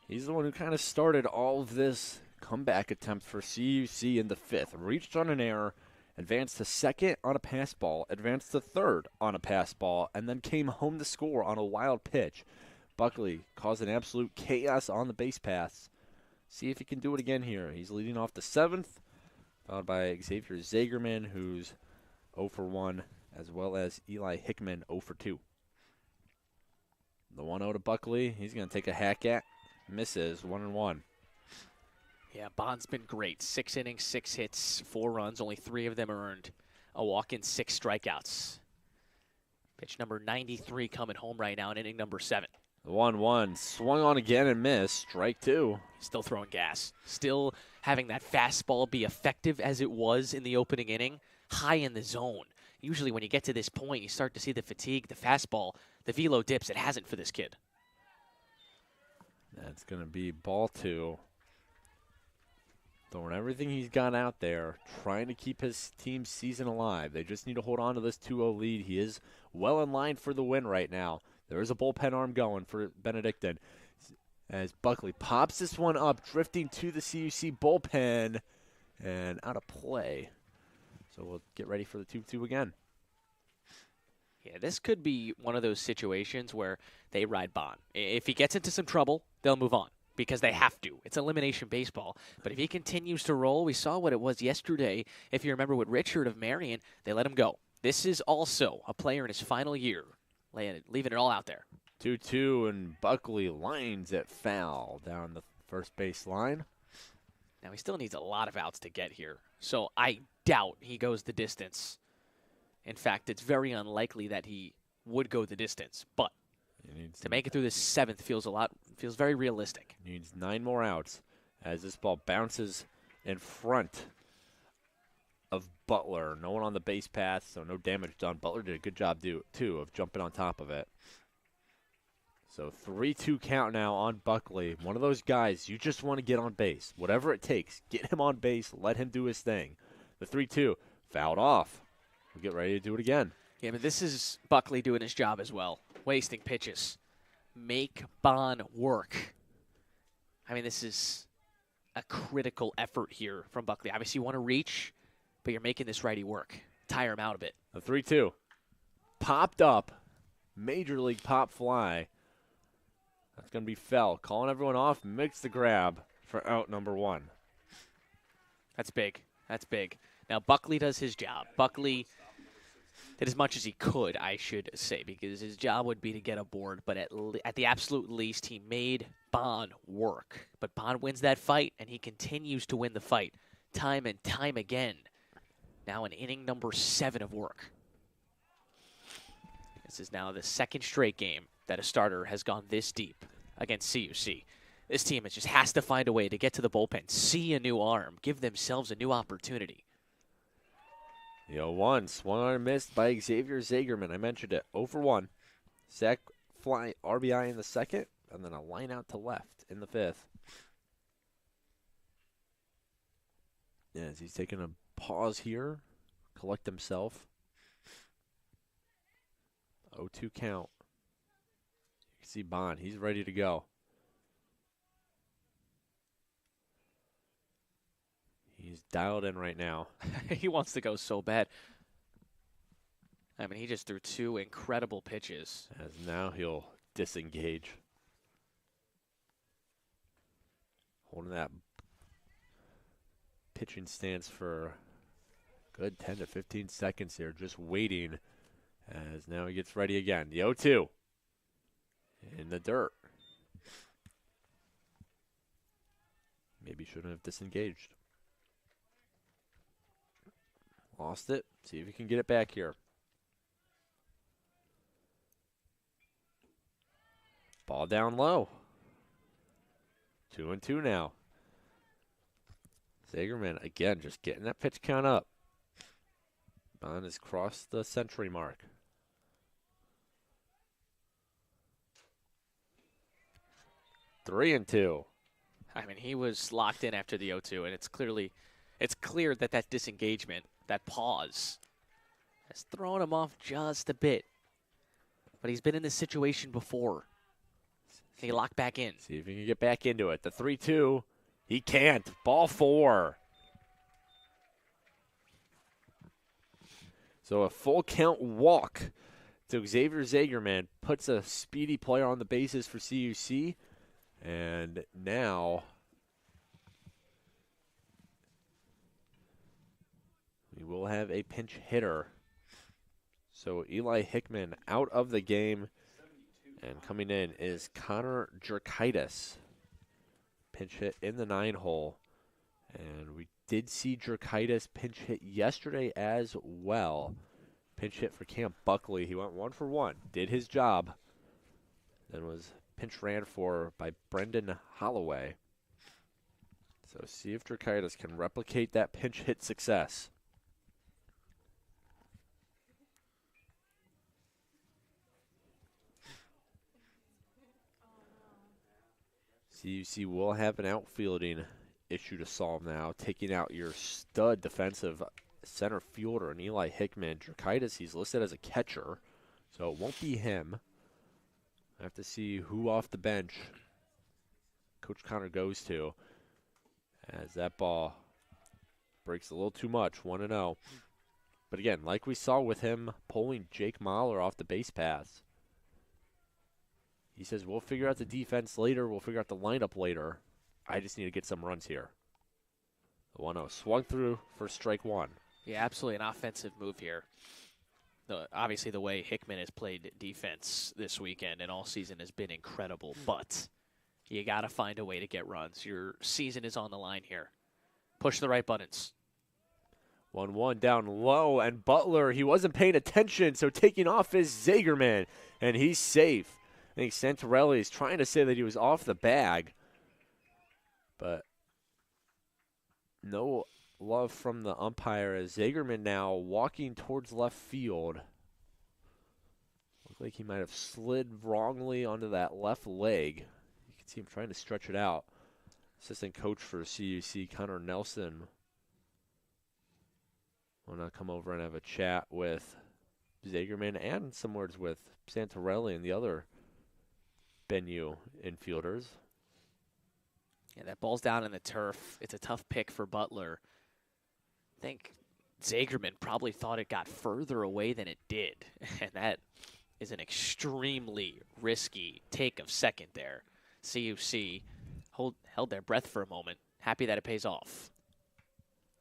he's the one who kind of started all of this comeback attempt for CUC in the 5th. Reached on an error, advanced to second on a pass ball, advanced to third on a pass ball, and then came home to score on a wild pitch. Buckley caused an absolute chaos on the base paths. See if he can do it again here. He's leading off the 7th, followed by Xavier Zagerman, who's 0 for 1, as well as Eli Hickman, 0 for 2. The 1-0 to Buckley. He's going to take a hack at. Misses. 1-1. Yeah, Bond's been great. 6 innings, 6 hits, 4 runs. Only 3 of them earned. A walk in, 6 strikeouts. Pitch number 93 coming home right now in inning number 7. The 1-1. Swung on again and missed. Strike 2. Still throwing gas. Still having that fastball be effective as it was in the opening inning. High in the zone. Usually when you get to this point, you start to see the fatigue, the fastball, the velo dips. It hasn't for this kid. That's going to be ball 2. Throwing everything he's got out there, trying to keep his team's season alive. They just need to hold on to this 2-0 lead. He is well in line for the win right now. There is a bullpen arm going for Benedictine. As Buckley pops this one up, drifting to the CUC bullpen, and out of play. So we'll get ready for the 2-2 again. Yeah, this could be one of those situations where they ride Bond. If he gets into some trouble, they'll move on because they have to. It's elimination baseball. But if he continues to roll, we saw what it was yesterday. If you remember with Richard of Marion, they let him go. This is also a player in his final year, leaving it all out there. 2-2, and Buckley lines it foul down the first base line. Now, he still needs a lot of outs to get here, so I doubt he goes the distance. In fact, it's very unlikely that he would go the distance, but to make it through this 7th feels very realistic. Needs 9 more outs as this ball bounces in front of Butler. No one on the base path, so no damage done. Butler did a good job, too, of jumping on top of it. So 3-2 count now on Buckley. One of those guys, you just want to get on base. Whatever it takes, get him on base, let him do his thing. The 3-2, fouled off. We'll get ready to do it again. Yeah, but this is Buckley doing his job as well, wasting pitches. Make Bond work. I mean, this is a critical effort here from Buckley. Obviously, you want to reach, but you're making this righty work. Tire him out a bit. The 3-2, popped up, major league pop fly. That's going to be Fell. Calling everyone off, makes the grab for out number 1. That's big. That's big. Now, Buckley does his job. Buckley did as much as he could, I should say, because his job would be to get aboard. But at the absolute least, he made Bond work. But Bond wins that fight, and he continues to win the fight time and time again. Now in inning number 7 of work. This is now the second straight game that a starter has gone this deep against CUC. This team just has to find a way to get to the bullpen, see a new arm, give themselves a new opportunity. 0-1, swung on and missed by Xavier Zagerman. I mentioned it, 0-for-1. Sack fly RBI in the second, and then a line out to left in the 5th. Yes, he's taking a pause here, collect himself. 0-2 count. You can see Bond, he's ready to go. He's dialed in right now. He wants to go so bad. I mean, he just threw 2 incredible pitches. As now he'll disengage. Holding that pitching stance for a good 10 to 15 seconds here, just waiting as now he gets ready again. The 0-2 in the dirt. Maybe shouldn't have disengaged. Lost it. See if he can get it back here. Ball down low. 2-2 now. Zagerman, again, just getting that pitch count up. Bond has crossed the century mark. 3-2. I mean, he was locked in after the 0-2, and it's clear that that disengagement, that pause, has thrown him off just a bit. But he's been in this situation before. Can he lock back in? See if he can get back into it. The 3-2. He can't. Ball 4. So a full count walk to Xavier Zagerman puts a speedy player on the bases for CUC. And now we will have a pinch hitter. So Eli Hickman out of the game. And coming in is Connor Jerkitis. Pinch hit in the 9-hole. And we did see Jerkitis pinch hit yesterday as well. Pinch hit for Camp Buckley. He went 1-for-1. Did his job. Then was pinch ran for by Brendan Holloway. So see if Jerkitis can replicate that pinch hit success. CUC will have an outfielding issue to solve now, taking out your stud defensive center fielder and Eli Hickman. Jerkitis, he's listed as a catcher, so it won't be him. I have to see who off the bench Coach Connor goes to, as that ball breaks a little too much, 1-0. But again, like we saw with him pulling Jake Mahler off the base paths, he says, we'll figure out the defense later. We'll figure out the lineup later. I just need to get some runs here. The 1-0 swung through for strike 1. Yeah, absolutely an offensive move here. Obviously, the way Hickman has played defense this weekend and all season has been incredible, but you got to find a way to get runs. Your season is on the line here. Push the right buttons. 1-1 down low, and Butler, he wasn't paying attention, so taking off is Zagerman, and he's safe. I think Santorelli is trying to say that he was off the bag, but no love from the umpire as Zagerman now walking towards left field. Looked like he might have slid wrongly onto that left leg. You can see him trying to stretch it out. Assistant coach for CUC, Connor Nelson, will now come over and have a chat with Zagerman and some words with Santarelli and the other Bennu infielders. Yeah, that ball's down in the turf. It's a tough pick for Butler. I think Zagerman probably thought it got further away than it did, and that is an extremely risky take of second there. CUC held their breath for a moment, happy that it pays off.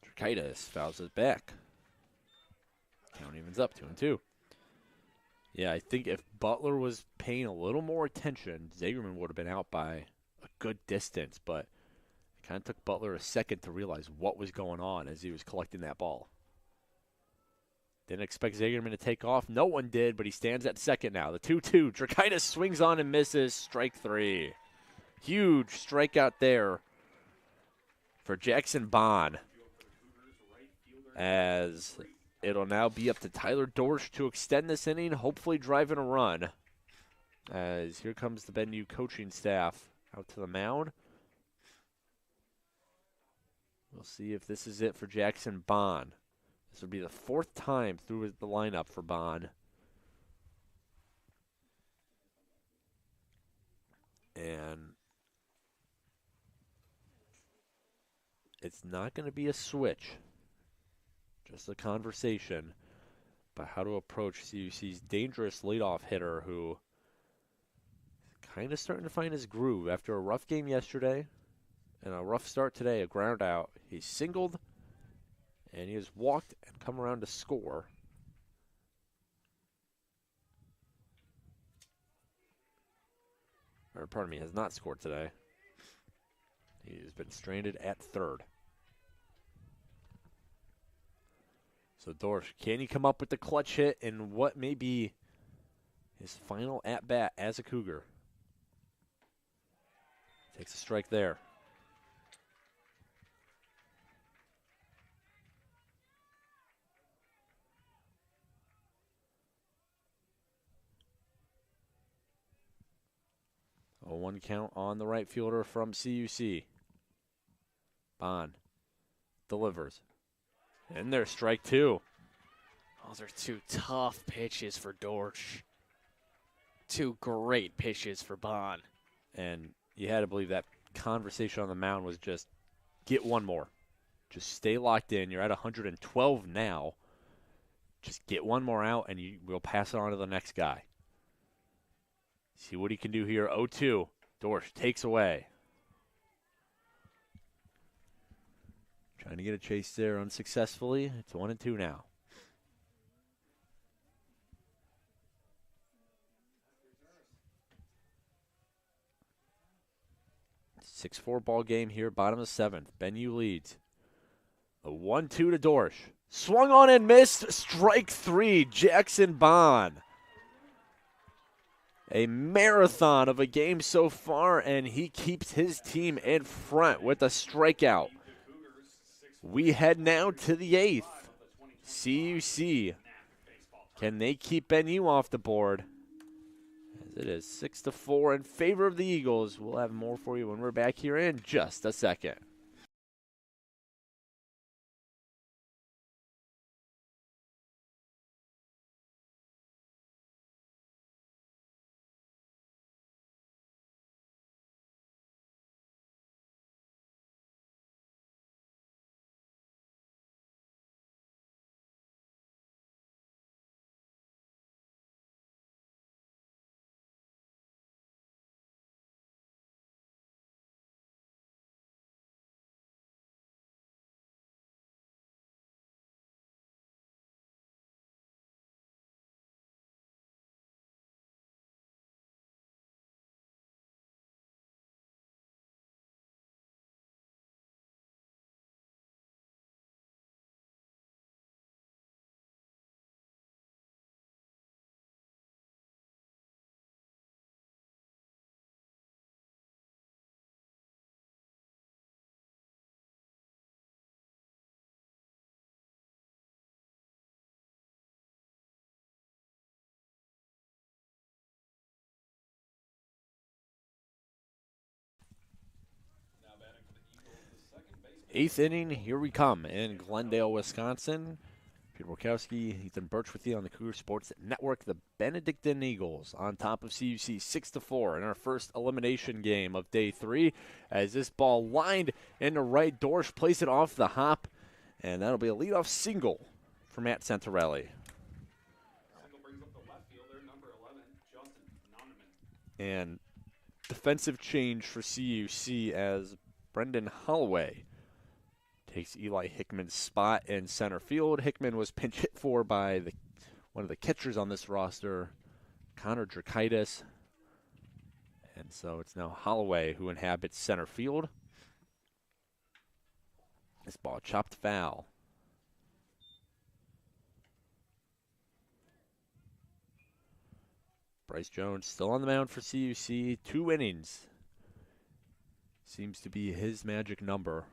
Dracaitis fouls it back. Count evens up 2-2. Yeah, I think if Butler was paying a little more attention, Zagerman would have been out by a good distance, but it kind of took Butler a second to realize what was going on as he was collecting that ball. Didn't expect Zagerman to take off. No one did, but he stands at second now. The 2-2. Dracaitis swings on and misses. Strike 3. Huge strikeout there for Jackson Bond, as it'll now be up to Tyler Dorsch to extend this inning, hopefully driving a run. As here comes the Bennu coaching staff out to the mound. We'll see if this is it for Jackson Bond. This will be the fourth time through the lineup for Bond. And it's not going to be a switch, just a conversation about how to approach CUC's dangerous leadoff hitter who is kind of starting to find his groove after a rough game yesterday and a rough start today, a ground out. He's singled, and he has walked and come around to score. Or, pardon me, has not scored today. He's been stranded at third. So Dorsch, can he come up with the clutch hit in what may be his final at-bat as a Cougar? Takes a strike there. A 1 count on the right fielder from CUC. Bond delivers. And there's strike 2. Those are 2 tough pitches for Dorsch. 2 great pitches for Bond. And you had to believe that conversation on the mound was just get one more. Just stay locked in. You're at 112 now. Just get one more out, and we'll pass it on to the next guy. See what he can do here. 0-2. Dorsch takes away. Trying to get a chase there unsuccessfully. It's 1-2 now. 6-4 ball game here, bottom of the 7th. Bennu leads. A 1-2 to Dorsch. Swung on and missed. Strike 3, Jackson Bond. A marathon of a game so far, and he keeps his team in front with a strikeout. We head now to the 8th. CUC. Can they keep Bennu off the board? As it is 6-4 in favor of the Eagles. We'll have more for you when we're back here in just a second. 8th inning, here we come in Glendale, Wisconsin. Peter Borkowski, Ethan Birch with you on the Cougar Sports Network. The Benedictine Eagles on top of CUC 6-4 in our first elimination game of day 3. As this ball lined into right, Dorsch plays it off the hop, and that'll be a leadoff single for Matt Santarelli. Single brings up the left fielder, number 11, Justin Noneman. And defensive change for CUC as Brendan Holloway takes Eli Hickman's spot in center field. Hickman was pinch hit for by one of the catchers on this roster, Connor Drakaitis. And so it's now Holloway who inhabits center field. This ball chopped foul. Bryce Jones still on the mound for CUC. 2 innings. Seems to be his magic number.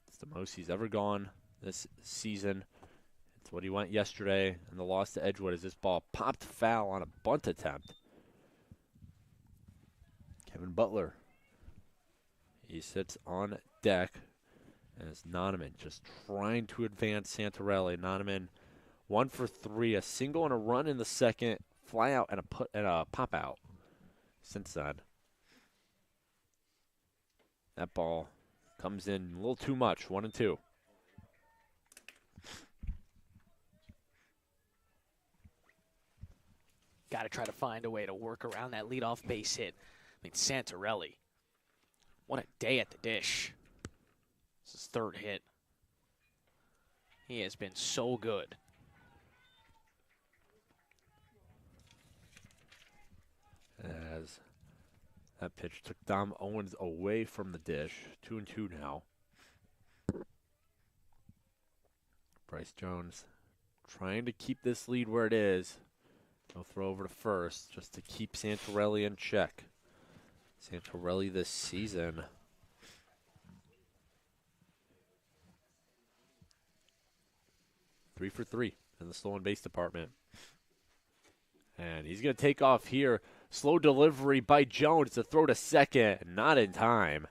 It's the most he's ever gone this season. It's what he went yesterday in the loss to Edgewood as this ball popped foul on a bunt attempt. Kevin Butler. He sits on deck as Noneman just trying to advance Santarelli. Noneman 1 for 3, a single and a run in the second, fly out and a pop out since then. That ball comes in a little too much, 1-2. Got to try to find a way to work around that leadoff base hit. I mean, Santarelli, what a day at the dish. This is his 3rd hit. He has been so good. As that pitch took Dom Owens away from the dish. 2-2 now. Bryce Jones trying to keep this lead where it is. He'll throw over to first just to keep Santarelli in check. Santarelli this season. Three for 3 in the stolen base department. And he's going to take off here. Slow delivery by Jones to throw to second. Not in time.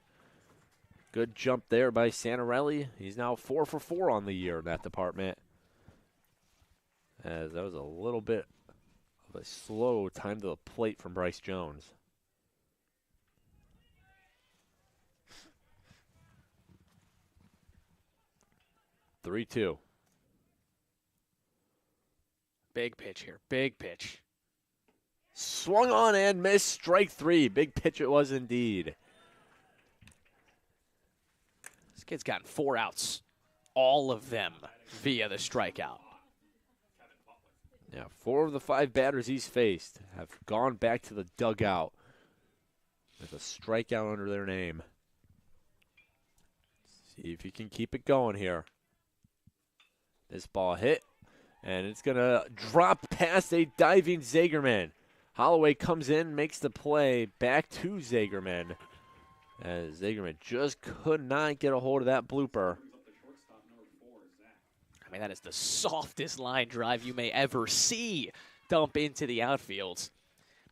Good jump there by Santarelli. He's now 4 for 4 on the year in that department. As that was a little bit of a slow time to the plate from Bryce Jones. Three, 2. Big pitch here. Big pitch. Swung on and missed. Strike 3. Big pitch it was indeed. This kid's gotten 4 outs. All of them via the strikeout. Yeah, 4 of the 5 batters he's faced have gone back to the dugout with a strikeout under their name. See if he can keep it going here. This ball hit, and it's going to drop past a diving Zagerman. Holloway comes in, makes the play back to Zagerman. As Zagerman just could not get a hold of that blooper. I mean, that is the softest line drive you may ever see dump into the outfield.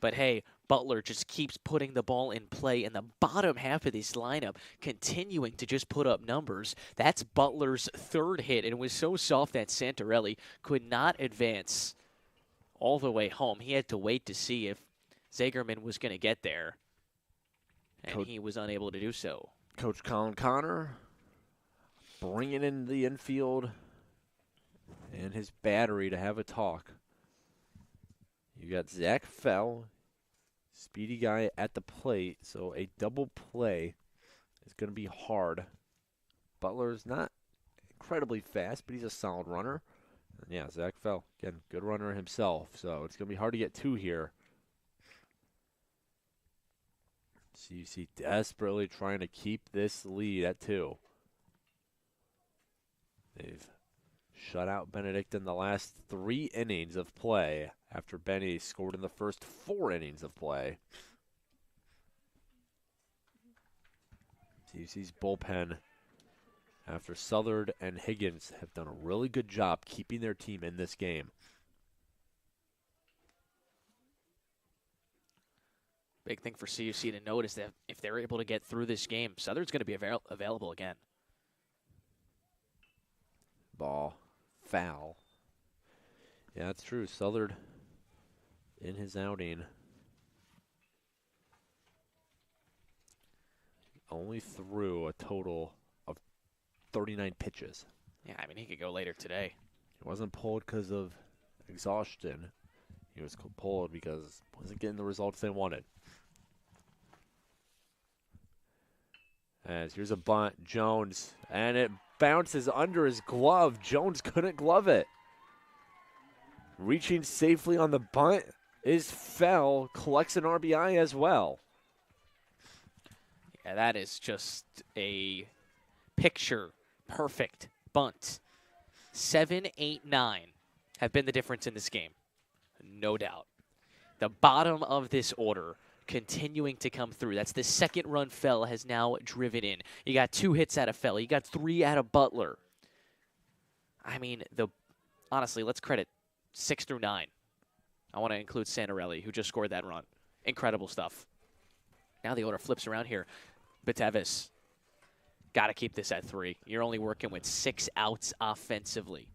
But hey, Butler just keeps putting the ball in play in the bottom half of this lineup, continuing to just put up numbers. That's Butler's 3rd hit, and it was so soft that Santarelli could not advance all the way home. He had to wait to see if Zagerman was going to get there, and he was unable to do so. Coach Colin Connor bringing in the infield and his battery to have a talk. You got Zach Fell, speedy guy at the plate, so a double play is going to be hard. Butler's not incredibly fast, but he's a solid runner. And yeah, Zach Fell, again, good runner himself, so it's going to be hard to get 2 here. CUC desperately trying to keep this lead at 2. They've shut out Benedictine the last 3 innings of play after Benny scored in the first 4 innings of play. CUC's bullpen, after Southard and Higgins, have done a really good job keeping their team in this game. Big thing for CUC to note is that if they're able to get through this game, Southern's going to be available again. Ball. Foul. Yeah, that's true. Southern in his outing only threw a total of 39 pitches. Yeah, I mean, he could go later today. He wasn't pulled because of exhaustion. He was pulled because he wasn't getting the results they wanted. As here's a bunt, Jones, and it bounces under his glove. Jones couldn't glove it. Reaching safely on the bunt is Fell, collects an RBI as well. Yeah, that is just a picture-perfect bunt. 7, 8, 9 have been the difference in this game, no doubt. The bottom of this order continuing to come through. That's the second run Fell has now driven in. You got 2 hits out of Fell. You got 3 out of Butler. I mean, honestly, let's credit 6 through 9. I want to include Santarelli, who just scored that run. Incredible stuff. Now the order flips around here. Batevis, got to keep this at 3. You're only working with 6 outs offensively.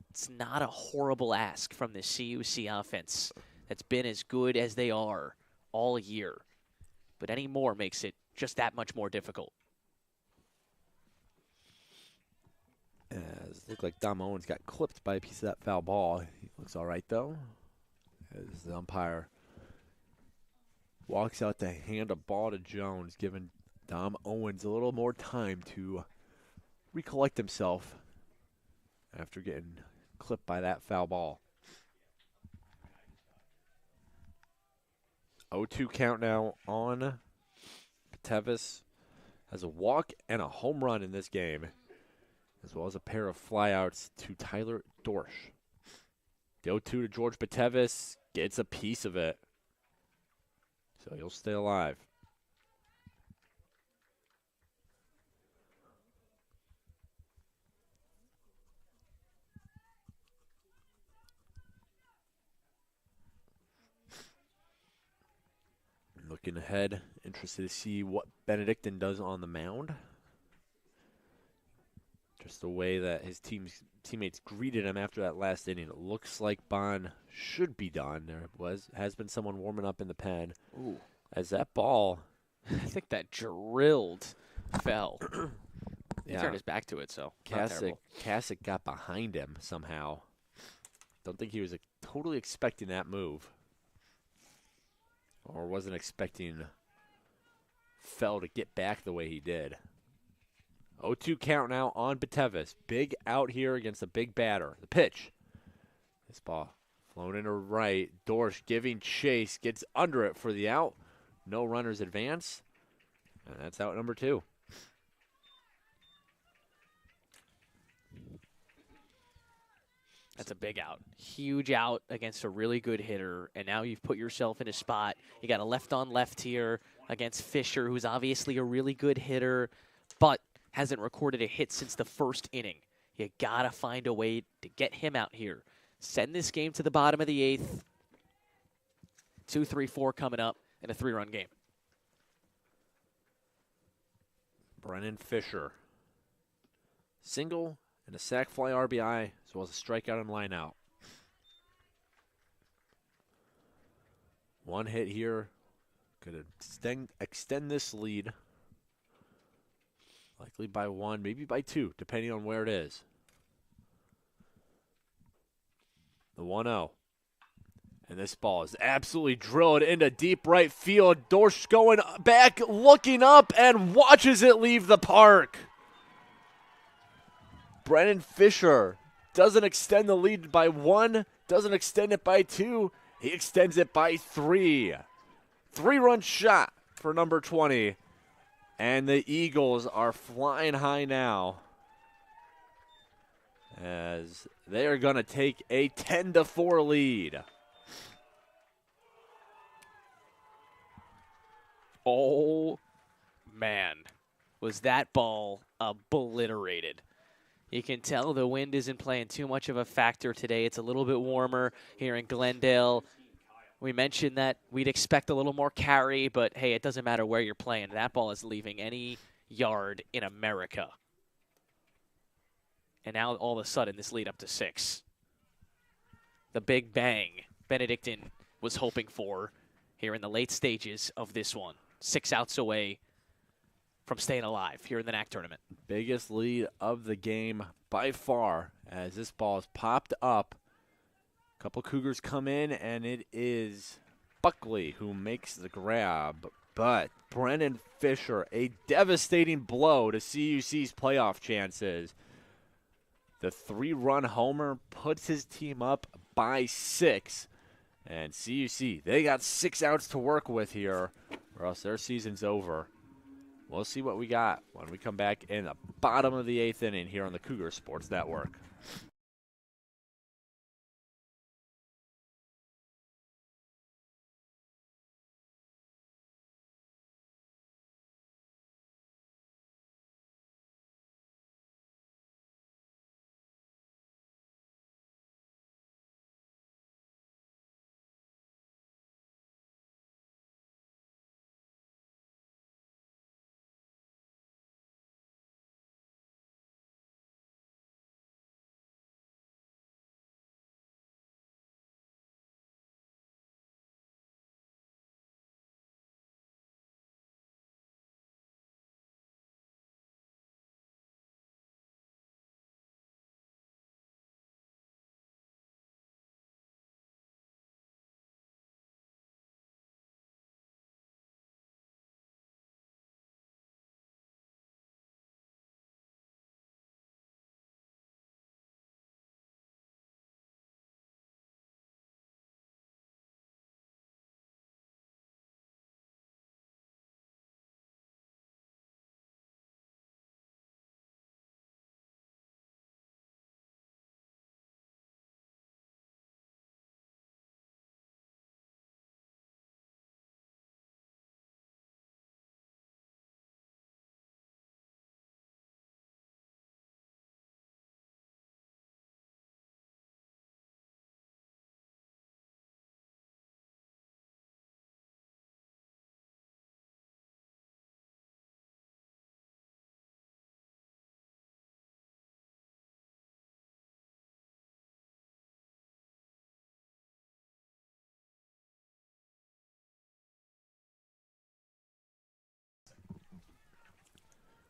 It's not a horrible ask from the CUC offense that's been as good as they are all year. But any more makes it just that much more difficult. As it looked like Dom Owens got clipped by a piece of that foul ball. He looks all right, though, as the umpire walks out to hand a ball to Jones, giving Dom Owens a little more time to recollect himself after getting clipped by that foul ball. 0-2 count now on Batevis. Has a walk and a home run in this game, as well as a pair of flyouts to Tyler Dorsch. The 0-2 to George Batevis gets a piece of it, so he'll stay alive. Looking ahead, interested to see what Benedictine does on the mound. Just the way that his teammates greeted him after that last inning. It looks like Bond should be done. There has been someone warming up in the pen. Ooh. As that ball, I think that drilled Fell. He yeah, turned his back to it, so not terrible. Kasich got behind him somehow. Don't think he was totally expecting that move. Or wasn't expecting Fell to get back the way he did. 0-2 count now on Batevis. Big out here against a big batter. The pitch. This ball flown into right. Dorsch giving chase. Gets under it for the out. No runners advance. And that's out number 2. That's a big out. Huge out against a really good hitter, and now you've put yourself in a spot. You got a left-on-left here against Fisher, who's obviously a really good hitter, but hasn't recorded a hit since the first inning. You got to find a way to get him out here. Send this game to the bottom of the 8th. 2, 3, 4 coming up in a 3-run game. Brennan Fisher. Single and a sac fly RBI, as well as a strikeout and line out. One hit here could extend this lead. Likely by 1, maybe by 2, depending on where it is. The 1-0. And this ball is absolutely drilled into deep right field. Dorsch going back, looking up, and watches it leave the park. Brennan Fisher doesn't extend the lead by 1, doesn't extend it by 2. He extends it by 3. 3-run shot for number 20. And the Eagles are flying high now, as they are going to take a 10-4 lead. Oh, man. Was that ball obliterated. You can tell the wind isn't playing too much of a factor today. It's a little bit warmer here in Glendale. We mentioned that we'd expect a little more carry, but hey, it doesn't matter where you're playing. That ball is leaving any yard in America. And now all of a sudden, this lead up to 6. The big bang Benedictine was hoping for here in the late stages of this one. 6 outs away from staying alive here in the NACC tournament. Biggest lead of the game by far as this ball is popped up. A couple Cougars come in, and it is Buckley who makes the grab. But Brennan Fisher, a devastating blow to CUC's playoff chances. The 3-run homer puts his team up by 6. And CUC, they got 6 outs to work with here, or else their season's over. We'll see what we got when we come back in the bottom of the 8th inning here on the Cougar Sports Network.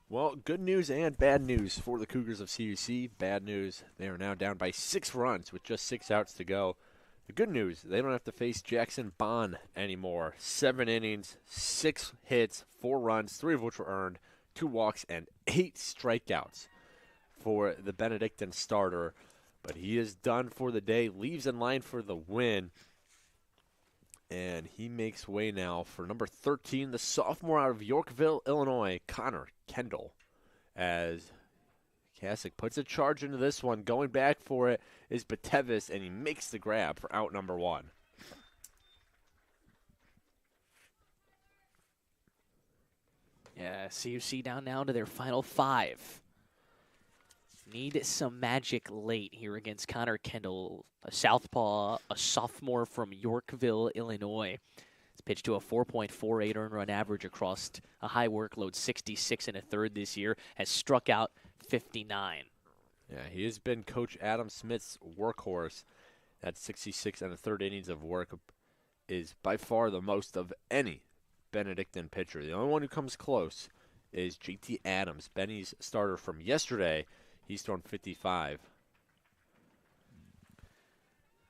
Well, good news and bad news for the Cougars of CUC. Bad news, they are now down by 6 runs with just 6 outs to go. The good news, they don't have to face Jackson Bond anymore. 7 innings, 6 hits, 4 runs, 3 of which were earned, 2 walks, and 8 strikeouts for the Benedictine starter. But he is done for the day, leaves in line for the win. And he makes way now for number 13, the sophomore out of Yorkville, Illinois, Connor Kendall. As Kasich puts a charge into this one, going back for it is Batevis, and he makes the grab for out number 1. Yeah, CUC down now to their final 5. Need some magic late here against Connor Kendall, a southpaw, a sophomore from Yorkville, Illinois. It's pitched to a 4.48 earned run average across a high workload, 66 1/3 this year, has struck out 59. Yeah, he has been Coach Adam Smith's workhorse. That 66 1/3 innings of work is by far the most of any Benedictine pitcher. The only one who comes close is JT Adams, Benny's starter from yesterday. He's thrown 55.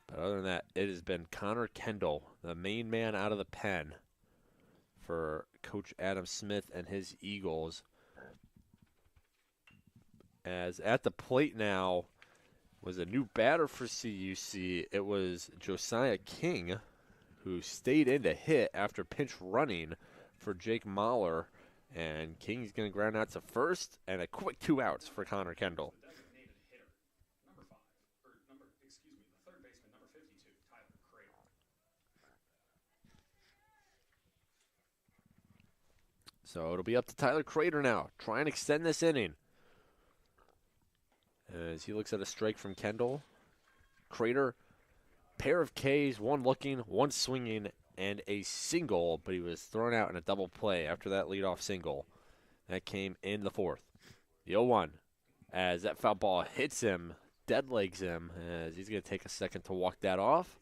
But other than that, it has been Connor Kendall, the main man out of the pen for Coach Adam Smith and his Eagles. As at the plate now was a new batter for CUC. It was Josiah King, who stayed in to hit after pinch running for Jake Mahler. And King's going to ground out to first, and a quick 2 outs for Connor Kendall. The third baseman, number 52, Tyler Crater. So it'll be up to Tyler Crater now. Try and extend this inning. As he looks at a strike from Kendall. Crater pair of Ks, one looking, one swinging, and a single, but he was thrown out in a double play after that leadoff single. That came in the fourth. The 0-1, as that foul ball hits him, dead legs him, as he's going to take a second to walk that off.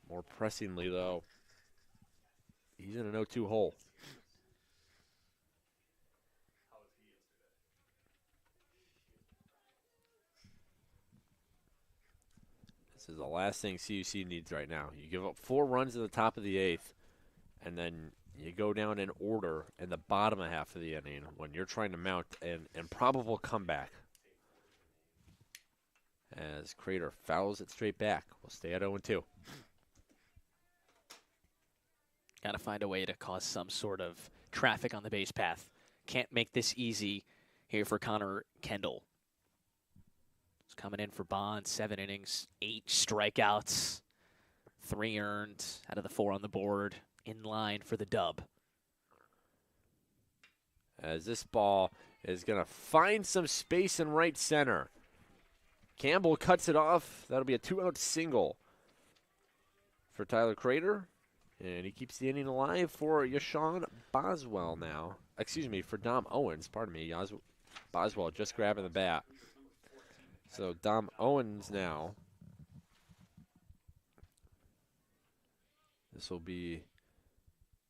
More pressingly, though, he's in an 0-2 hole. This is the last thing CUC needs right now. You give up 4 runs in the top of the 8th, and then you go down in order in the bottom half of the inning when you're trying to mount an improbable comeback. As Crater fouls it straight back. We'll stay at 0-2. Got to find a way to cause some sort of traffic on the base path. Can't make this easy here for Connor Kendall. He's coming in for Bond, 7 innings, 8 strikeouts, 3 earned out of the 4 on the board, in line for the dub. As this ball is going to find some space in right center. Campbell cuts it off. That'll be a 2-out single for Tyler Crater. And he keeps the inning alive for Yashawn Boswell now. Excuse me, for Dom Owens. Pardon me. Boswell just grabbing the bat. So Dom Owens now. This will be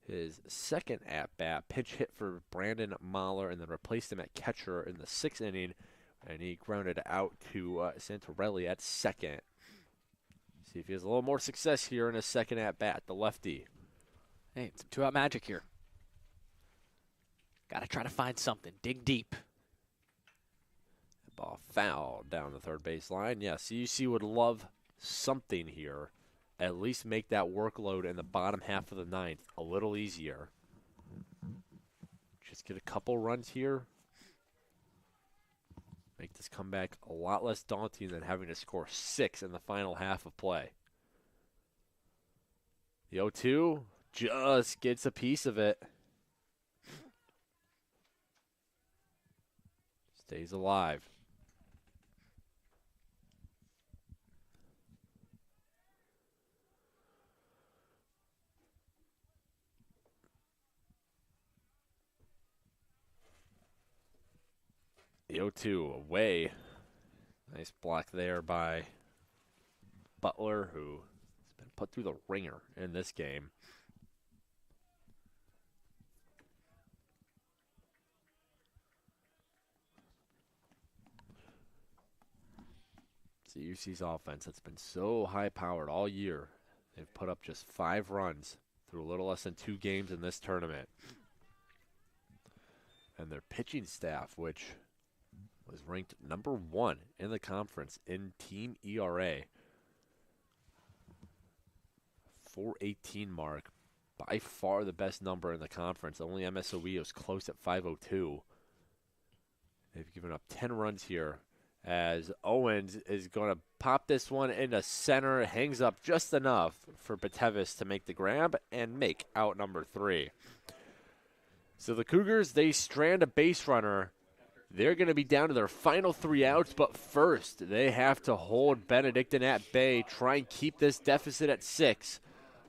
his second at-bat. Pitch hit for Brandon Mahler, and then replaced him at catcher in the 6th inning. And he grounded out to Santorelli at second. See if he has a little more success here in his second at-bat, the lefty. Hey, it's 2-out magic here. Got to try to find something. Dig deep. Ball foul down the third baseline. Yeah, CUC would love something here. At least make that workload in the bottom half of the 9th a little easier. Just get a couple runs here. Make this comeback a lot less daunting than having to score 6 in the final half of play. The 0-2 just gets a piece of it. Stays alive. The 0-2 away. Nice block there by Butler, who has been put through the ringer in this game. CUC's offense that's been so high-powered all year. They've put up just 5 runs through a little less than 2 games in this tournament. And their pitching staff, which was ranked number 1 in the conference in team ERA. 418 mark, by far the best number in the conference. Only MSOE was close at 502. They've given up 10 runs here as Owens is going to pop this one into center. Hangs up just enough for Batevis to make the grab and make out number 3. So the Cougars, they strand a base runner. They're going to be down to their final 3 outs, but first they have to hold Benedictine at bay, try and keep this deficit at 6.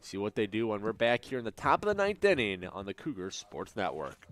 See what they do when we're back here in the top of the 9th inning on the Cougars Sports Network.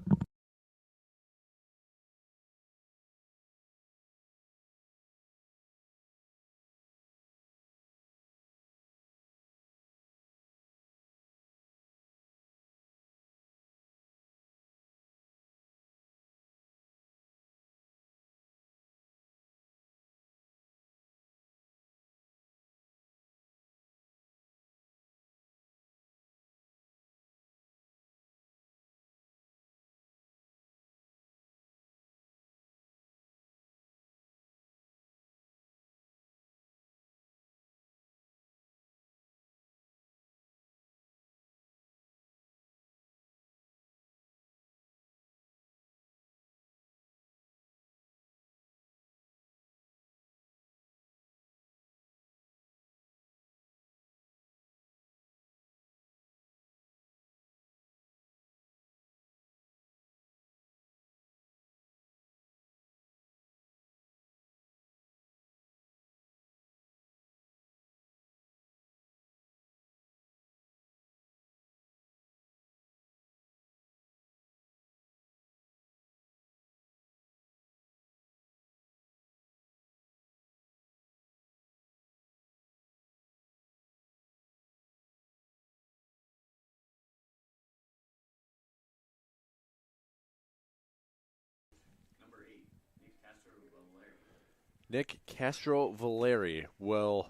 Nick Castro-Valeri will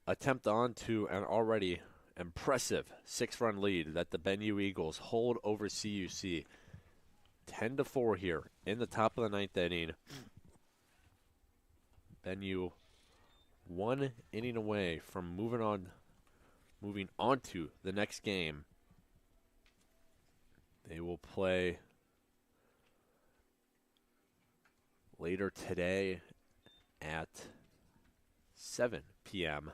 attempt on to an already impressive 6-run lead that the Benue Eagles hold over CUC. 10-4 here in the top of the 9th inning. Benue 1 inning away from moving on to the next game. They will play later today at 7 p.m.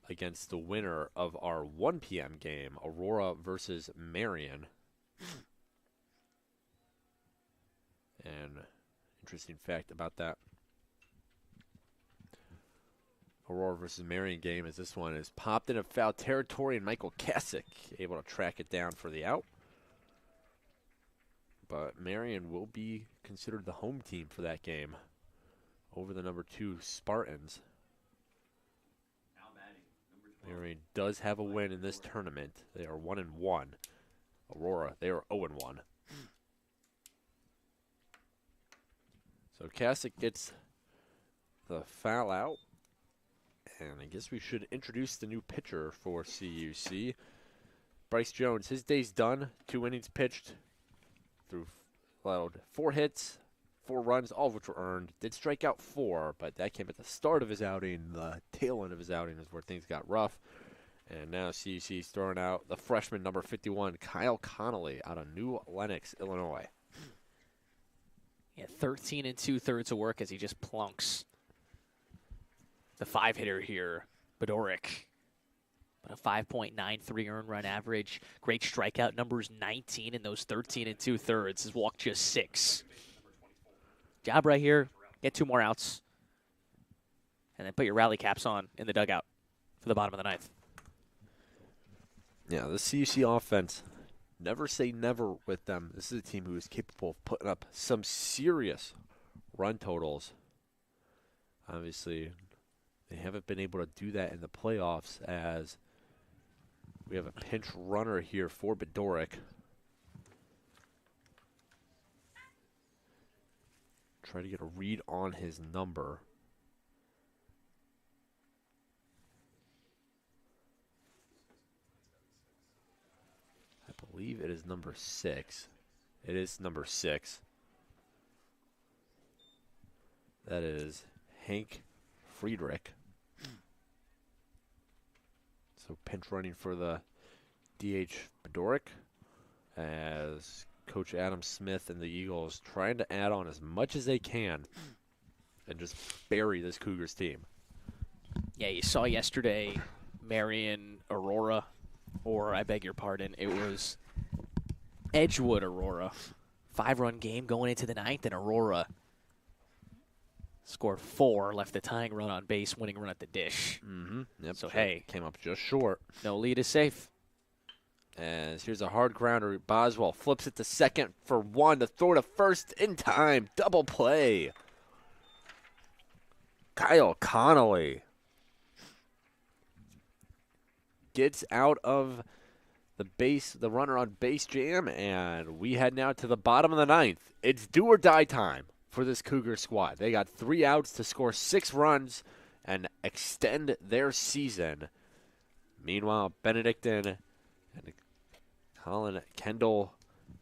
against the winner of our 1 p.m. game, Aurora versus Marion. And interesting fact about that Aurora versus Marion game is this one is popped into foul territory, and Michael Kasich able to track it down for the out. But Marion will be considered the home team for that game over the number 2 Spartans. Marion does have a win in this tournament. They are 1-1. Aurora, they are 0-1. So Kasich gets the foul out. And I guess we should introduce the new pitcher for CUC. Bryce Jones, his day's done. 2 innings pitched. Allowed 4 hits, 4 runs, all of which were earned. Did strike out 4, but that came at the start of his outing. The tail end of his outing is where things got rough. And now CUC's throwing out the freshman, number 51, Kyle Connolly, out of New Lenox, Illinois. Yeah, 13 2/3 of work as he just plunks the 5-hitter here, Bedoric. But a 5.93 earned run average. Great strikeout numbers, 19 in those 13 2/3. His walk just 6. Job right here, get 2 more outs. And then put your rally caps on in the dugout for the bottom of the 9th. Yeah, the CUC offense, never say never with them. This is a team who is capable of putting up some serious run totals. Obviously, they haven't been able to do that in the playoffs as we have a pinch runner here for Bedoric. Try to get a read on his number. I believe it is number 6. It is number 6. That is Hank Friedrich. So pinch running for the DH Bedoric as Coach Adam Smith and the Eagles trying to add on as much as they can and just bury this Cougars team. Yeah, you saw yesterday Marion Aurora, or I beg your pardon, it was Edgewood Aurora. 5-run game going into the 9th, and Aurora scored 4, left the tying run on base, winning run at the dish. Yep, So, hey. Came up just short. No lead is safe. As here's a hard grounder. Boswell flips it to second for 1 to throw to first in time. Double play. Kyle Connolly gets out of the runner on base jam, and we head now to the bottom of the 9th. It's do or die time for this Cougar squad. They got 3 outs to score 6 runs and extend their season. Meanwhile, Benedictine and Colin Kendall,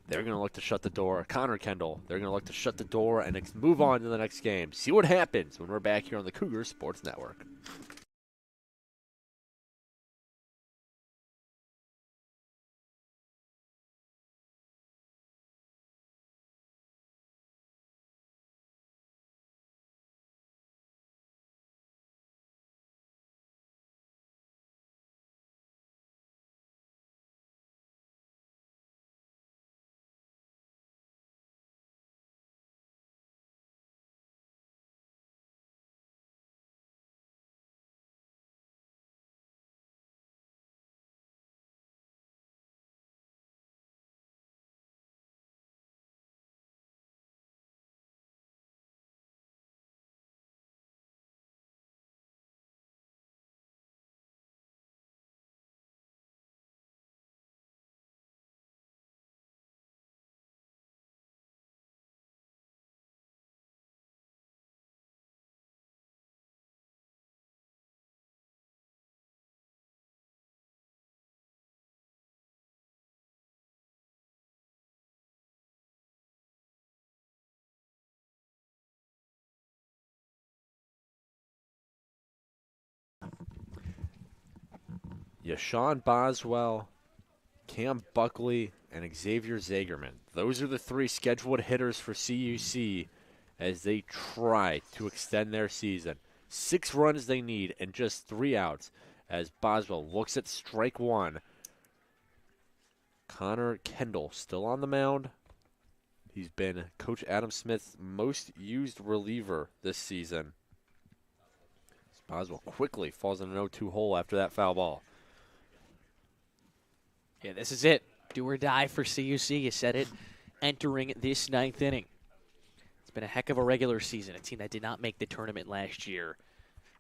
they're going to look to shut the door. Connor Kendall, they're going to look to shut the door and move on to the next game. See what happens when we're back here on the Cougar Sports Network. Yashawn Boswell, Cam Buckley, and Xavier Zagerman. Those are the 3 scheduled hitters for CUC as they try to extend their season. 6 runs they need and just 3 outs as Boswell looks at strike 1. Connor Kendall still on the mound. He's been Coach Adam Smith's most used reliever this season. Boswell quickly falls in an 0-2 hole after that foul ball. Yeah, this is it. Do or die for CUC. You said it. Entering this 9th inning. It's been a heck of a regular season. A team that did not make the tournament last year.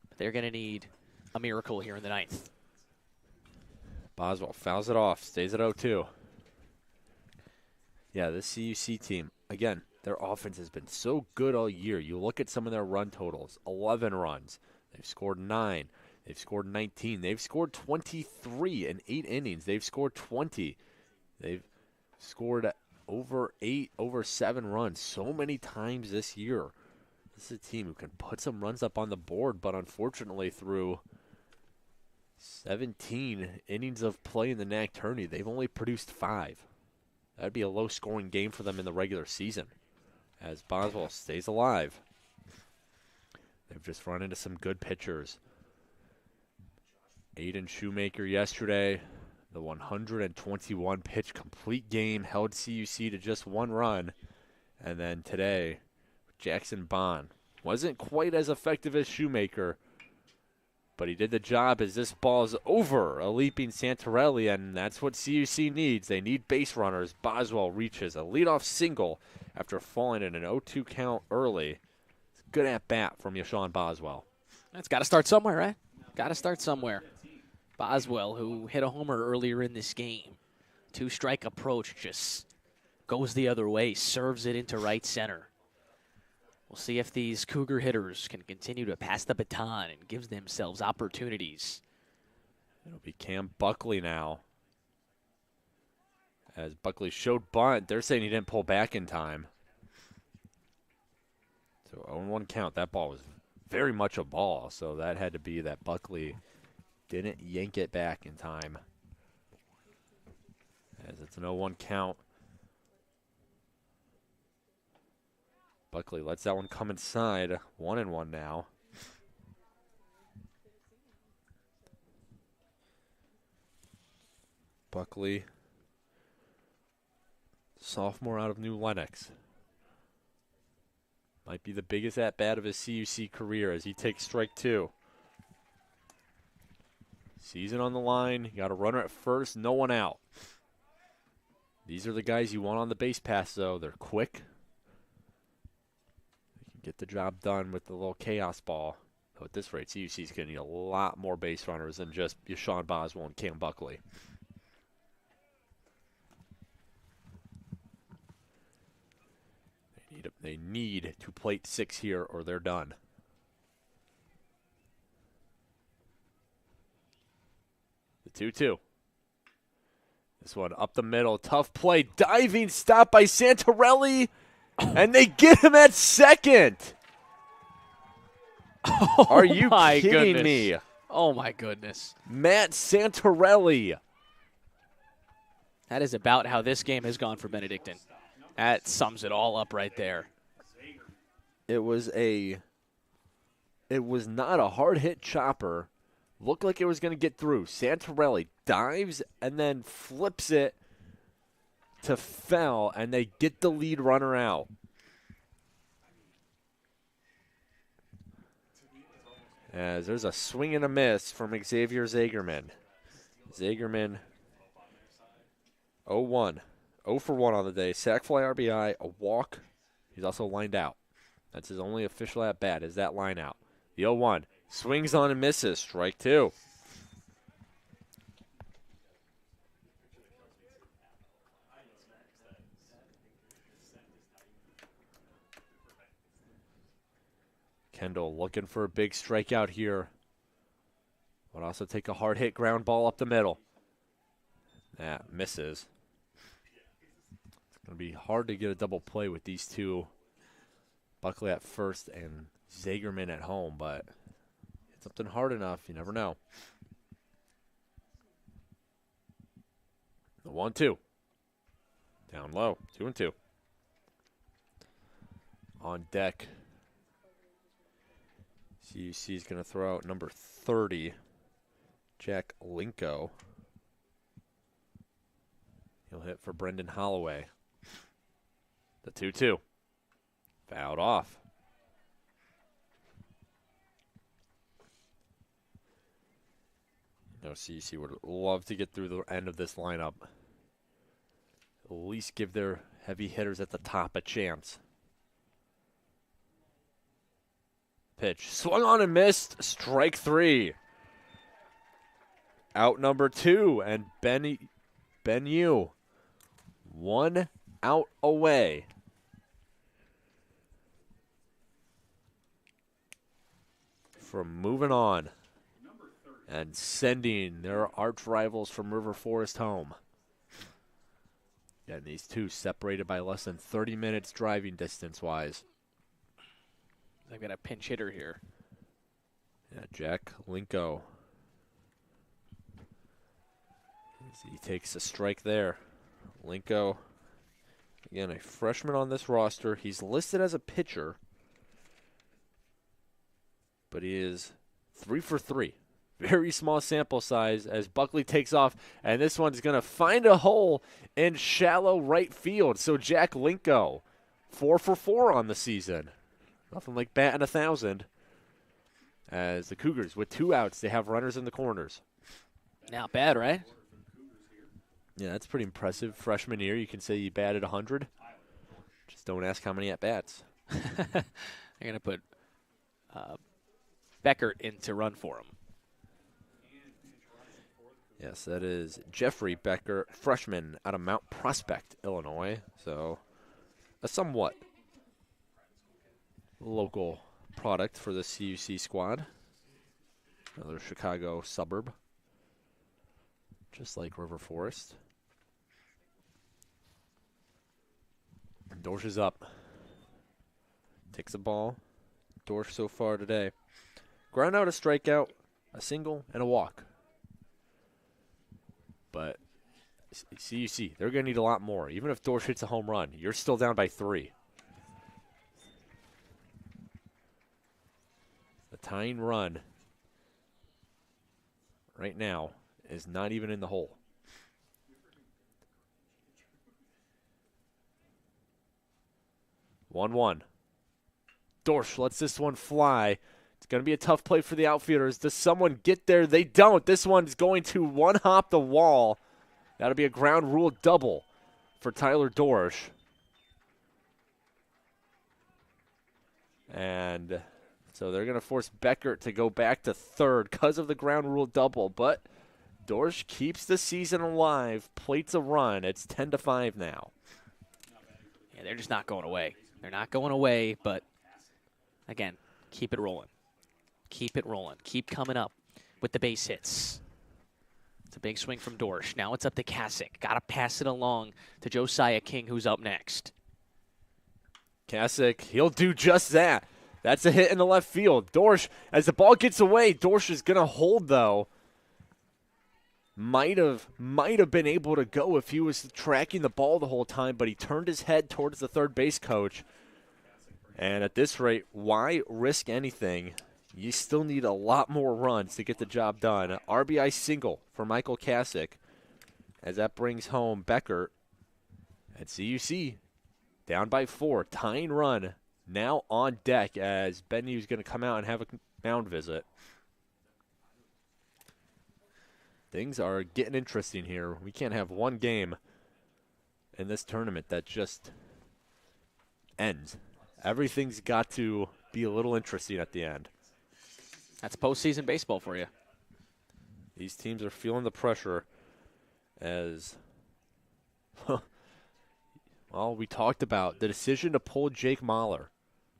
But they're going to need a miracle here in the 9th. Boswell fouls it off. Stays at 0-2. Yeah, this CUC team, again, their offense has been so good all year. You look at some of their run totals. 11 runs. They've scored 9. They've scored 19. They've scored 23 in 8 innings. They've scored 20. They've scored over 7 runs so many times this year. This is a team who can put some runs up on the board, but unfortunately through 17 innings of play in the NACC tourney, they've only produced 5. That would be a low-scoring game for them in the regular season as Boswell stays alive. They've just run into some good pitchers. Aiden Shoemaker yesterday, the 121-pitch complete game, held CUC to just 1 run. And then today, Jackson Bond wasn't quite as effective as Shoemaker, but he did the job as this ball is over a leaping Santarelli, and that's what CUC needs. They need base runners. Boswell reaches a leadoff single after falling in an 0-2 count early. It's a good at-bat from Yashawn Boswell. That's got to start somewhere, right? Got to start somewhere. Boswell, who hit a homer earlier in this game. 2-strike approach, just goes the other way, serves it into right center. We'll see if these Cougar hitters can continue to pass the baton and gives themselves opportunities. It'll be Cam Buckley now. As Buckley showed bunt, they're saying he didn't pull back in time. So 0-1 count. That ball was very much a ball, so that had to be that Buckley didn't yank it back in time. As it's an 0-1 count. Buckley lets that one come inside. 1-1 now. Buckley, sophomore out of New Lenox. Might be the biggest at-bat of his CUC career as he takes strike 2. Season on the line. You got a runner at first, no one out. These are the guys you want on the base pass, though. They're quick. They can get the job done with the little chaos ball. So at this rate, CUC is going to need a lot more base runners than just Yashawn Boswell and Cam Buckley. They need to plate 6 here or they're done. The 2-2. This one up the middle. Tough play. Diving stop by Santarelli. And they get him at second. Are you kidding me? Oh, my goodness. Matt Santarelli. That is about how this game has gone for Benedictine. That sums it all up right there. It was not a hard hit chopper. Looked like it was going to get through. Santarelli dives and then flips it to foul, and they get the lead runner out. As there's a swing and a miss from Xavier Zagerman. Zagerman 0-1. 0 for 1 on the day. Sack fly RBI, a walk. He's also lined out. That's his only official at-bat is that line out. The 0-1. Swings on and misses. Strike 2. Kendall looking for a big strikeout here. Would also take a hard hit ground ball up the middle. That misses. It's going to be hard to get a double play with these two. Buckley at first and Zagerman at home, but it's something hard enough. You never know. The 1-2. Down low. 2-2. On deck. CUC is going to throw out number 30, Jack Linko. He'll hit for Brendan Holloway. The 2-2. Fouled off. No, CUC would love to get through the end of this lineup. At least give their heavy hitters at the top a chance. Pitch. Swung on and missed. Strike 3. Out number 2. And Benyu. 1 out away. From moving on. And sending their arch rivals from River Forest home. And these two separated by less than 30 minutes driving distance-wise. They've got a pinch hitter here. Yeah, Jack Linko. He takes a strike there. Linko, again, a freshman on this roster. He's listed as a pitcher, but he is 3 for 3. Very small sample size as Buckley takes off, and this one's going to find a hole in shallow right field. So Jack Linko, 4 for 4 on the season. Nothing like batting 1,000. As the Cougars, with 2 outs, they have runners in the corners. Not bad, right? Yeah, that's pretty impressive. Freshman year, you can say you batted 100. Just don't ask how many at-bats. They're going to put Beckert in to run for him. Yes, that is Jeffrey Becker, freshman out of Mount Prospect, Illinois. So a somewhat local product for the CUC squad. Another Chicago suburb, just like River Forest. Dorsch is up. Takes the ball. Dorsch so far today. Ground out, a strikeout, a single, and a walk. But CUC, they're going to need a lot more. Even if Dorsch hits a home run, you're still down by 3. The tying run right now is not even in the hole. One. Dorsch lets this one fly. It's going to be a tough play for the outfielders. Does someone get there? They don't. This one's going to one-hop the wall. That'll be a ground rule double for Tyler Dorsch. And so they're going to force Beckert to go back to third because of the ground rule double. But Dorsch keeps the season alive, plates a run. It's 10-5 now. Yeah, they're just not going away. They're not going away, but, again, keep it rolling. Keep it rolling. Keep coming up with the base hits. It's a big swing from Dorsch. Now it's up to Kasich. Got to pass it along to Josiah King, who's up next. Kasich, he'll do just that. That's a hit in the left field. Dorsch, as the ball gets away, Dorsch is going to hold, though. Might have been able to go if he was tracking the ball the whole time, but he turned his head towards the third base coach. And at this rate, why risk anything? You still need a lot more runs to get the job done. RBI single for Michael Kasich as that brings home Beckert at CUC. Down by 4, tying run now on deck as Benyu's going to come out and have a mound visit. Things are getting interesting here. We can't have one game in this tournament that just ends. Everything's got to be a little interesting at the end. That's postseason baseball for you. These teams are feeling the pressure as, well, we talked about the decision to pull Jake Mahler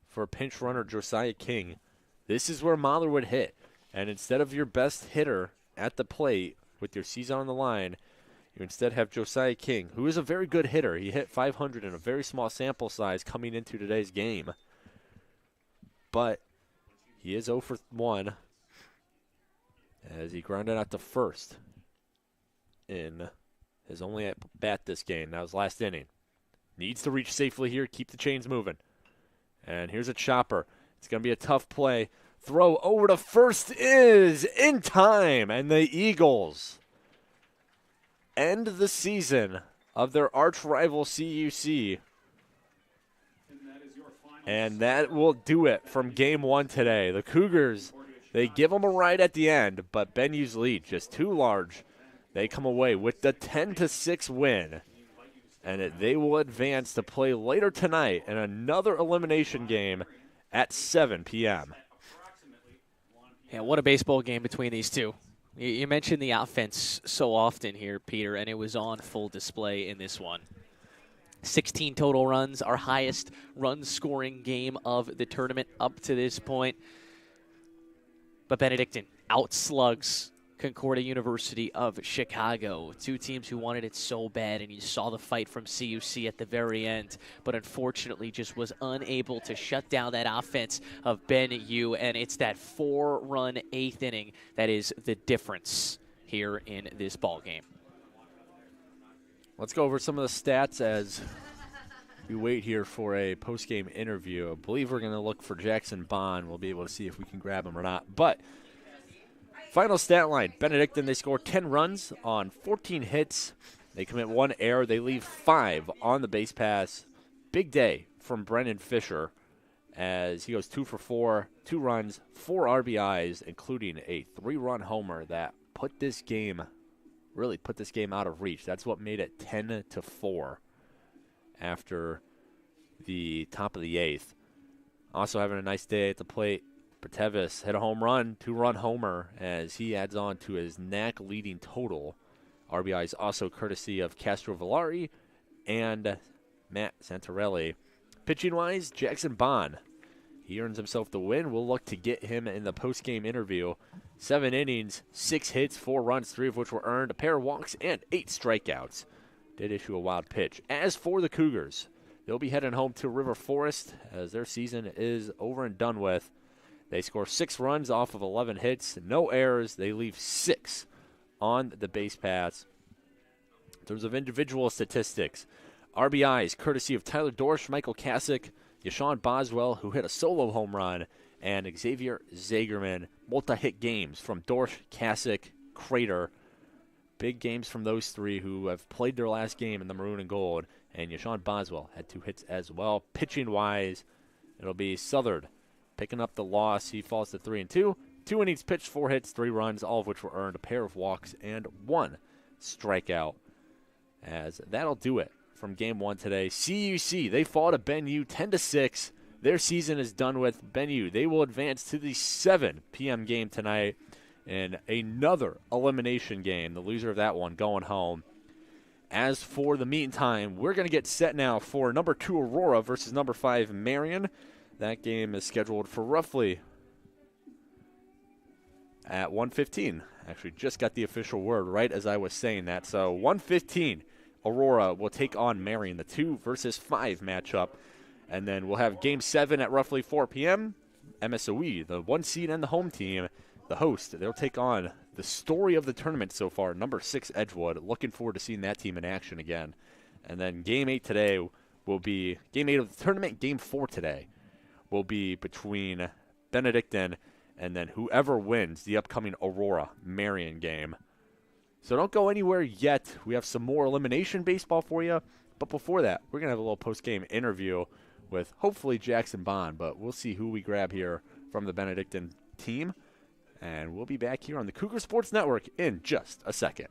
for a pinch runner, Josiah King. This is where Mahler would hit. And instead of your best hitter at the plate with your season on the line, you instead have Josiah King, who is a very good hitter. He hit 500 in a very small sample size coming into today's game. But he is 0 for 1 as he grounded out to first in is only at bat this game. That was last inning. Needs to reach safely here, keep the chains moving. And here's a chopper. It's going to be a tough play. Throw over to first is in time. And the Eagles end the season of their arch rival CUC. And that will do it from game one today. The Cougars, they give them a ride at the end, but Benu's lead just too large. They come away with the 10-6 win. And they will advance to play later tonight in another elimination game at 7 p.m. Yeah, what a baseball game between these two. You mentioned the offense so often here, Peter, and it was on full display in this one. 16 total runs, our highest run-scoring game of the tournament up to this point. But Benedictine outslugs Concordia University of Chicago, two teams who wanted it so bad, and you saw the fight from CUC at the very end, but unfortunately just was unable to shut down that offense of BenU, and it's that 4-run eighth inning that is the difference here in this ball game. Let's go over some of the stats as we wait here for a post-game interview. I believe we're going to look for Jackson Bond. We'll be able to see if we can grab him or not. But final stat line, Benedictine, they score 10 runs on 14 hits. They commit 1 error. They leave 5 on the base pass. Big day from Brennan Fisher as he goes 2 for 4, 2 runs, 4 RBIs, including a 3-run homer that really put this game out of reach. That's what made it 10-4 after the top of the 8th. Also having a nice day at the plate, Pertevis hit a home run, 2-run homer, as he adds on to his NACC leading total. RBIs also courtesy of Castro Villari and Matt Santarelli. Pitching-wise, Jackson Bond. He earns himself the win. We'll look to get him in the post-game interview. 7 innings, 6 hits, 4 runs, 3 of which were earned, a pair of walks, and 8 strikeouts. Did issue a wild pitch. As for the Cougars, they'll be heading home to River Forest as their season is over and done with. They score 6 runs off of 11 hits, no errors. They leave 6 on the base paths. In terms of individual statistics, RBIs courtesy of Tyler Dorsch, Michael Kasich, Yashawn Boswell, who hit a solo home run, and Xavier Zagerman. Multi-hit games from Dorsch, Kasich, Crater. Big games from those 3 who have played their last game in the maroon and gold. And Yashawn Boswell had 2 hits as well. Pitching-wise, it'll be Southard picking up the loss. He falls to 3-2. 2 innings pitched, 4 hits, 3 runs, all of which were earned, a pair of walks, and 1 strikeout. As that'll do it from game 1 today. CUC, they fall to BenU 10-6. Their season is done with. BenU, they will advance to the 7 p.m. game tonight in another elimination game. The loser of that one going home. As for the meantime, we're going to get set now for number 2 Aurora versus number 5 Marion. That game is scheduled for roughly at 1:15. Actually, just got the official word right as I was saying that. So 1:15, Aurora will take on Marion, the 2 versus 5 matchup. And then we'll have Game 7 at roughly 4 p.m. MSOE, the 1 seed and the home team, the host, they'll take on the story of the tournament so far, number 6 Edgewood. Looking forward to seeing that team in action again. And then Game 8 today will be, Game 8 of the tournament, Game 4 today will be between Benedictine and then whoever wins the upcoming Aurora-Marion game. So don't go anywhere yet. We have some more elimination baseball for you. But before that, we're going to have a little post-game interview with hopefully Jackson Bond. But we'll see who we grab here from the Benedictine team. And we'll be back here on the Cougar Sports Network in just a second.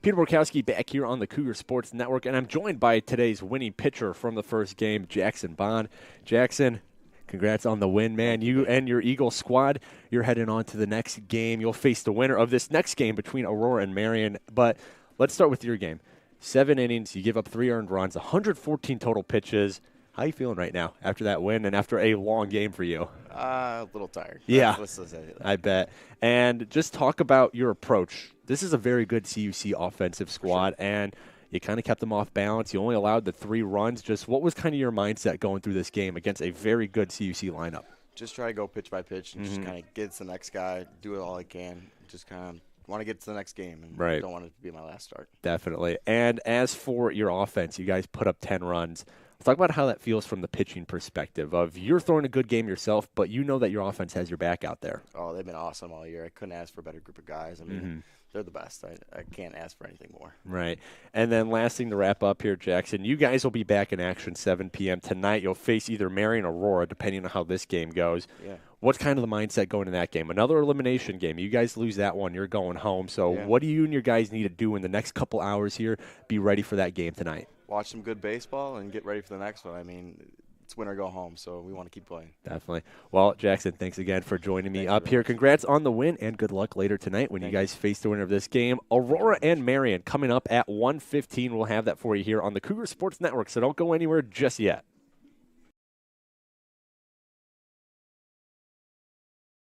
Peter Borkowski back here on the Cougar Sports Network, and I'm joined by today's winning pitcher from the first game, Jackson Bond. Jackson, congrats on the win, man. You and your Eagle squad, you're heading on to the next game. You'll face the winner of this next game between Aurora and Marion. But let's start with your game. 7 innings, you give up 3 earned runs, 114 total pitches. How you feeling right now after that win and after a long game for you? A little tired. Yeah, Let's say that. I bet. And just talk about your approach. This is a very good CUC offensive squad, and you kind of kept them off balance. You only allowed the 3 runs. Just what was kind of your mindset going through this game against a very good CUC lineup? Just try to go pitch by pitch and just kind of get to the next guy, do it all I can. Just kind of want to get to the next game and don't want it to be my last start. Definitely. And as for your offense, you guys put up 10 runs. Let's talk about how that feels from the pitching perspective of you're throwing a good game yourself, but you know that your offense has your back out there. Oh, they've been awesome all year. I couldn't ask for a better group of guys. I mean, they're the best. I can't ask for anything more. Right. And then last thing to wrap up here, Jackson, you guys will be back in action 7 p.m. tonight. You'll face either Marion or Aurora, depending on how this game goes. Yeah. What's kind of the mindset going in that game? Another elimination game. You guys lose that one, you're going home. So what do you and your guys need to do in the next couple hours here? Be ready for that game tonight. Watch some good baseball and get ready for the next one. I mean, it's win or go home, so we want to keep playing. Definitely. Well, Jackson, thanks again for joining me up here. Congrats on the win, and good luck later tonight when you guys face the winner of this game. Aurora and Marion coming up at 1:15. We'll have that for you here on the Cougar Sports Network, so don't go anywhere just yet.